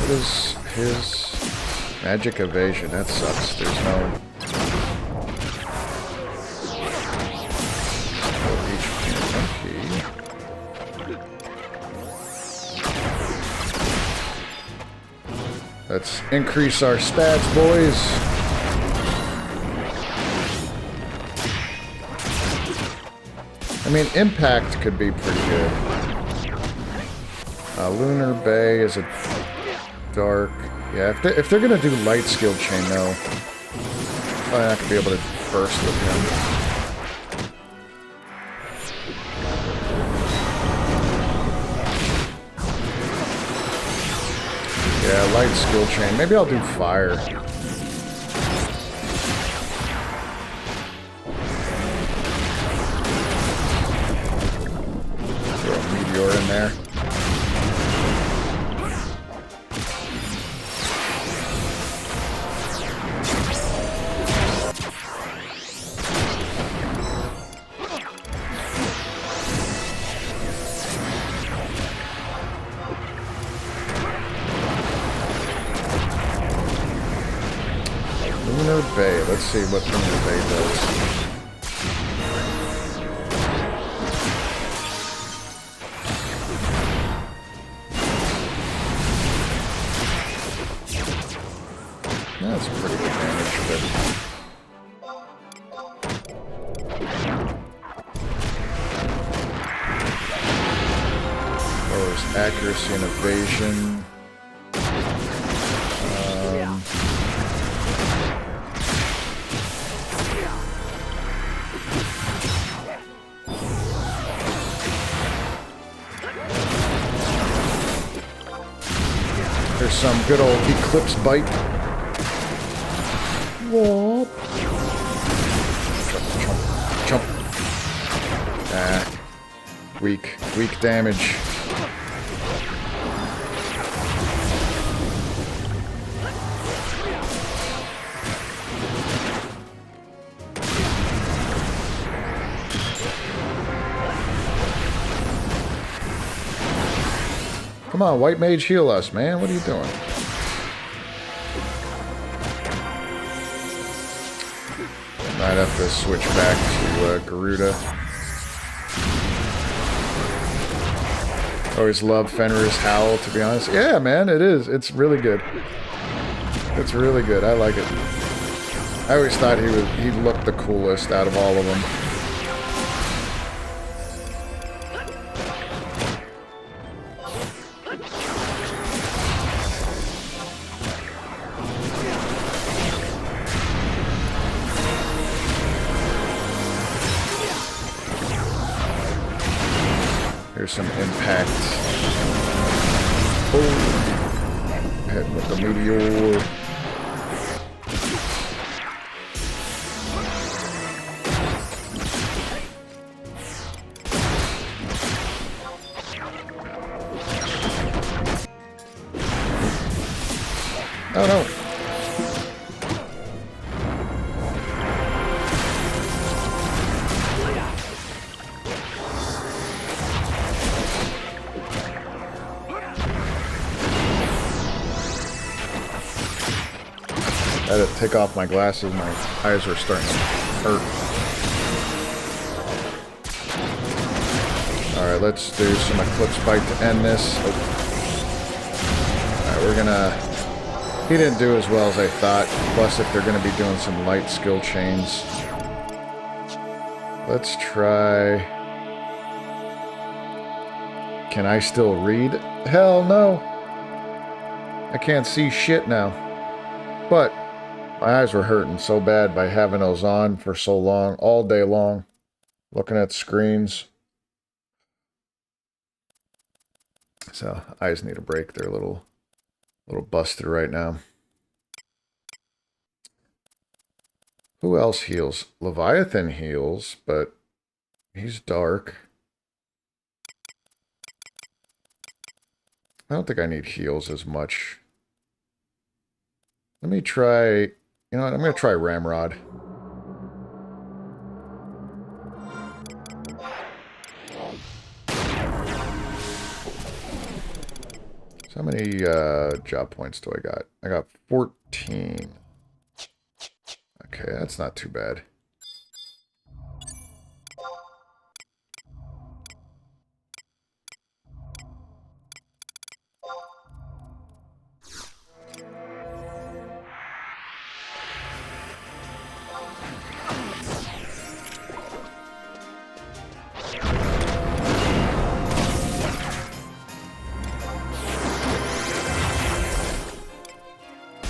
What is his magic evasion? That sucks. There's no... Let's increase our stats, boys. I mean, impact could be pretty good. Lunar Bay is a dark... Yeah, if they're gonna do light skill chain, though, I'm not gonna be able to burst with him. Yeah, light skill chain. Maybe I'll do fire. Throw a meteor in there. Lunar Bay. Let's see what Lunar Bay does. That's pretty good damage, but... accuracy and evasion. There's some good old Eclipse Bite. Whoop. Chomp. Ah. Weak damage. Come on, White Mage, heal us, man. What are you doing? Might have to switch back to Garuda. Always loved Fenrir's Howl, to be honest. Yeah, man, it is. It's really good. It's really good. I like it. I always thought he looked the coolest out of all of them. Here's some impact. Oh, head with the meteor. Oh no. I had to take off my glasses, my eyes were starting to hurt. Alright, let's do some Eclipse Bite to end this. Oh. Alright, we're gonna... He didn't do as well as I thought, plus if they're gonna be doing some light skill chains. Let's try... Can I still read? Hell no! I can't see shit now. But... my eyes were hurting so bad by having those on for so long, all day long, looking at screens. So, eyes need a break. They're a little busted right now. Who else heals? Leviathan heals, but he's dark. I don't think I need heals as much. Let me try... You know what? I'm going to try Ramrod. So how many job points do I got? I got 14. Okay, that's not too bad.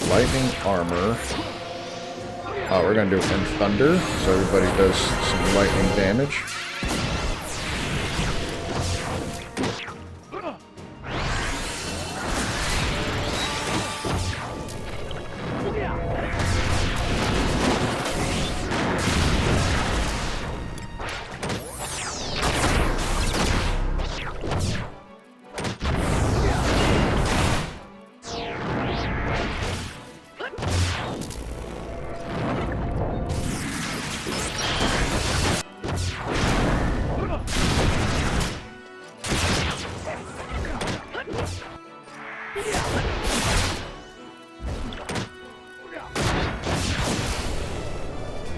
Lightning armor. Oh, we're gonna do it in thunder, so everybody does some lightning damage.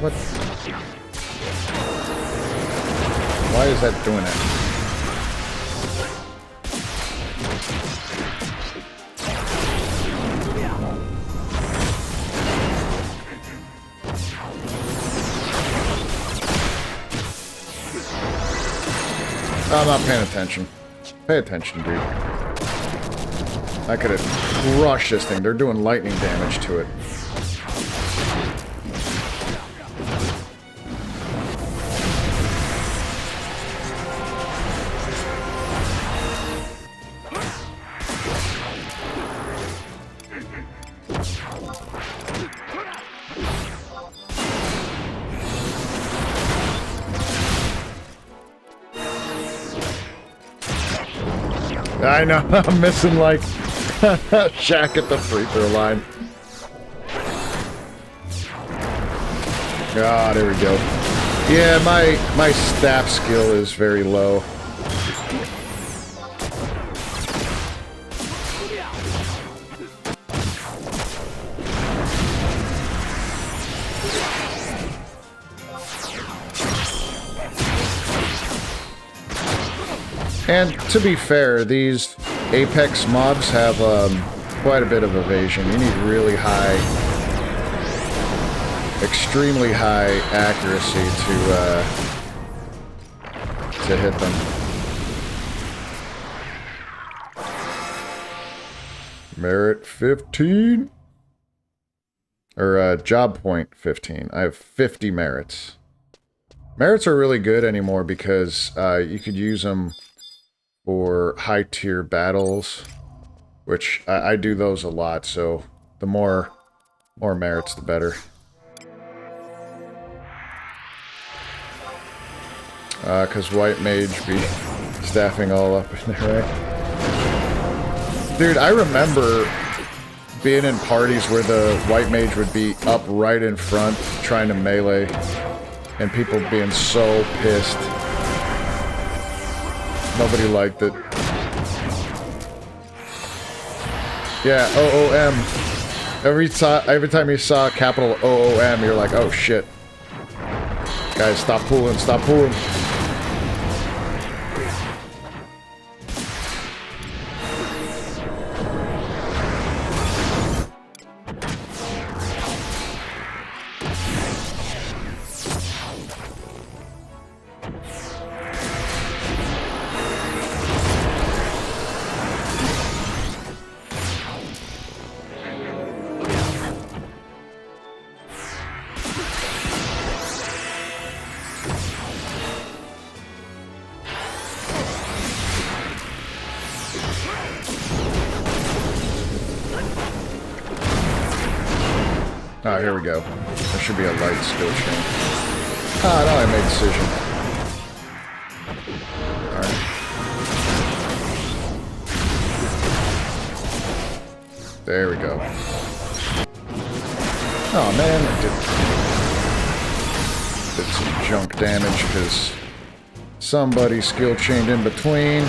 What? Why is that doing it? I'm not paying attention. Pay attention, dude. I could have crushed this thing. They're doing lightning damage to it. I know, I'm missing like Shaq at the free throw line. Ah, there we go. Yeah, my staff skill is very low. And to be fair, these Apex mobs have quite a bit of evasion. You need really high, extremely high accuracy to hit them. Merit 15? Or job point 15. I have 50 merits. Merits are really good anymore because you could use them for high-tier battles, which I do those a lot, so the more merits, the better. Because White Mage be staffing all up in there, right? Dude, I remember being in parties where the White Mage would be up right in front trying to melee, and people being so pissed. Nobody liked it. Yeah, OOM. Every time you saw capital OOM, you're like, oh shit. Guys, stop pulling, stop pulling. Oh, here we go. There should be a light skill chain. Ah, no, I made a decision. Alright. There we go. Oh man, I did some junk damage because somebody skill chained in between.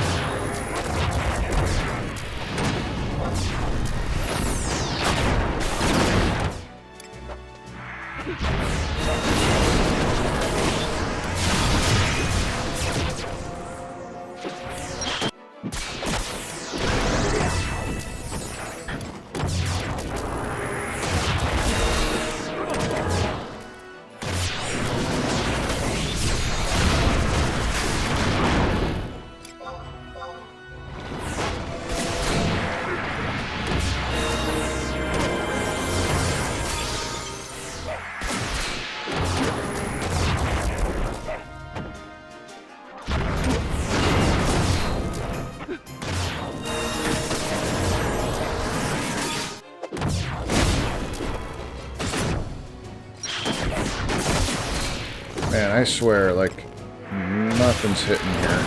Man, I swear, like, nothing's hitting here.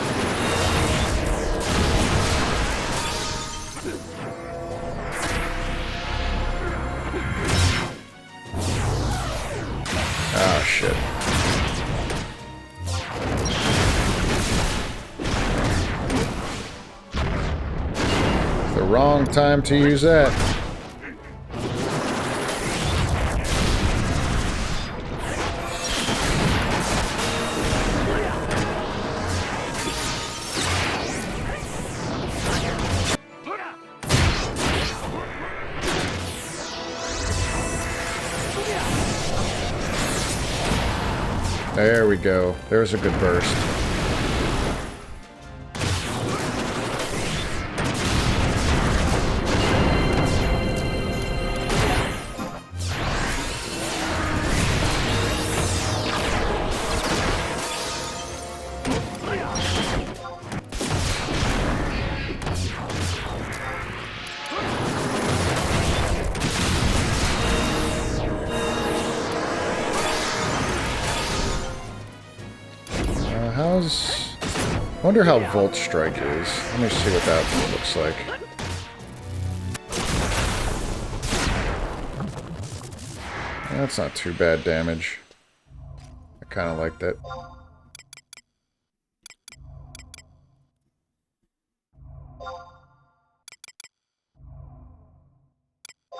Ah, shit. The wrong time to use that. There we go. There's a good burst. wonder how Volt Strike is. Let me see what that looks like. That's not too bad damage. I kind of like that.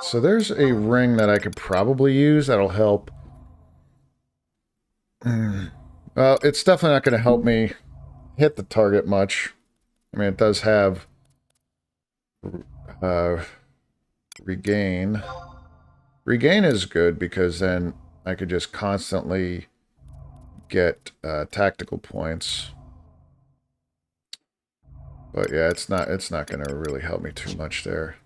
So there's a ring that I could probably use that'll help. Well, it's definitely not going to help me hit the target much. I mean, it does have regain. Regain is good because then I could just constantly get tactical points. But yeah, it's not going to really help me too much there.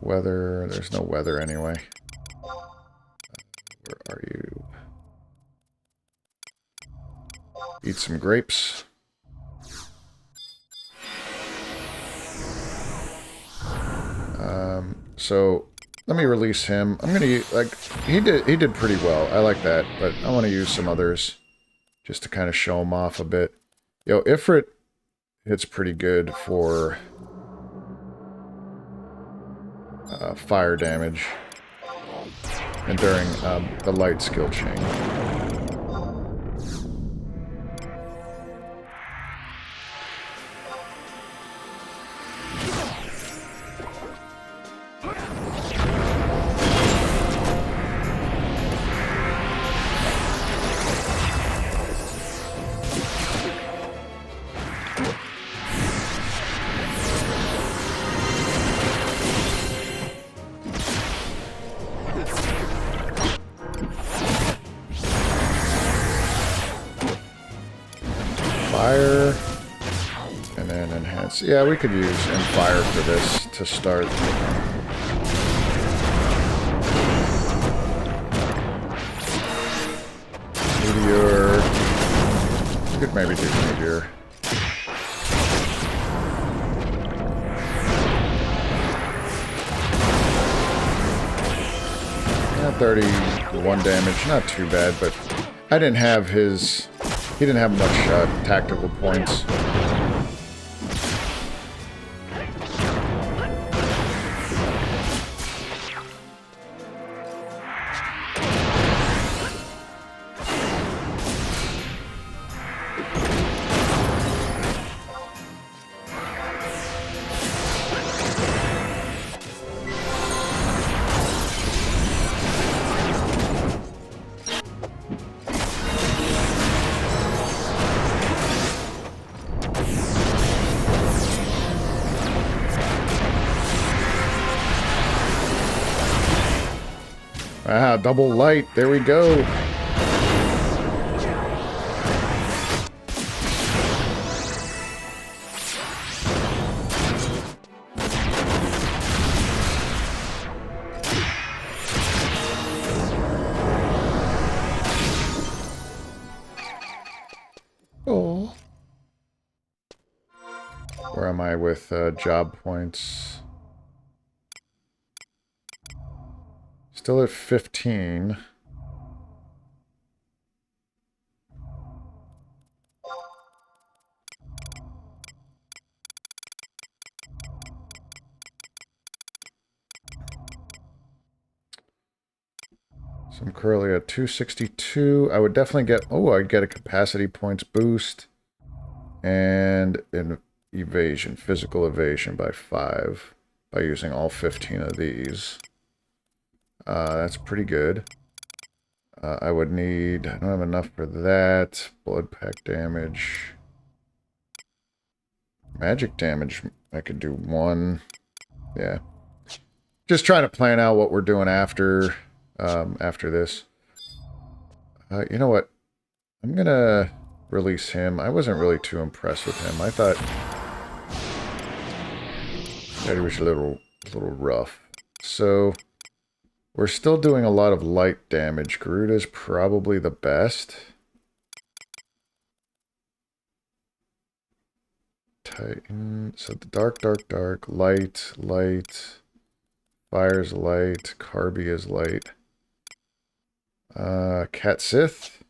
Weather, there's no weather anyway. Where are you? Eat some grapes. So let me release him. I'm gonna like he did pretty well. I like that, but I want to use some others just to kind of show him off a bit. Yo, Ifrit hits pretty good for fire damage and during the light skill chain. Fire, and then enhance. Yeah, we could use fire for this to start. Meteor. We could maybe do meteor. Yeah, 31 damage, not too bad, but I didn't have his. He didn't have much tactical points. Ah, double light. There we go. Oh. Where am I with job points? Still at 15. So I'm currently at 262. I would definitely get... Oh, I'd get a capacity points boost. And an evasion, physical evasion by 5. By using all 15 of these. That's pretty good. I would need... I don't have enough for that. Blood pack damage. Magic damage. I could do 1. Yeah. Just trying to plan out what we're doing after this. You know what? I'm gonna release him. I wasn't really too impressed with him. I thought that he was a little rough. So... We're still doing a lot of light damage. Garuda's probably the best. Titan. So the dark, light. Fire's light. Carby is light. Cat Sith.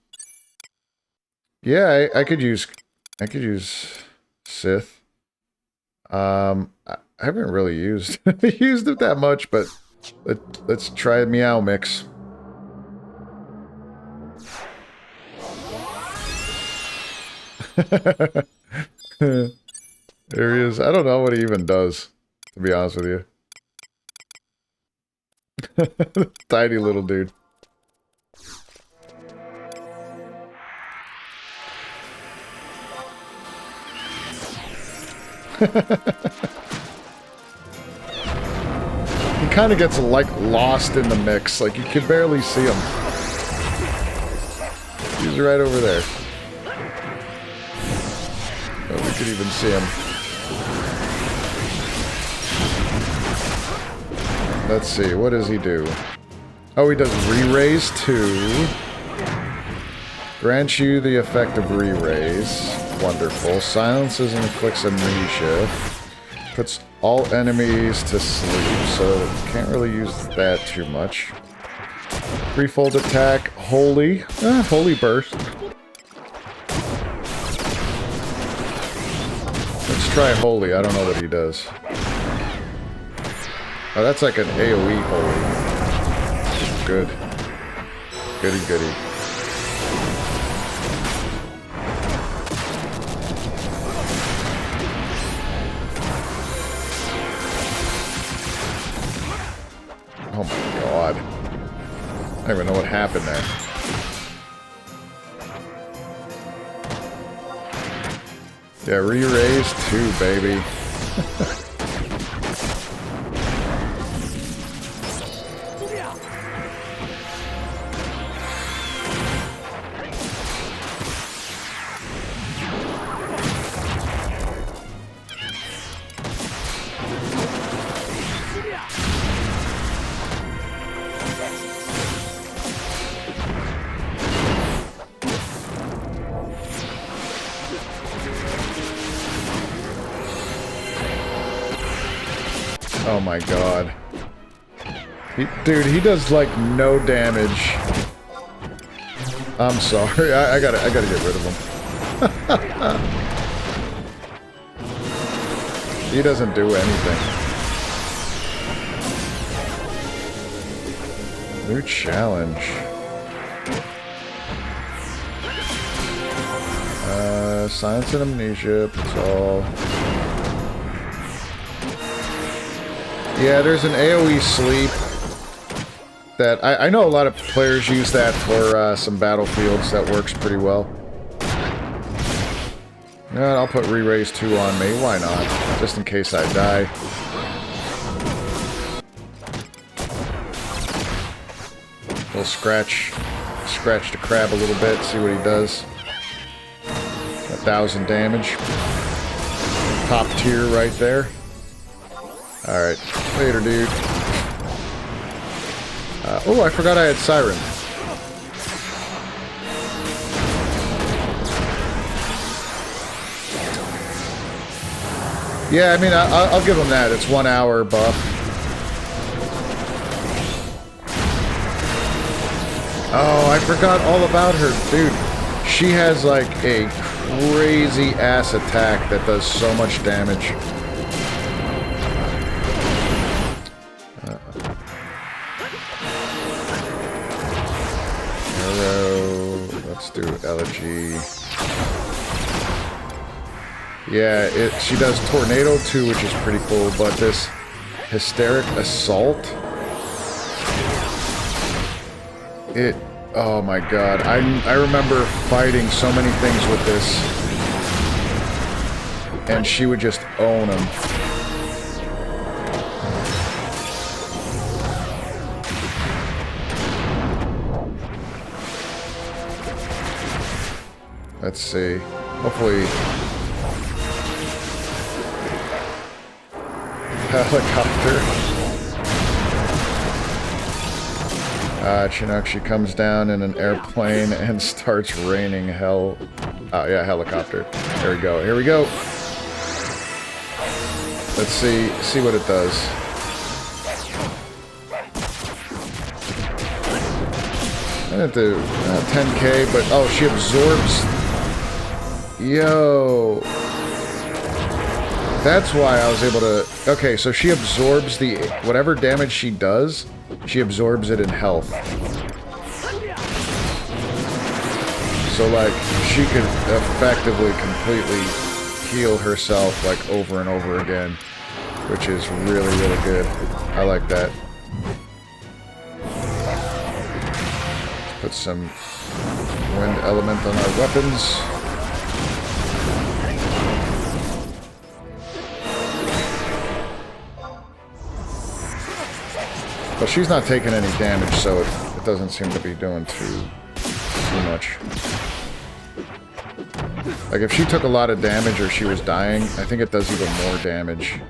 Yeah, I could use Sith. I haven't really used used it that much, but let's try a Meow Mix. There he is. I don't know what he even does, to be honest with you. Tiny little dude. He kind of gets, like, lost in the mix. Like, you can barely see him. He's right over there. Oh, we could even see him. Let's see, what does he do? Oh, he does re-raise 2. Grants you the effect of re-raise. Wonderful. Silences and inflicts amnesia. Puts all enemies to sleep, so can't really use that too much. Threefold attack. Holy. Holy burst. Let's try Holy. I don't know what he does. Oh, that's like an AoE Holy. Good. Goody goody. Oh my god. I don't even know what happened there. Yeah, re-raise 2, baby. Oh my god. Dude, he does like no damage. I'm sorry, I gotta get rid of him. He doesn't do anything. New challenge. Silence and amnesia, that's all. Yeah, there's an AoE sleep that I know a lot of players use that for some battlefields. That works pretty well. Yeah, I'll put re-raise 2 on me. Why not? Just in case I die. We'll scratch the crab a little bit, see what he does. 1,000 damage. Top tier right there. Alright, later, dude. Oh, I forgot I had Siren. Yeah, I mean, I'll give him that. It's 1 hour buff. Oh, I forgot all about her, dude. She has, like, a crazy-ass attack that does so much damage. Let's do Elegy. Yeah, she does Tornado too, which is pretty cool, but this Hysteric Assault, oh my god, I remember fighting so many things with this, and she would just own them. Let's see. Hopefully... Helicopter. Chinook, she comes down in an airplane and starts raining hell. Oh, yeah, helicopter. There we go. Here we go. Let's see what it does. I didn't do 10k, but oh, she absorbs Yo. That's why I was able to... Okay, so she absorbs the... Whatever damage she does, she absorbs it in health. So, like, she could effectively, completely heal herself, like, over and over again. Which is really, really good. I like that. Let's put some wind element on our weapons. But she's not taking any damage, so it doesn't seem to be doing too much. Like, if she took a lot of damage or she was dying, I think it does even more damage.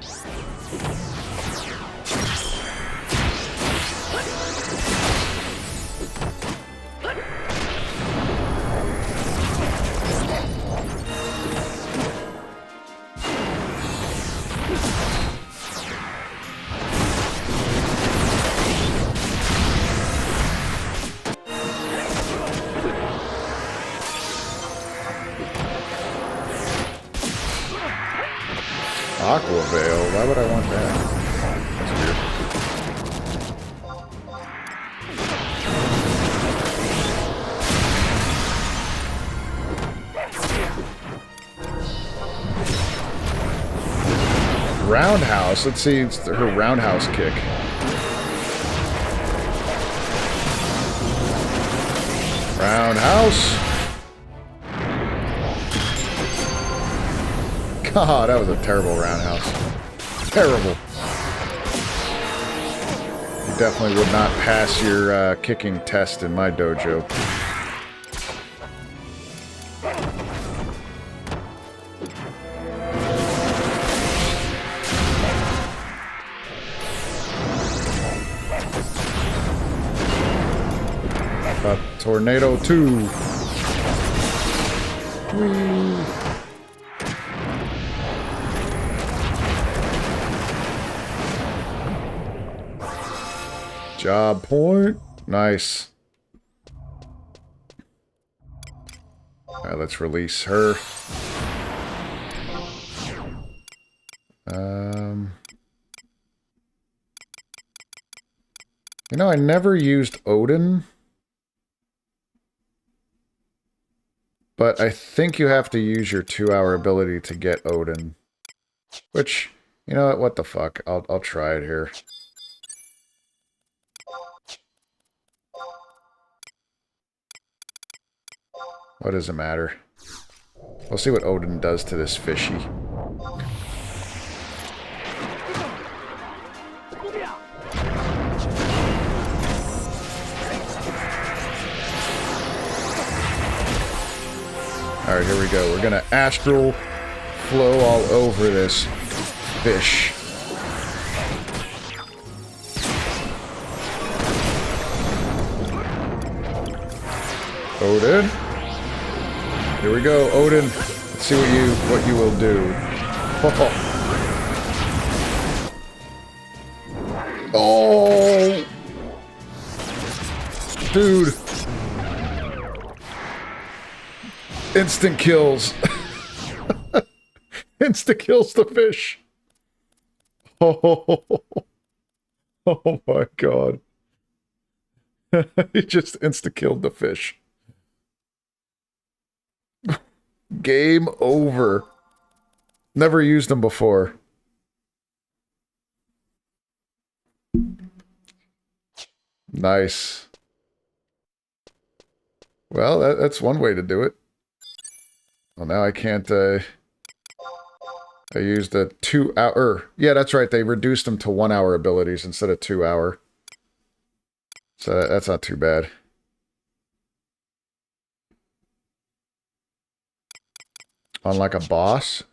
Aqua Veil? Why would I want that? That's weird. Roundhouse. Let's see her roundhouse kick. Roundhouse. God, that was a terrible roundhouse. Terrible. You definitely would not pass your kicking test in my dojo. About Tornado 2. Whee. Job point. Nice. Alright, let's release her. You know, I never used Odin. But I think you have to use your 2-hour ability to get Odin. Which, you know what the fuck? I'll try it here. What does it matter? We'll see what Odin does to this fishy. Alright, here we go. We're gonna astral flow all over this fish. Odin. Here we go, Odin. Let's see what you will do. Oh, dude! Instant kills. Insta kills the fish. Oh, oh my god! He just insta killed the fish. Game over. Never used them before. Nice. Well, that's one way to do it. Well, now I can't, I used a 2-hour... Yeah, that's right, they reduced them to 1-hour abilities instead of 2-hour. So that's not too bad. On like a boss?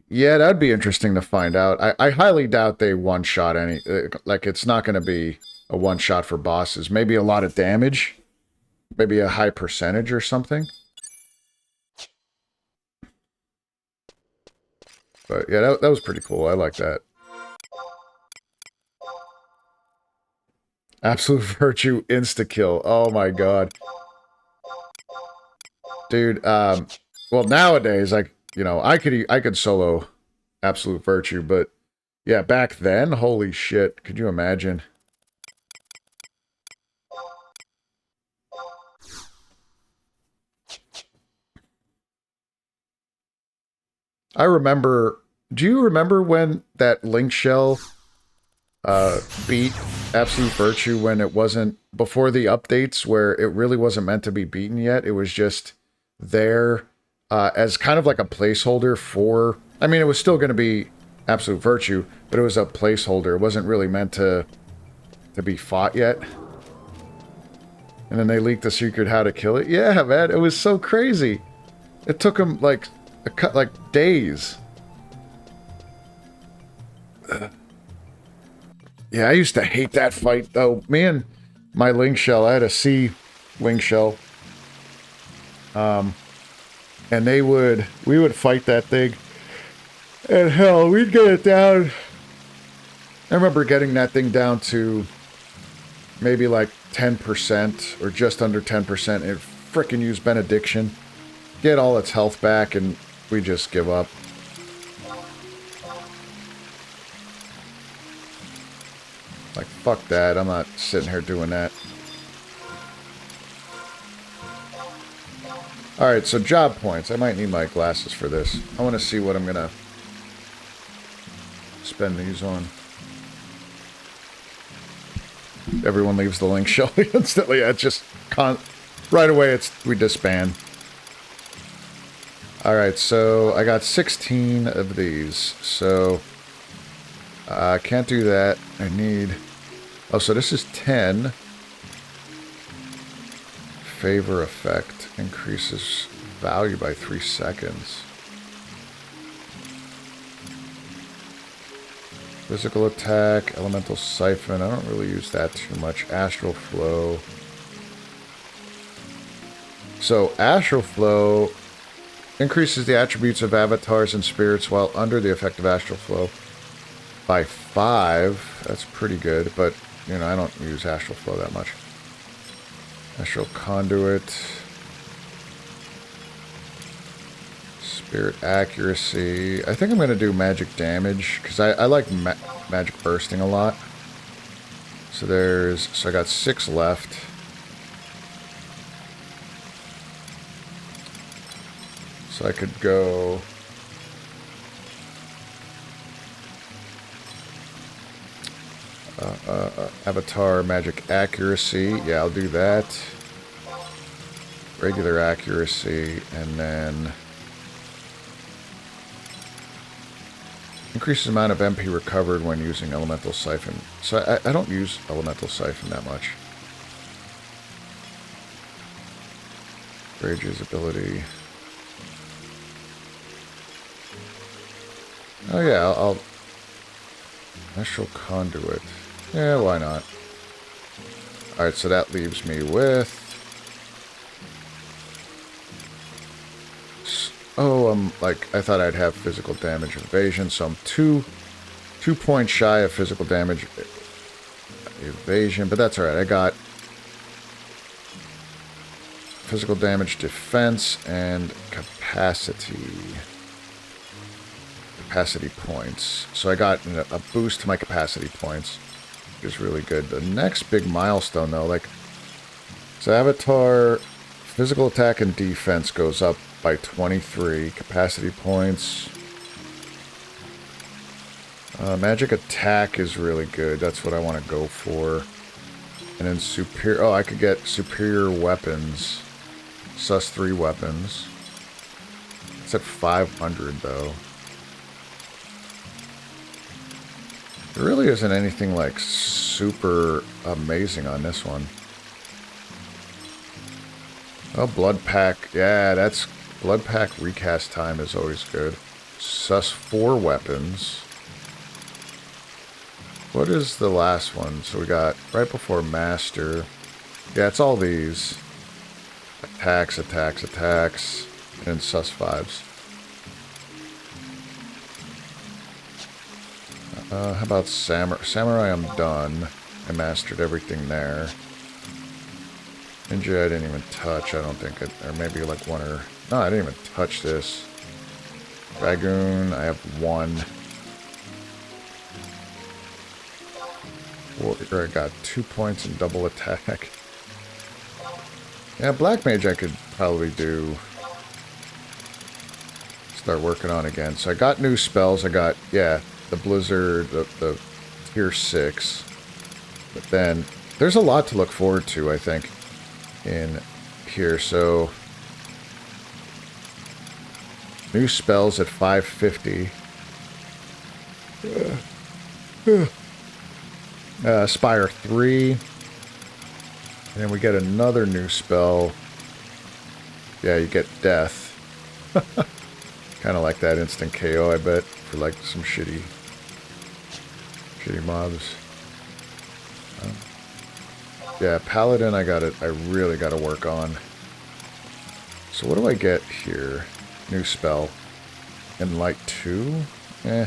Yeah, that'd be interesting to find out. I highly doubt they one-shot any... Like, it's not going to be a one-shot for bosses. Maybe a lot of damage. Maybe a high percentage or something. But yeah, that was pretty cool. I like that. Absolute Virtue insta-kill. Oh my god. Dude, Well, nowadays, I could solo Absolute Virtue, but yeah, back then, holy shit, could you imagine? I remember. Do you remember when that Link Shell beat Absolute Virtue when it wasn't before the updates, where it really wasn't meant to be beaten yet? It was just there as kind of like a placeholder for. I mean, it was still going to be Absolute Virtue, but it was a placeholder. It wasn't really meant to be fought yet. And then they leaked the secret how to kill it. Yeah, man, it was so crazy. It took them like days. Yeah, I used to hate that fight though. Me and my Link Shell, I had a C Link Shell. And we would fight that thing. And hell, we'd get it down. I remember getting that thing down to maybe like 10% or just under 10%. It frickin' used Benediction. Get all its health back and we just give up. Like, fuck that. I'm not sitting here doing that. Alright, so job points. I might need my glasses for this. I want to see what I'm going to spend these on. Everyone leaves the Link Shell instantly. It's just right away we disband. Alright, so I got 16 of these. So I can't do that. I need... Oh, so this is 10. Favor effect increases value by 3 seconds. Physical attack, elemental siphon. I don't really use that too much. Astral flow. So astral flow increases the attributes of avatars and spirits while under the effect of astral flow by 5. That's pretty good, but you know, I don't use astral flow that much. Astral conduit. Spirit accuracy. I think I'm going to do magic damage, because I like magic bursting a lot. So I got 6 left. So I could go... Avatar magic accuracy. Yeah, I'll do that. Regular accuracy, and then... Increases the amount of MP recovered when using Elemental Siphon. So I don't use Elemental Siphon that much. Rage's ability. Oh yeah, I'll Astral Conduit. Yeah, why not? Alright, so that leaves me with... Oh, I thought I'd have physical damage evasion, so I'm 2 points shy of physical damage evasion, but that's alright. I got physical damage defense and capacity points. So I got a boost to my capacity points, which is really good. The next big milestone, though, so Avatar physical attack and defense goes up by 23 capacity points. Magic attack is really good. That's what I want to go for. And then superior... Oh, I could get superior weapons. Sus 3 weapons. It's at 500, though. There really isn't anything, super amazing on this one. Oh, Blood Pack. Yeah, that's... Blood Pack recast time is always good. Sus 4 weapons. What is the last one? So we got right before Master. Yeah, it's all these. Attacks, and Sus 5s. How about Samurai? Samurai, I'm done. I mastered everything there. Ninja, I didn't even touch, I don't think. Or maybe one or No, I didn't even touch this. Dragoon, I have 1. Warrior, I got 2 points in double attack. Yeah, Black Mage I could probably do. Start working on again. So I got new spells. I got, yeah, the Blizzard, the tier 6. But then there's a lot to look forward to, I think, in here. So new spells at 550. Spire 3. And then we get another new spell. Yeah, you get Death. Kind of like that instant KO, I bet, for like some shitty mobs. Yeah, Paladin I really gotta work on. So what do I get here? New spell. Enlight 2? Eh.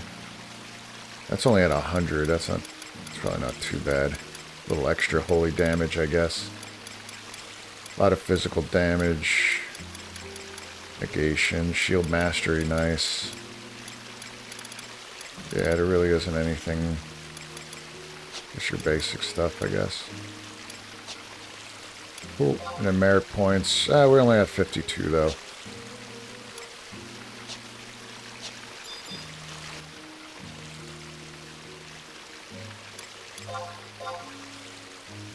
That's only at 100. That's probably not too bad. A little extra holy damage, I guess. A lot of physical damage. Negation. Shield mastery, nice. Yeah, there really isn't anything. Just your basic stuff, I guess. Cool. And then merit points. We only have 52, though.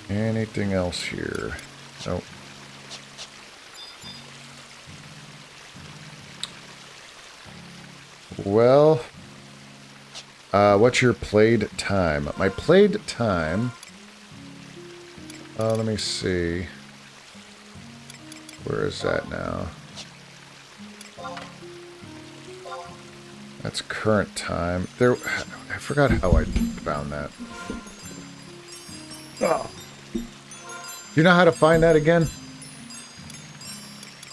Anything else here? Nope. Well, what's your played time? My played time... let me see. Where is that now? That's current time. There, I forgot how I found that. Oh. You know how to find that again?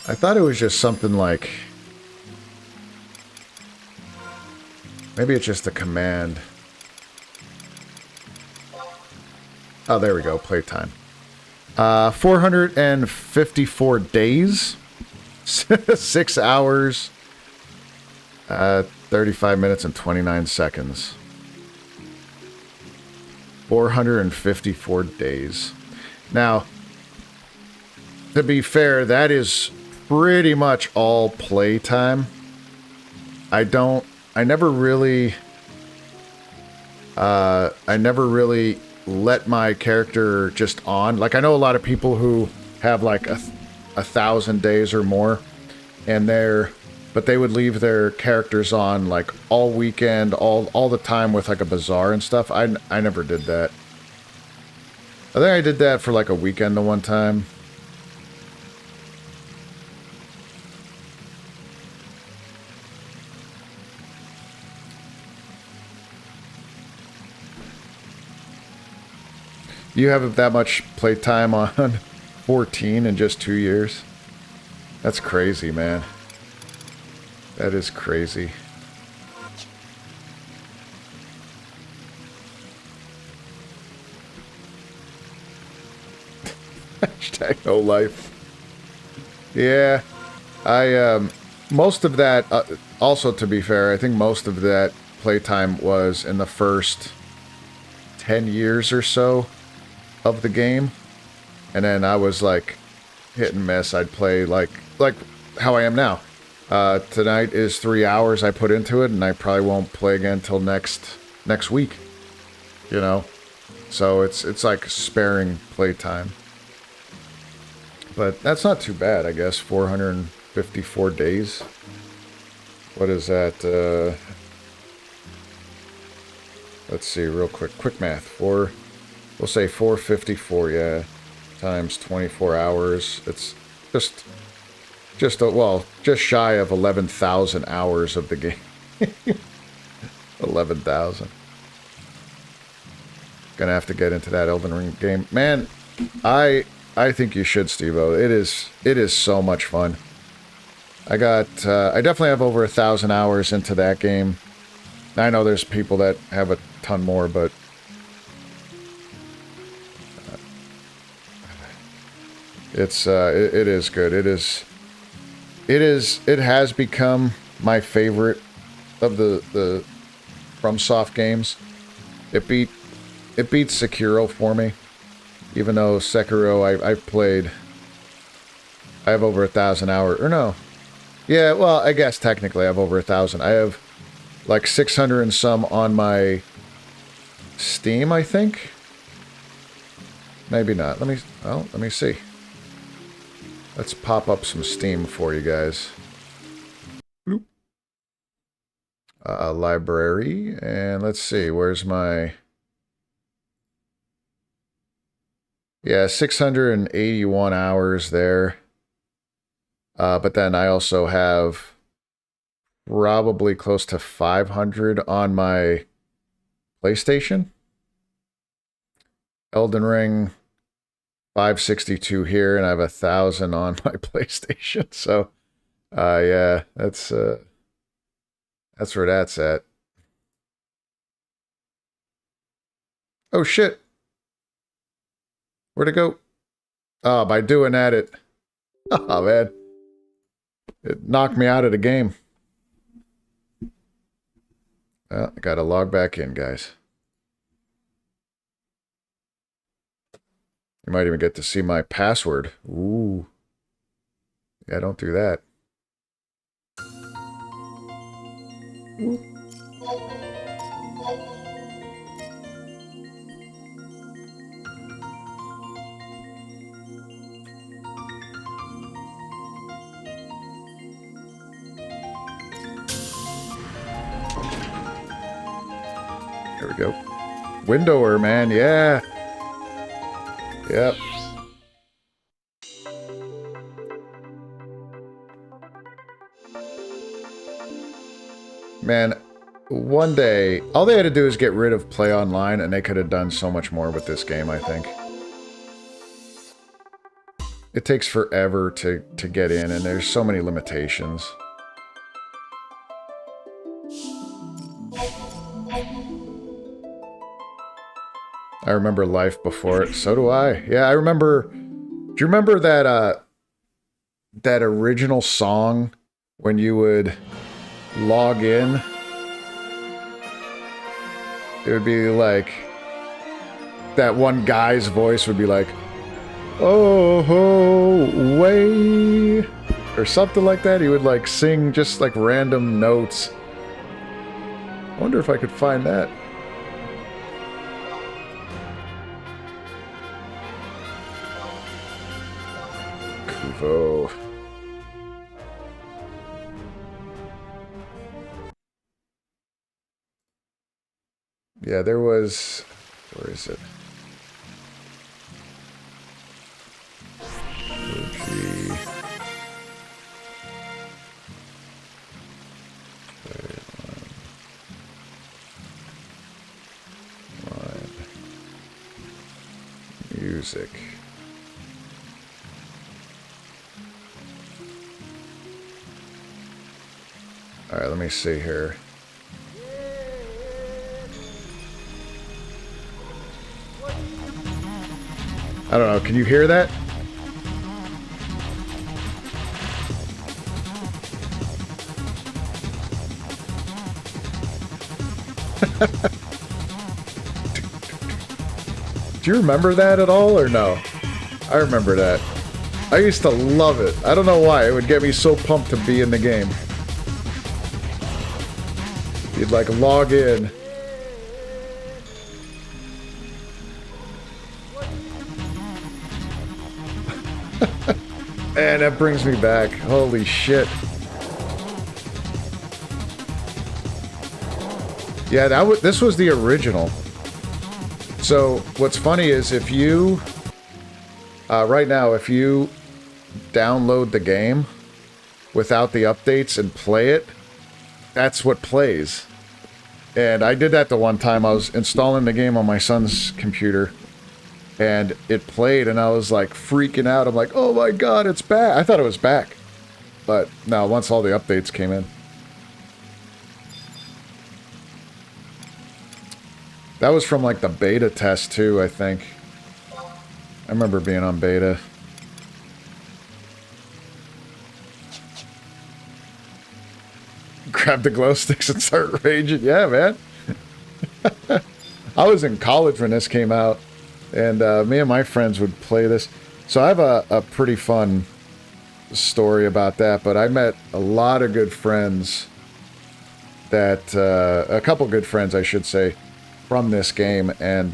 I thought it was just something like... Maybe it's just a command. Oh, there we go. Playtime. 454 days. 6 hours. 35 minutes and 29 seconds. 454 days. Now, to be fair, that is pretty much all playtime. I never really let my character just on. Like, I know a lot of people who have like 1,000 days or more, and but they would leave their characters on like all weekend, all the time with like a bazaar and stuff. I never did that. I think I did that for like a weekend the one time. You have that much playtime on 14 in just 2 years? That's crazy, man. That is crazy. Hashtag no life. Yeah. Most of that, also to be fair, I think most of that playtime was in the first 10 years or so of the game, and then I was like hit and miss. I'd play like how I am now. Tonight is 3 hours I put into it, and I probably won't play again till next week. You know, so it's like sparing playtime, but that's not too bad, I guess. 454 days. What is that? Let's see, real quick math. We'll say 454, yeah, times 24 hours. It's just shy of 11,000 hours of the game. 11,000. Gonna have to get into that Elden Ring game, man. I think you should, Steve-O. It is so much fun. I definitely have over 1,000 hours into that game. I know there's people that have a ton more, but it is good. It is It has become my favorite of the FromSoft games. It beats Sekiro for me. Even though Sekiro, I've played... I have over 1,000 hours... Or no. Yeah, well, I guess technically I have over 1,000. I have like 600 and some on my Steam, I think? Maybe not. Let me see. Let's pop up some Steam for you guys. Bloop. Library, and let's see, where's my... Yeah, 681 hours there. But then I also have probably close to 500 on my PlayStation. Elden Ring, 562 here, and I have 1,000 on my PlayStation. So, yeah, that's where that's at. Oh, shit. Where'd it go? Oh, by doing that, it... Oh, man. It knocked me out of the game. Well, I gotta log back in, guys. You might even get to see my password. Ooh. Yeah, don't do that. Ooh. There we go. Windower, man, yeah. Yep. Man, one day, all they had to do is get rid of play online, and they could have done so much more with this game, I think. It takes forever to get in, and there's so many limitations. I remember life before it. So do I. Yeah, I remember... Do you remember that, that original song when you would log in? It would be like... That one guy's voice would be like... Oh, ho, way... Or something like that. He would, like, sing just, like, random notes. I wonder if I could find that. Kuvo. Yeah, there was... Where is it? OG. Music. Alright, let me see here. I don't know, can you hear that? Do you remember that at all, or no? I remember that. I used to love it. I don't know why. It would get me so pumped to be in the game. You'd, like, log in. And that brings me back. Holy shit. Yeah, this was the original. So, what's funny is if you... right now, if you download the game without the updates and play it, that's what plays. And I did that the one time. I was installing the game on my son's computer, and it played, and I was like freaking out. I'm like, oh my god, it's back. I thought it was back. But no, once all the updates came in. That was from like the beta test too, I think. I remember being on beta. grab the glow sticks and start raging. Yeah, man. I was in college when this came out, and me and my friends would play this. So I have a pretty fun story about that, but I met a lot of good friends that, a couple good friends, I should say, from this game, and,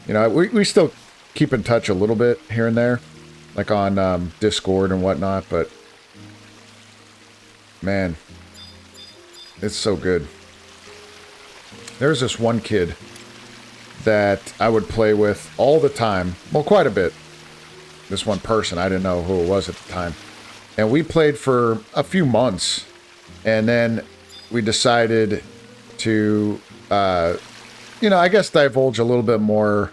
you know, we still keep in touch a little bit here and there, like on Discord and whatnot, but, man, it's so good. There's this one kid that I would play with all the time, well, quite a bit. This one person, I didn't know who it was at the time. And we played for a few months, and then we decided to, you know, I guess divulge a little bit more,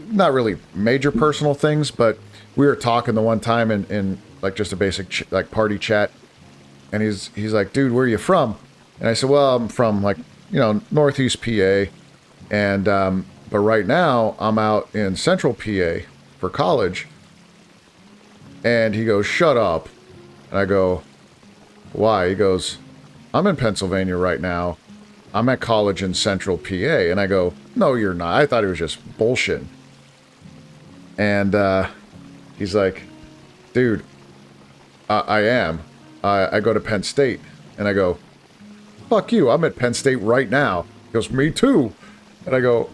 not really major personal things, but we were talking the one time in like just a basic like party chat, and he's like, dude, where are you from? And I said, well, I'm from like, you know, Northeast PA, and but right now I'm out in Central PA for college. And he goes, shut up. And I go, why? He goes, I'm in Pennsylvania right now. I'm at college in Central PA. And I go, no, you're not. I thought he was just bullshitting. And he's like, dude, I am. I go to Penn State. And I go, fuck you. I'm at Penn State right now. He goes, me too. And I go,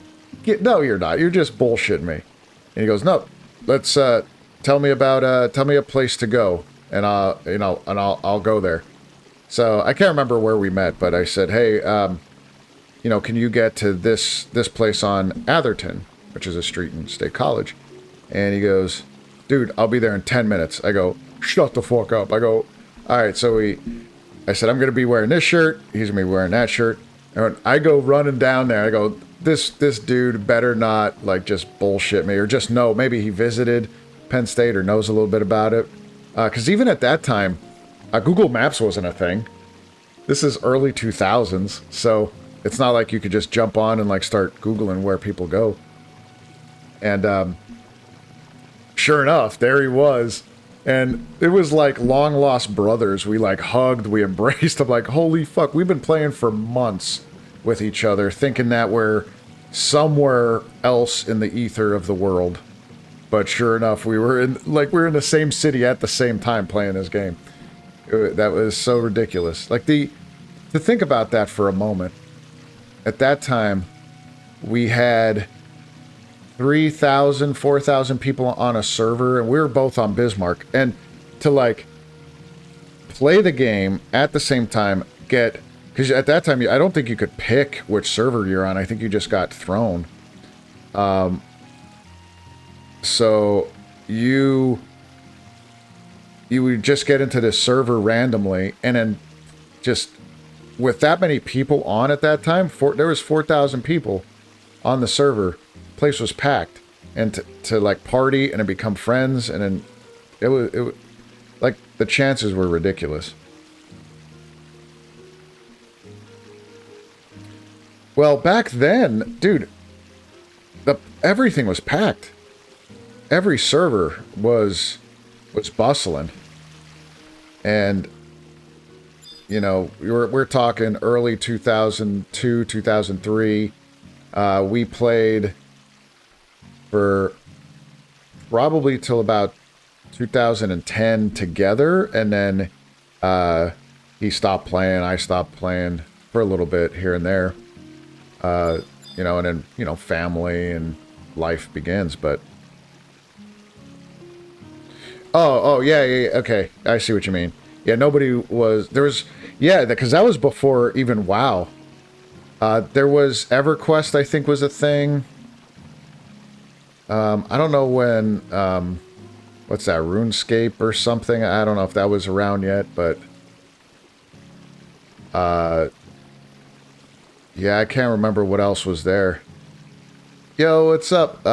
no, you're not. You're just bullshitting me. And he goes, no, let's tell me a place to go, and I'll go there. So I can't remember where we met, but I said, hey, you know, can you get to this place on Atherton, which is a street in State College? And he goes, dude, I'll be there in 10 minutes. I go, shut the fuck up. I go, all right. So I said, I'm going to be wearing this shirt. He's going to be wearing that shirt. And I go running down there. I go, this dude better not like just bullshit me, or just know maybe he visited Penn State or knows a little bit about it. Because even at that time, Google Maps wasn't a thing. This is early 2000s, so it's not like you could just jump on and like start Googling where people go. And sure enough, there he was. And it was like long lost brothers. We like hugged, we embraced. I'm like, holy fuck, we've been playing for months with each other, thinking that we're somewhere else in the ether of the world. But sure enough, we were in the same city at the same time playing this game. That was so ridiculous. Like to think about that for a moment. At that time, we had 3,000, 4,000 people on a server, and we were both on Bismarck. And to like play the game at the same time, because at that time, I don't think you could pick which server you're on. I think you just got thrown. So you would just get into this server randomly, and then just with that many people on at that time, there was 4,000 people on the server. Place was packed, and to like party and then become friends, and then it was like the chances were ridiculous. Well, back then, dude, everything was packed. Every server was bustling. And, you know, we're talking early 2002, 2003. We played for probably till about 2010 together. And then he stopped playing. I stopped playing for a little bit here and there. You know, and then, you know, family and life begins, but... Oh, yeah, okay. I see what you mean. Yeah, because that was before even WoW. There was EverQuest, I think, was a thing. I don't know when, what's that, RuneScape or something? I don't know if that was around yet, but... yeah, I can't remember what else was there. Yo, what's up?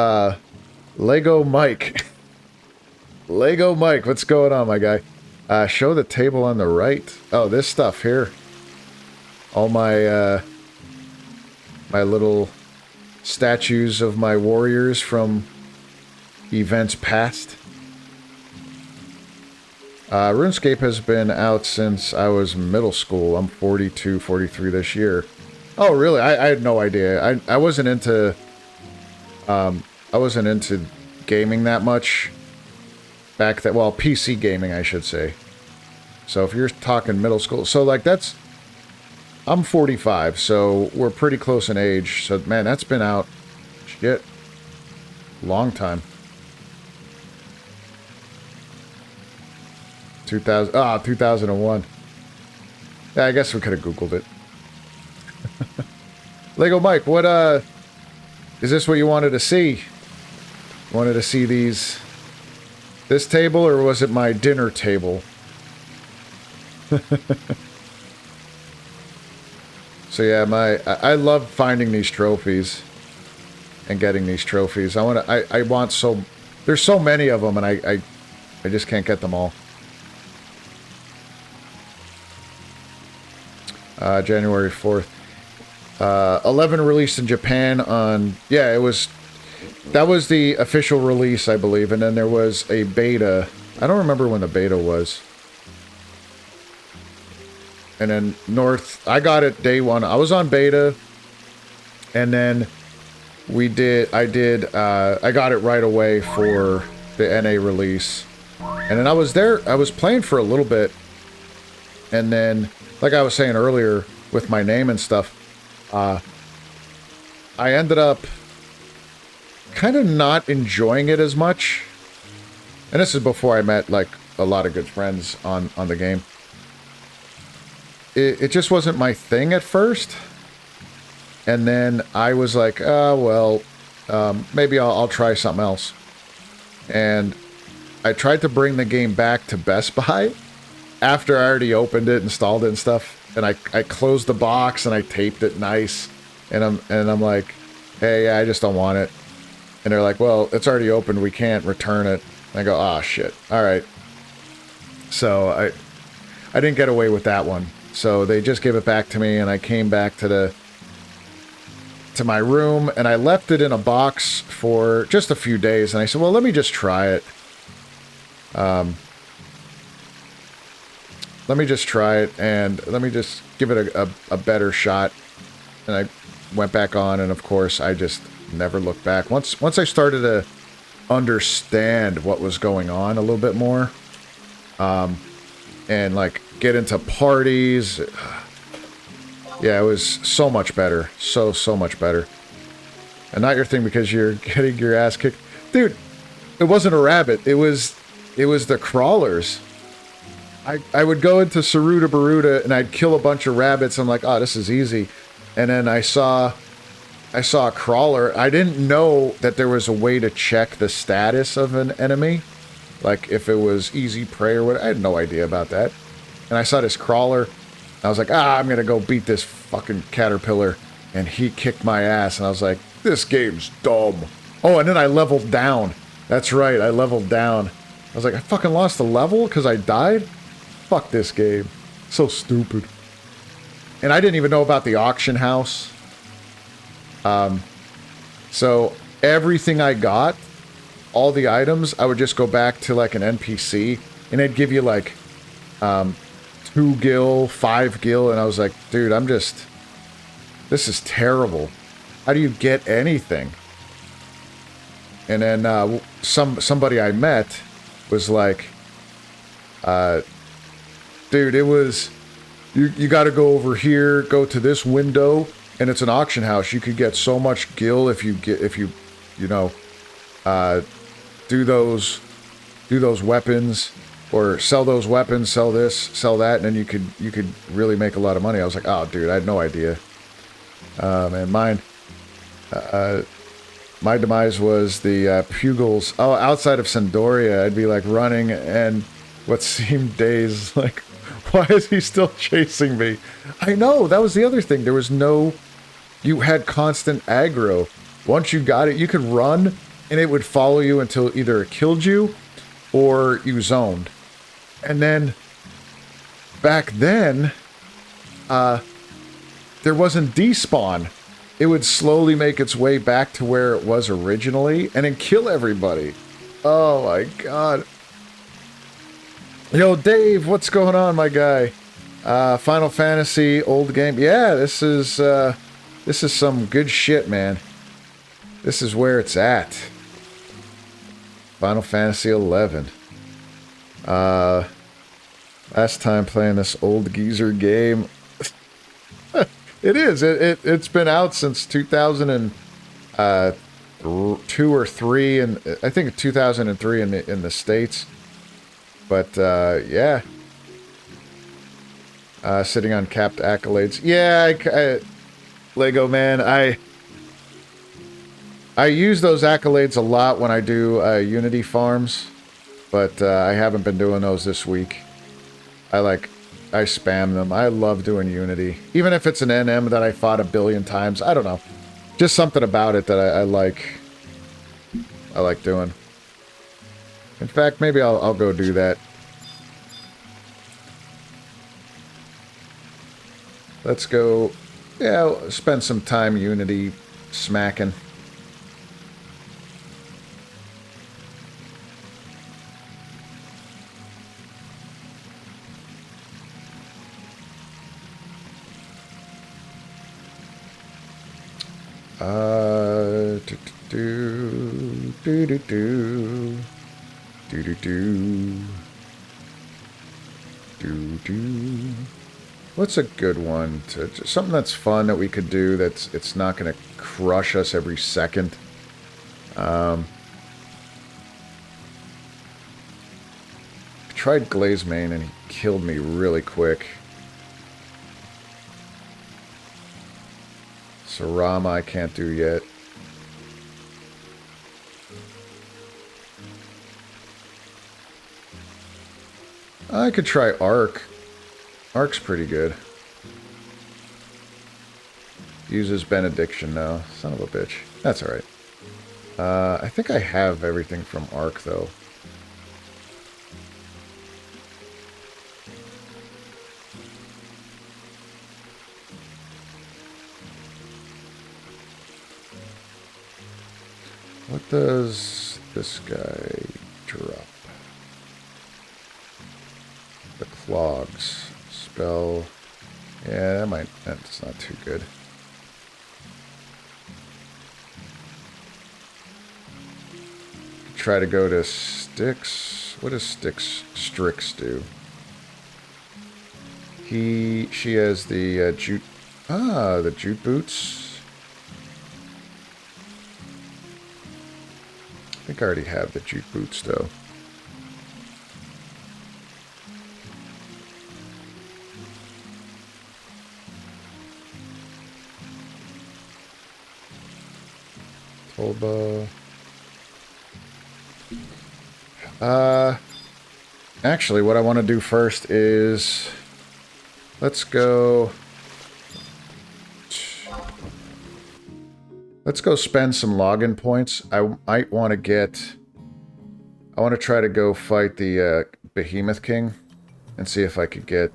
Lego Mike. Lego Mike, what's going on, my guy? Show the table on the right. Oh, this stuff here. All my, my little statues of my warriors from events past. RuneScape has been out since I was middle school. I'm 42, 43 this year. Oh, really? I had no idea. I wasn't into... I wasn't into gaming that much back then. Well, PC gaming, I should say. So if you're talking middle school... So, like, that's... I'm 45, so we're pretty close in age. So, man, that's been out... Shit. Long time. 2001. Yeah, I guess we could have Googled it. Lego Mike, what, is this what you wanted to see? Wanted to see this table, or was it my dinner table? So yeah, I love finding these trophies and getting these trophies. I want so, there's so many of them, and I just can't get them all. January 4th. 11 released in Japan on... Yeah, that was the official release, I believe. And then there was a beta. I don't remember when the beta was. And then North... I got it day one. I was on beta. And then I got it right away for the NA release. And then I was there. I was playing for a little bit. And then, like I was saying earlier, with my name and stuff, I ended up kind of not enjoying it as much. And this is before I met, like, a lot of good friends on the game. It just wasn't my thing at first. And then I was like, well, maybe I'll try something else. And I tried to bring the game back to Best Buy after I already opened it, installed it and stuff. And I closed the box and I taped it nice. And I'm like, hey, I just don't want it. And they're like, well, it's already opened. We can't return it. And I go, oh, shit. All right. So I didn't get away with that one. So they just gave it back to me, and I came back to my room, and I left it in a box for just a few days. And I said, well, let me just try it. Let me just try it, and let me just give it a better shot. And I went back on, and of course, I just never looked back. Once I started to understand what was going on a little bit more, and like get into parties, yeah, it was so much better. So much better. And not your thing because you're getting your ass kicked. Dude, it wasn't a rabbit. It was the crawlers. I would go into Saruta Baruta and I'd kill a bunch of rabbits. I'm like, oh, this is easy. And then I saw a crawler. I didn't know that there was a way to check the status of an enemy. Like if it was easy prey or what. I had no idea about that. And I saw this crawler. I was like, I'm going to go beat this fucking caterpillar. And he kicked my ass. And I was like, this game's dumb. Oh, and then I leveled down. That's right. I leveled down. I was like, I fucking lost a level because I died? Fuck this game. So stupid. And I didn't even know about the auction house. So everything I got, all the items, I would just go back to like an NPC and they'd give you like 2 gil, 5 gil, and I was like, dude, this is terrible. How do you get anything? And then somebody I met was like, dude, it was, you got to go over here, go to this window, and it's an auction house. You could get so much gil if you do those weapons, or sell those weapons, sell this, sell that, and then you could really make a lot of money. I was like, oh, dude, I had no idea. And my demise was the Pugils. Oh, outside of Sandoria, I'd be like running, and what seemed days like, why is he still chasing me? I know, that was the other thing. There was no, you had constant aggro. Once you got it, you could run, and it would follow you until either it killed you or you zoned. And then, back then, there wasn't despawn. It would slowly make its way back to where it was originally, and then kill everybody. Oh my god. Yo, Dave, what's going on, my guy? Final Fantasy, old game. Yeah, this is some good shit, man. This is where it's at. Final Fantasy 11. Last time playing this old geezer game. It is. It's been out since 2002 or three, and I think 2003 in the States. But yeah, sitting on capped accolades. Yeah, Lego man, I use those accolades a lot when I do Unity farms, but I haven't been doing those this week. I spam them. I love doing Unity. Even if it's an NM that I fought a billion times. I don't know. Just something about it that I like. I like doing. In fact, maybe I'll go do that. Let's go. Yeah, spend some time Unity smacking. What's a good one? Something that's fun that we could do that's it's not going to crush us every second. I tried Glazemane and he killed me really quick. Sarama I can't do yet. I could try Arc. Arc's pretty good. Uses Benediction now. Son of a bitch. That's alright. I think I have everything from Arc, though. What does this guy drop? The Clogs. Spell. Yeah, that's not too good. Try to go to Styx. What does Strix do? She has the jute. The jute boots. I think I already have the jute boots though. Tolba. Actually, what I want to do first is... Let's go spend some login points. I might want to get... I want to try to go fight the Behemoth King and see if I could get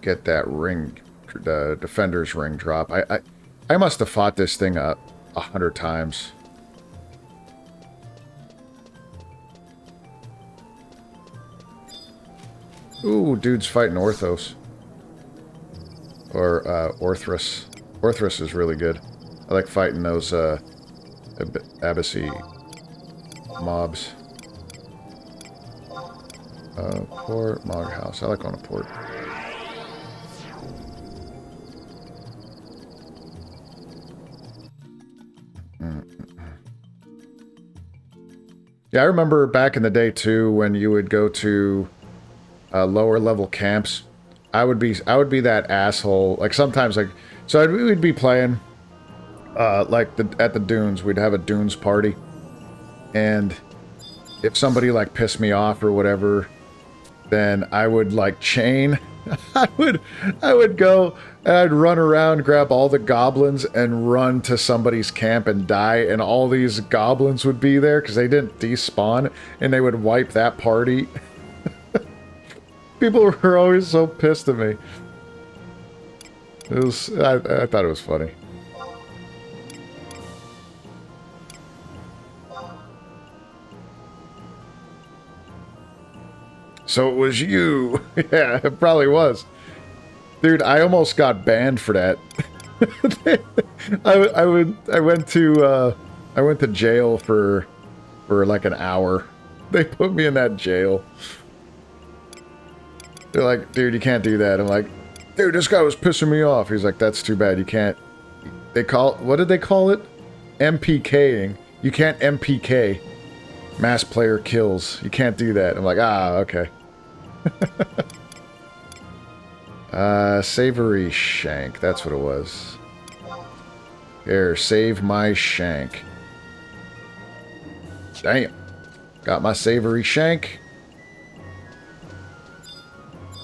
that ring, the Defender's Ring drop. I must have fought this thing 100 times. Ooh, dude's fighting Orthos. Or, Orthrus. Orthrus is really good. I like fighting those, Abyssy mobs. Port, Mog House. I like going to Port. Yeah, I remember back in the day, too, when you would go to... lower level camps, I would be that asshole. Like sometimes, like we'd be playing, like at the dunes. We'd have a dunes party, and if somebody like pissed me off or whatever, then I would like chain. I would go and I'd run around, grab all the goblins, and run to somebody's camp and die. And all these goblins would be there because they didn't despawn, and they would wipe that party. People were always so pissed at me. I thought it was funny. So it was you. Yeah, it probably was. Dude, I almost got banned for that. I went to jail for like an hour. They put me in that jail. They're like, dude, you can't do that. I'm like, dude, this guy was pissing me off. He's like, that's too bad. You can't. What did they call it? MPKing. You can't MPK. Mass player kills. You can't do that. I'm like, okay. Savory shank. That's what it was. Here, save my shank. Damn. Got my savory shank.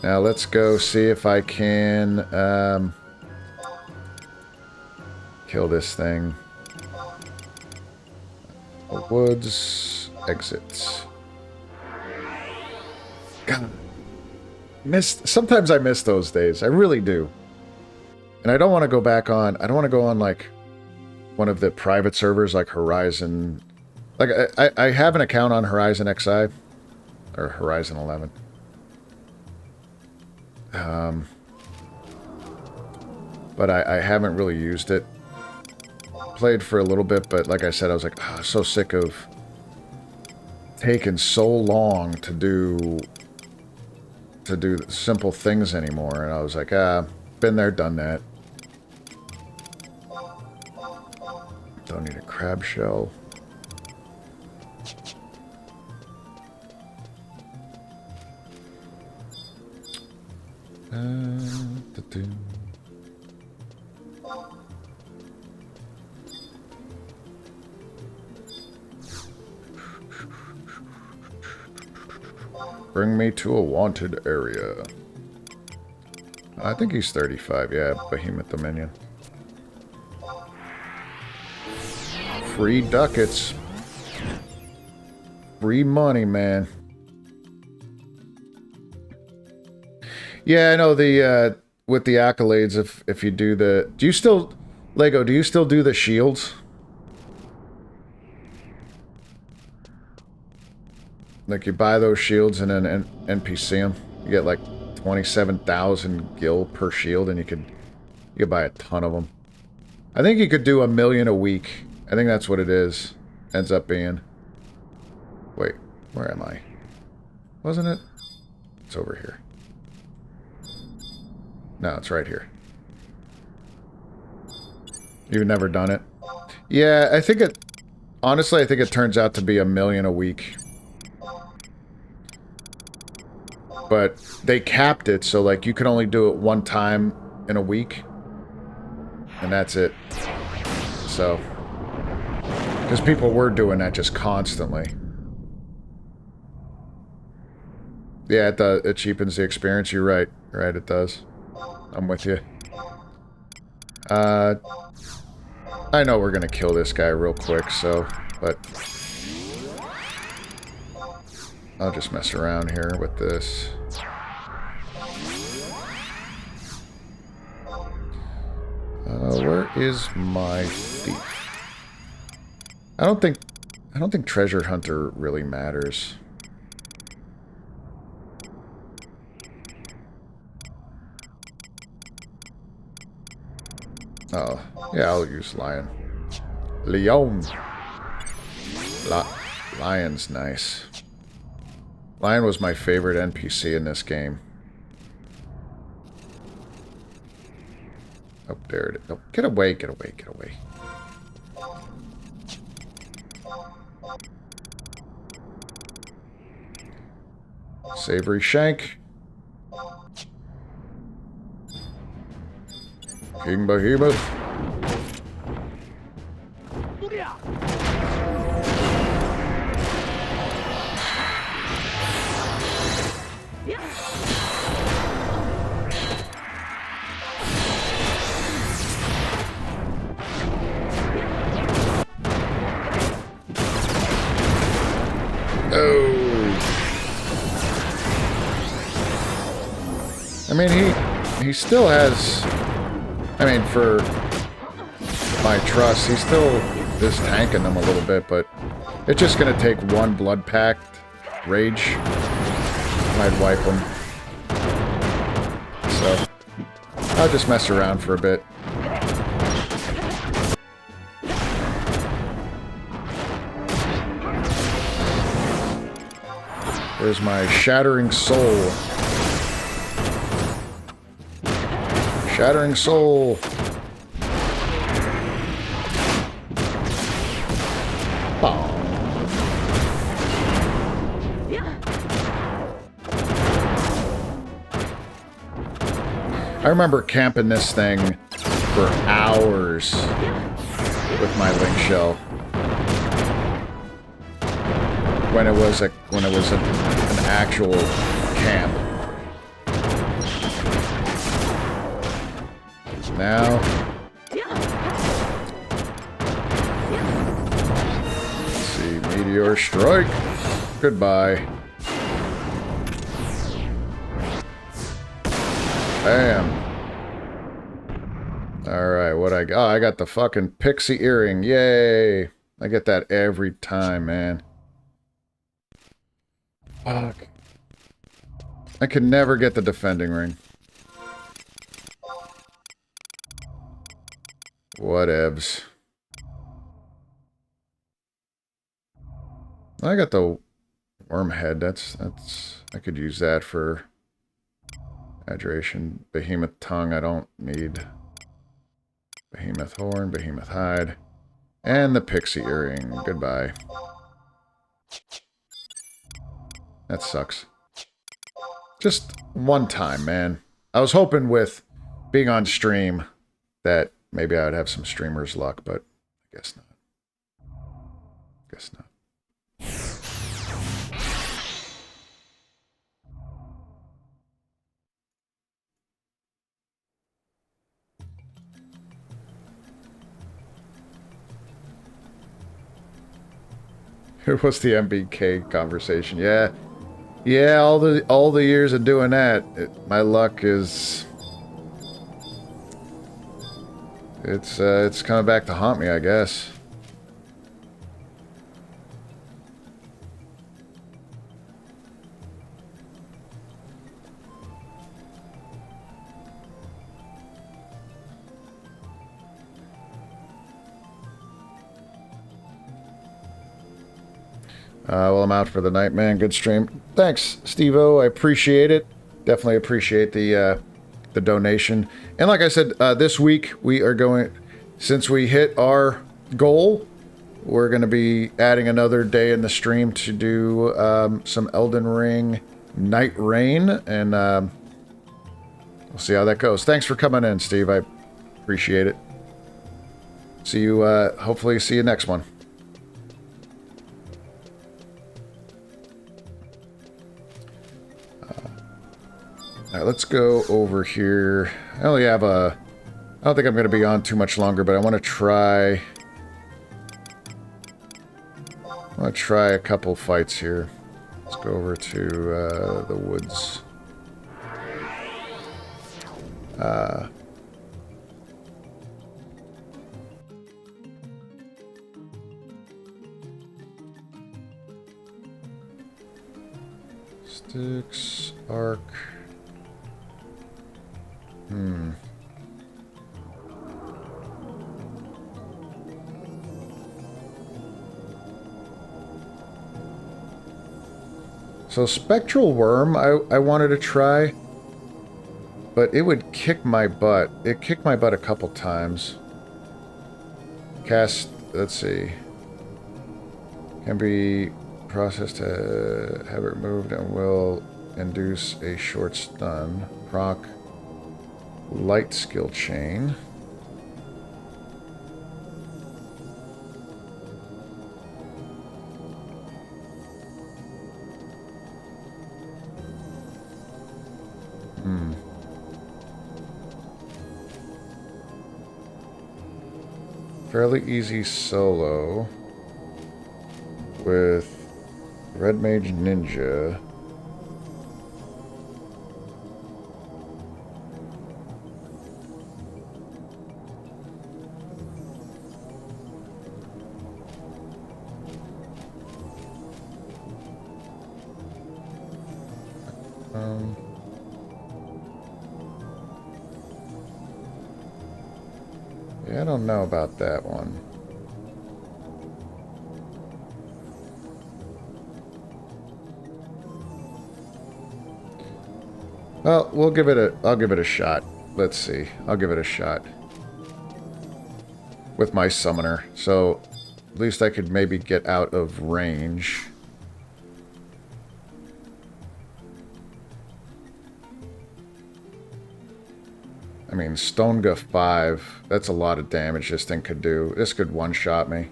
Now let's go see if I can kill this thing. Woods, exits. God. Sometimes I miss those days. I really do. And I don't want to go back on... I don't want to go on, like, one of the private servers, like Horizon... Like, I have an account on Horizon XI. Or Horizon 11. But I haven't really used it. Played for a little bit, but like I said, I was like, so sick of taking so long to do simple things anymore. And I was like, been there, done that. Don't need a crab shell. Bring me to a wanted area. I think he's 35, yeah, Behemoth Dominion. Free ducats. Free money, man. Yeah, I know the, with the accolades, if you do the... Do you still... Lego, do you still do the shields? Like, you buy those shields and then NPC them. You get, like, 27,000 gil per shield, and you could buy a ton of them. I think you could do 1 million a week. I think that's what it is. Ends up being. Wait, where am I? Wasn't it? It's over here. No, it's right here. You've never done it? Yeah, I think it... Honestly, I think it turns out to be 1 million a week. But they capped it, so, like, you can only do it 1 time in a week. And that's it. So... Because people were doing that just constantly. Yeah, it does. It cheapens the experience. You're right. Right, it does. I'm with you. I know we're gonna kill this guy real quick, so... But... I'll just mess around here with this. Where is my thief? I don't think treasure hunter really matters. Oh, yeah, I'll use lion. Leon. Lion's nice. Lion was my favorite NPC in this game. Oh, there it is. Oh, get away, get away, get away. Savory shank. King Behemoth. I mean, he still has... I mean, for my trust, he still is tanking them a little bit, but it's just going to take 1 blood pact rage might wipe them. So, I'll just mess around for a bit. There's my Shattering Soul. Shattering Soul. Oh. I remember camping this thing for hours with my link shell. When it was an actual camp. Now, let's see, Meteor Strike. Goodbye. Bam. Alright, what I got? Oh, I got the fucking pixie earring. Yay. I get that every time, man. Fuck. I could never get the defending ring. Whatevs. I got the worm head. That's I could use that for hydration. Behemoth tongue I don't need. Behemoth horn, behemoth hide. And the pixie earring. Goodbye. That sucks. Just one time, man. I was hoping with being on stream that maybe I would have some streamer's luck, but I guess not. Guess not. It was the MBK conversation. Yeah. Yeah, all the years of doing that, my luck is it's coming back to haunt me, I guess. Well, I'm out for the night, man. Good stream. Thanks, Steve-O. I appreciate it. Definitely appreciate the donation. And like I said, this week we are going, since we hit our goal, we're going to be adding another day in the stream to do some Elden Ring Night Rain, and we'll see how that goes. Thanks for coming in, Steve. I appreciate it. See you, hopefully see you next one. Alright, let's go over here. I only have I don't think I'm going to be on too much longer, but I want to try a couple fights here. Let's go over to the woods. Sticks, arc. So Spectral Worm, I wanted to try, but it would kick my butt. It kicked my butt a couple times. Cast, let's see. Can be processed to have it removed and will induce a short stun. Proc. Light skill chain. Fairly easy solo with Red Mage Ninja. Yeah, I don't know about that one. Well, I'll give it a shot. Let's see. I'll give it a shot. With my summoner. So, at least I could maybe get out of range. I mean, Stonega 5, that's a lot of damage this thing could do. This could one-shot me.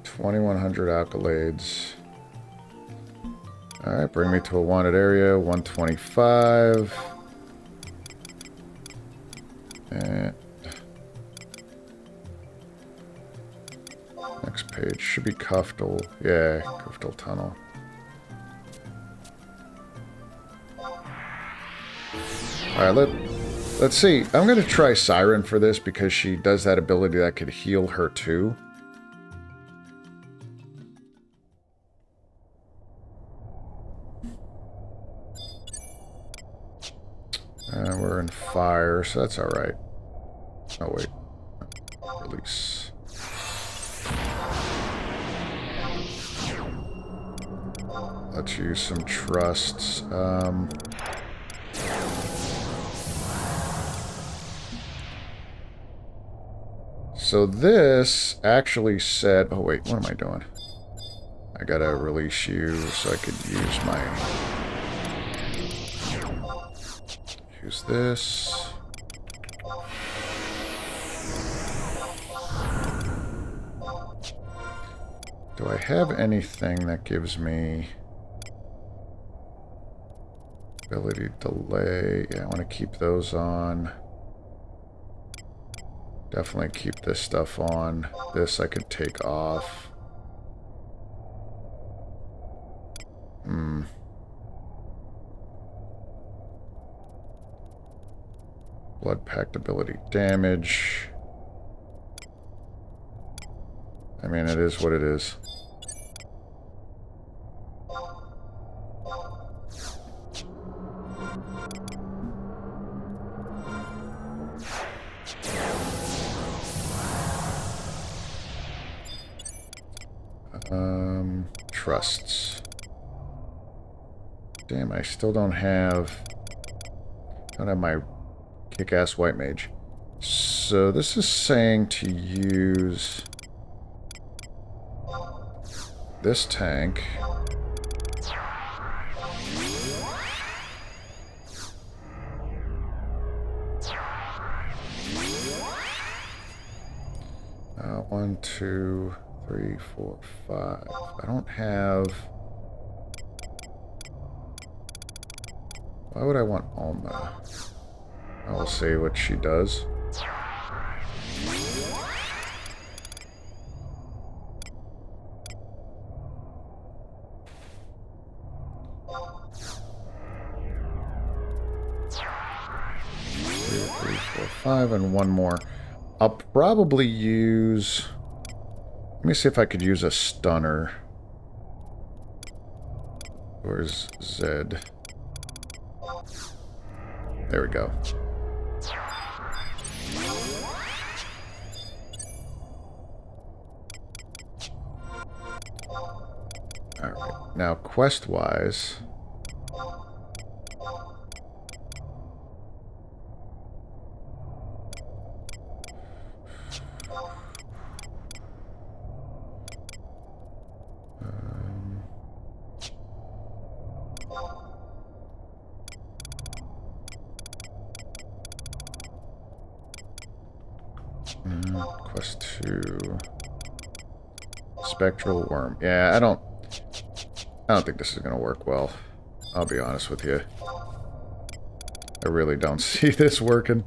2,100 accolades. Alright, bring me to a wanted area. 125. And next page should be Kuftal. Yeah, Kuftal Tunnel. Alright, let's see. I'm going to try Siren for this because she does that ability that could heal her too. We're in fire, so that's alright. Oh, wait. Release. Let's use some trusts. So this actually said... Oh, wait. What am I doing? I gotta release you so I could use my... Use this. Do I have anything that gives me ability delay? Yeah, I want to keep those on. Definitely keep this stuff on. This I could take off. Blood pact ability damage. I mean, it is what it is. Trusts. Damn, I still don't have my kick-ass white mage. So this is saying to use this tank. One, two, 3, 4, 5. I don't have... Why would I want Alma? I will see what she does. Three, 4, 5, and one more. I'll probably use... Let me see if I could use a stunner. Where's Zed? There we go. Alright, now quest-wise... Quest 2. Spectral Worm. Yeah, I don't think this is gonna work well. I'll be honest with you. I really don't see this working.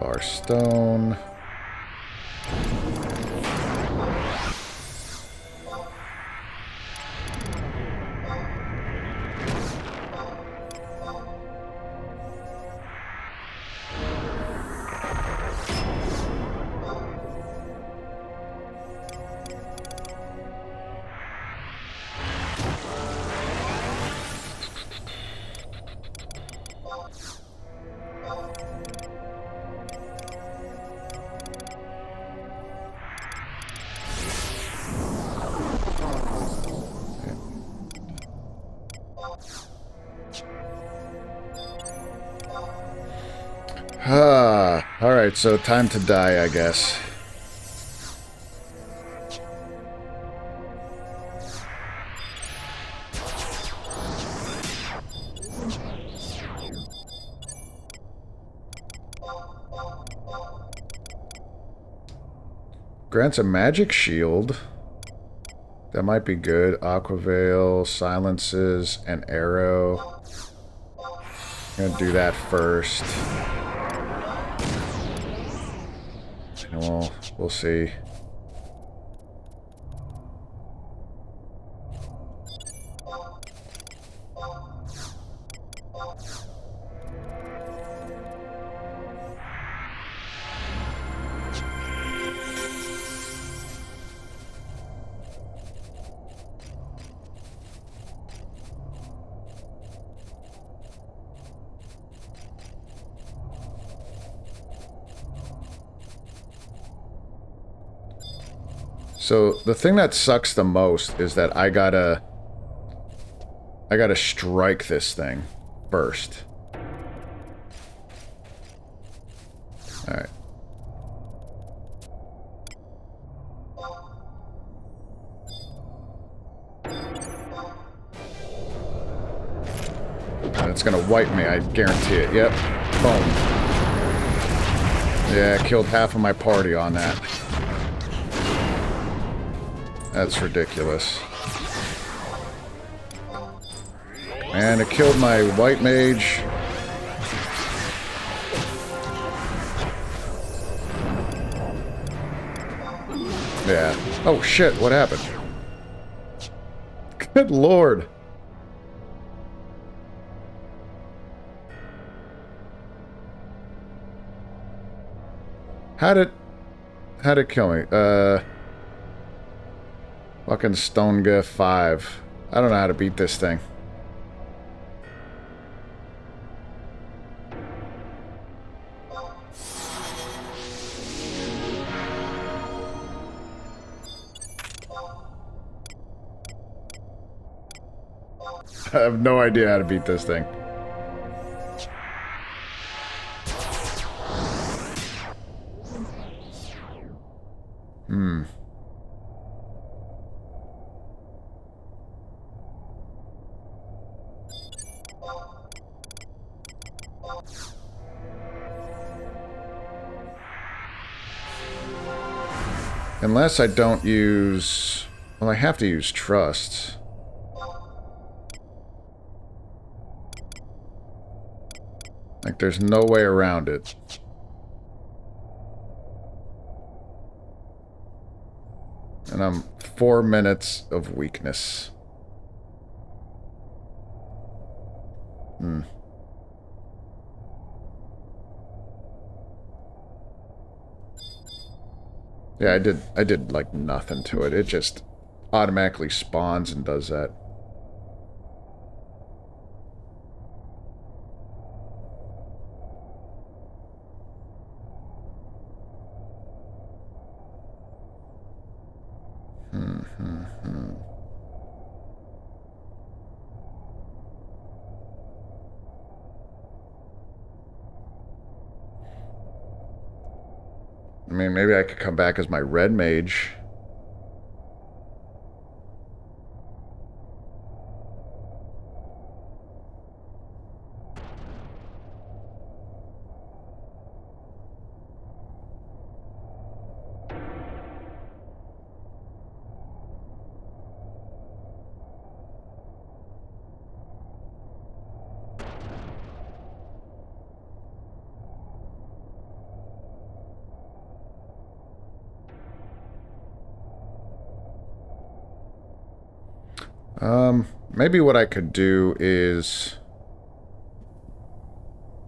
Bar Stone. Alright, so time to die, I guess. Grants a magic shield. That might be good. Aquaveil, silences, an arrow. I'm gonna do that first. And we'll see. So the thing that sucks the most is that I gotta strike this thing first. Alright. And it's gonna wipe me, I guarantee it. Yep. Boom. Yeah, I killed half of my party on that. That's ridiculous. And it killed my white mage. Yeah. Oh shit, what happened? Good lord. How'd it kill me? Fucking Stonega 5. I don't know how to beat this thing. I have no idea how to beat this thing. Unless I don't use... Well, I have to use trust. Like, there's no way around it. And I'm 4 minutes of weakness. Yeah, I did like nothing to it. It just automatically spawns and does that. I mean, maybe I could come back as my red mage. Maybe what I could do is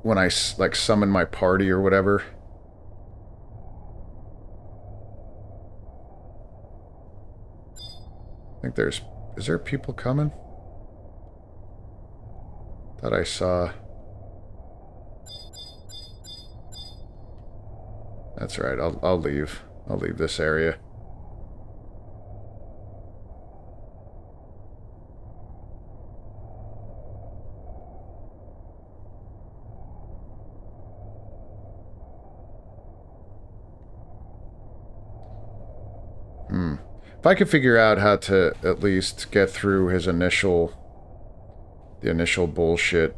when I like summon my party or whatever. I think is there people coming? Thought I saw. That's right. I'll leave. I'll leave this area. If I could figure out how to at least get through his initial... the initial bullshit.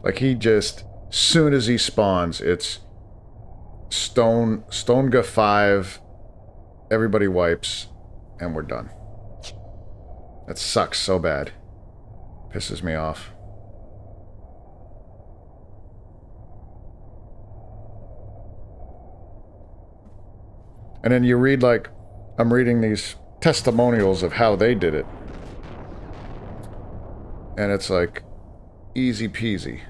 Like, he just... soon as he spawns, it's... Stonega 5... Everybody wipes, and we're done. That sucks so bad. Pisses me off. And then you read, like, I'm reading these testimonials of how they did it. And it's like, easy peasy.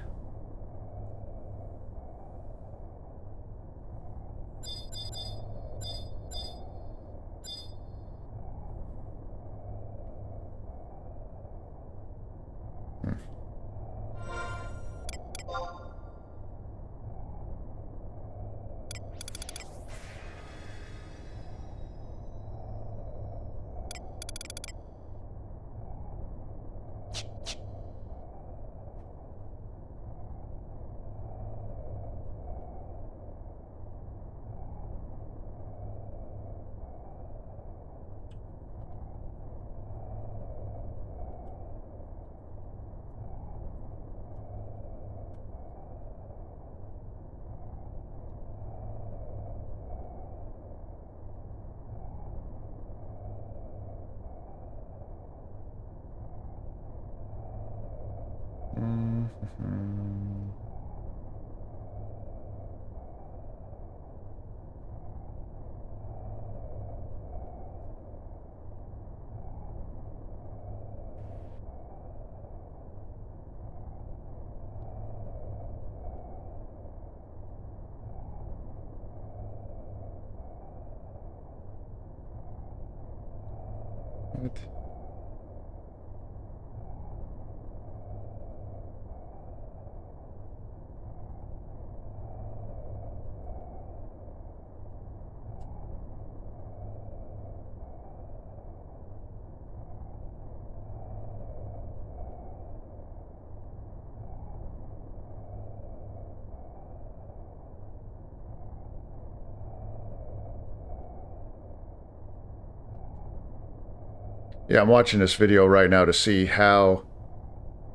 What? Yeah, I'm watching this video right now to see how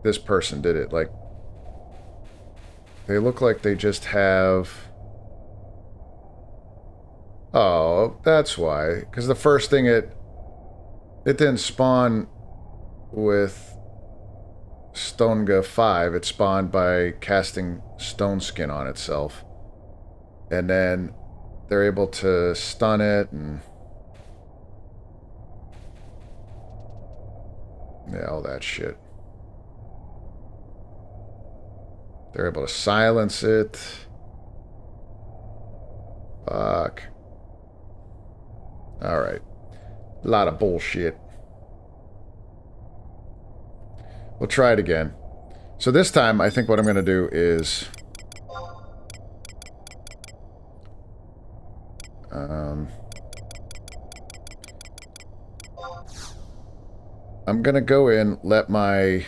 this person did it. Like, they look like they just have... Oh, that's why. Because the first thing it didn't spawn with Stonega 5. It spawned by casting Stone Skin on itself. And then they're able to stun it and... yeah, all that shit. They're able to silence it. Fuck. Alright. A lot of bullshit. We'll try it again. So this time, I think what I'm going to do is... I'm gonna go in, let my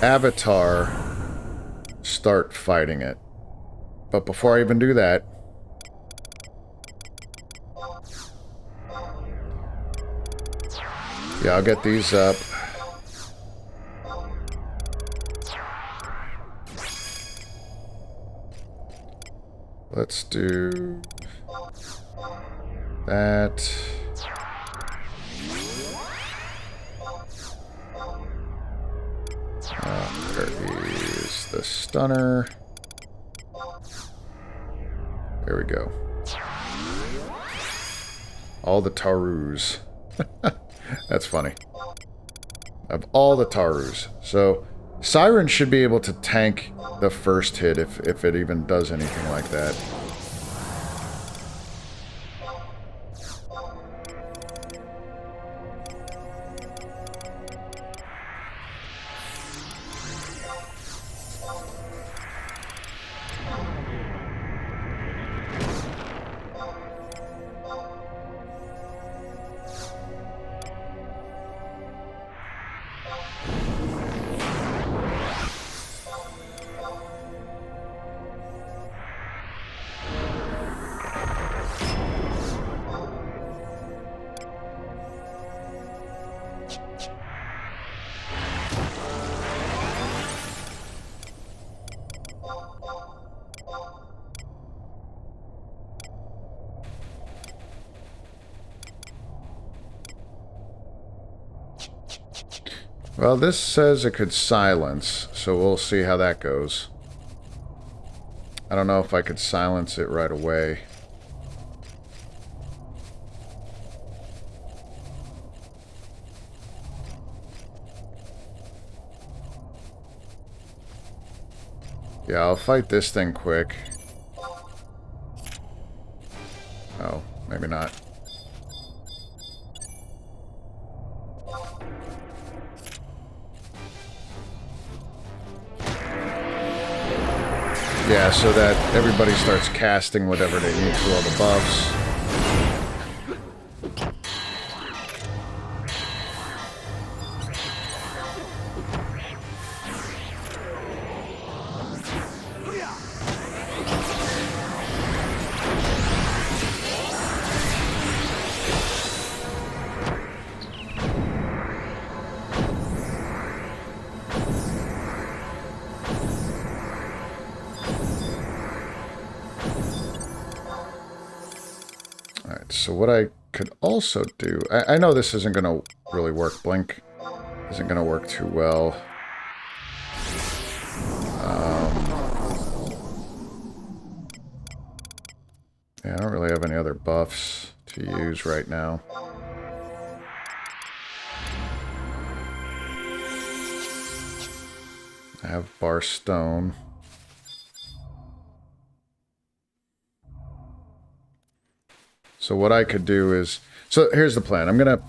avatar start fighting it. But before I even do that, yeah, I'll get these up. Let's do that. There is the stunner. There we go. All the Tarus. That's funny. Of all the Tarus. So, Siren should be able to tank the first hit if it even does anything like that. Well, this says it could silence, so we'll see how that goes. I don't know if I could silence it right away. Yeah, I'll fight this thing quick. Oh, maybe not. Yeah, so that everybody starts casting whatever they need through all the buffs. So what I could also do... I know this isn't going to really work. Blink isn't going to work too well. Yeah, I don't really have any other buffs to use right now. I have bar stone. So what I could do is... So here's the plan. I'm going to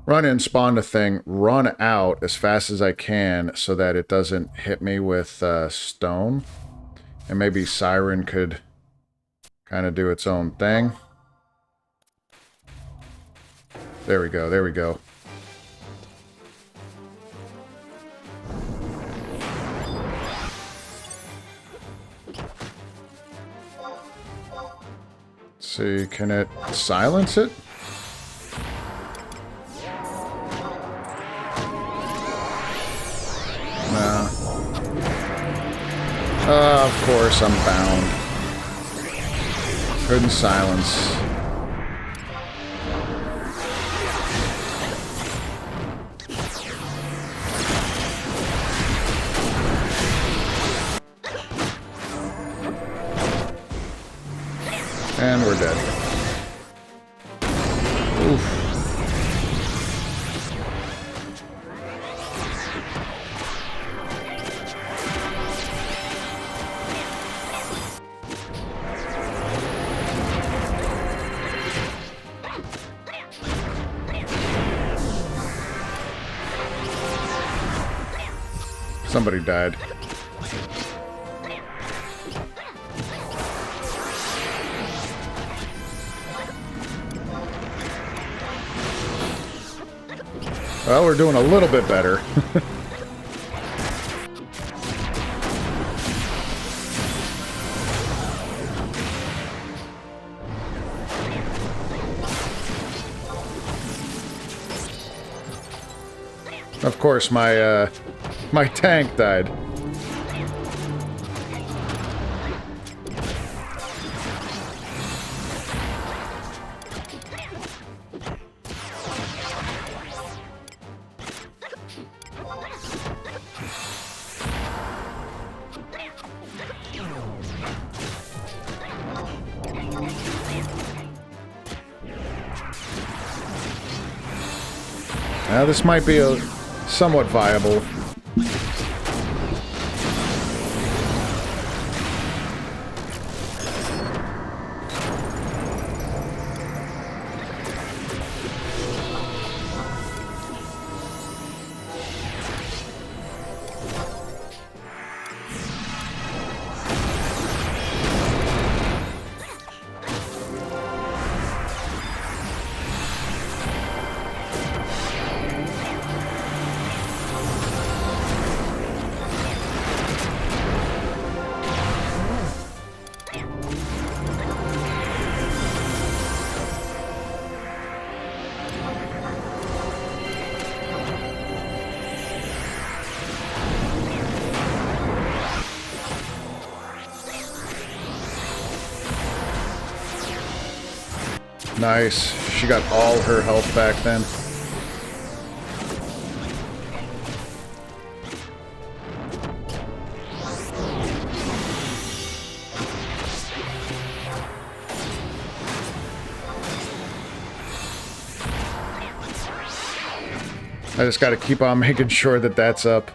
run in, spawn the thing, run out as fast as I can so that it doesn't hit me with stone. And maybe Siren could kind of do its own thing. There we go, there we go. See, can it silence it? Nah. Of course, I'm bound. Couldn't silence. And we're dead. Oof. Somebody died. Well, we're doing a little bit better. Of course, my tank died. Now, this might be a somewhat viable. Nice. She got all her health back then. I just got to keep on making sure that that's up.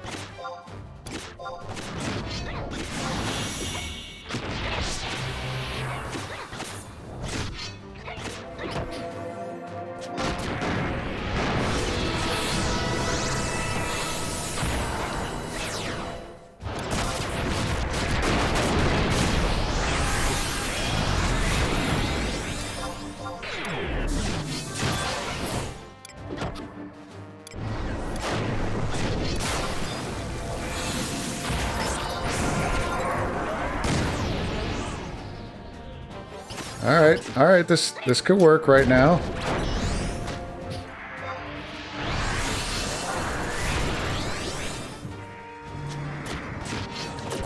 All right, this could work right now.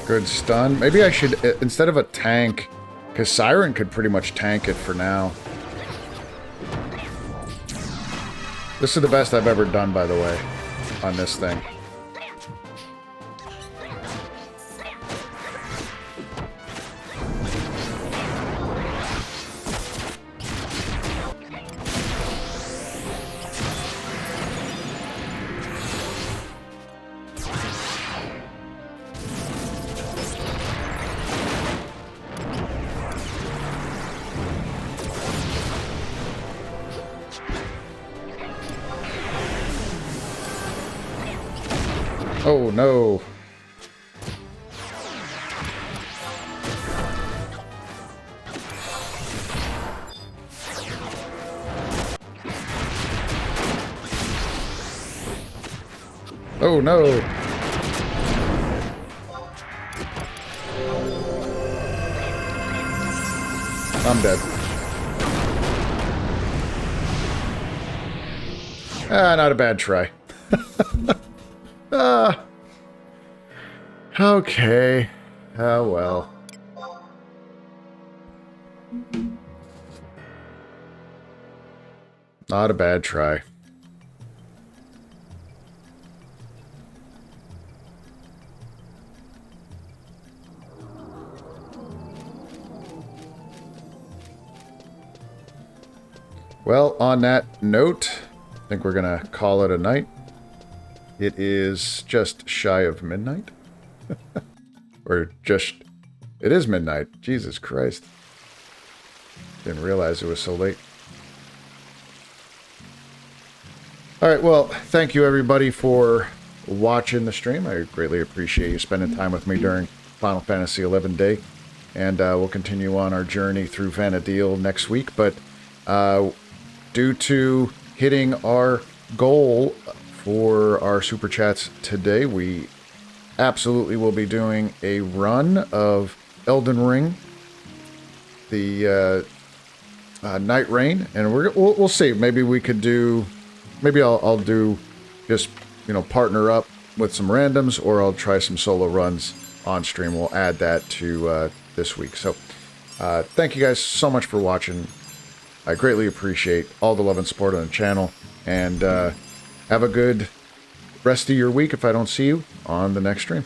Good stun. Maybe I should, instead of a tank, because Siren could pretty much tank it for now. This is the best I've ever done, by the way, on this thing. Oh, no. Oh, no. I'm dead. Ah, not a bad try. Okay. Oh, well. Not a bad try. Well, on that note, I think we're going to call it a night. It is just shy of midnight. Or just... It is midnight. Jesus Christ. Didn't realize it was so late. Alright, well, thank you everybody for watching the stream. I greatly appreciate you spending time with me during Final Fantasy XI Day. And we'll continue on our journey through Vana'diel next week. But due to hitting our goal for our Super Chats today, we absolutely will be doing a run of Elden Ring, the Night Rain, and we'll see. Maybe we could do... Maybe I'll do just, you know, partner up with some randoms, or I'll try some solo runs on stream. We'll add that to this week. So, thank you guys so much for watching. I greatly appreciate all the love and support on the channel, and have a good rest of your week if I don't see you on the next stream.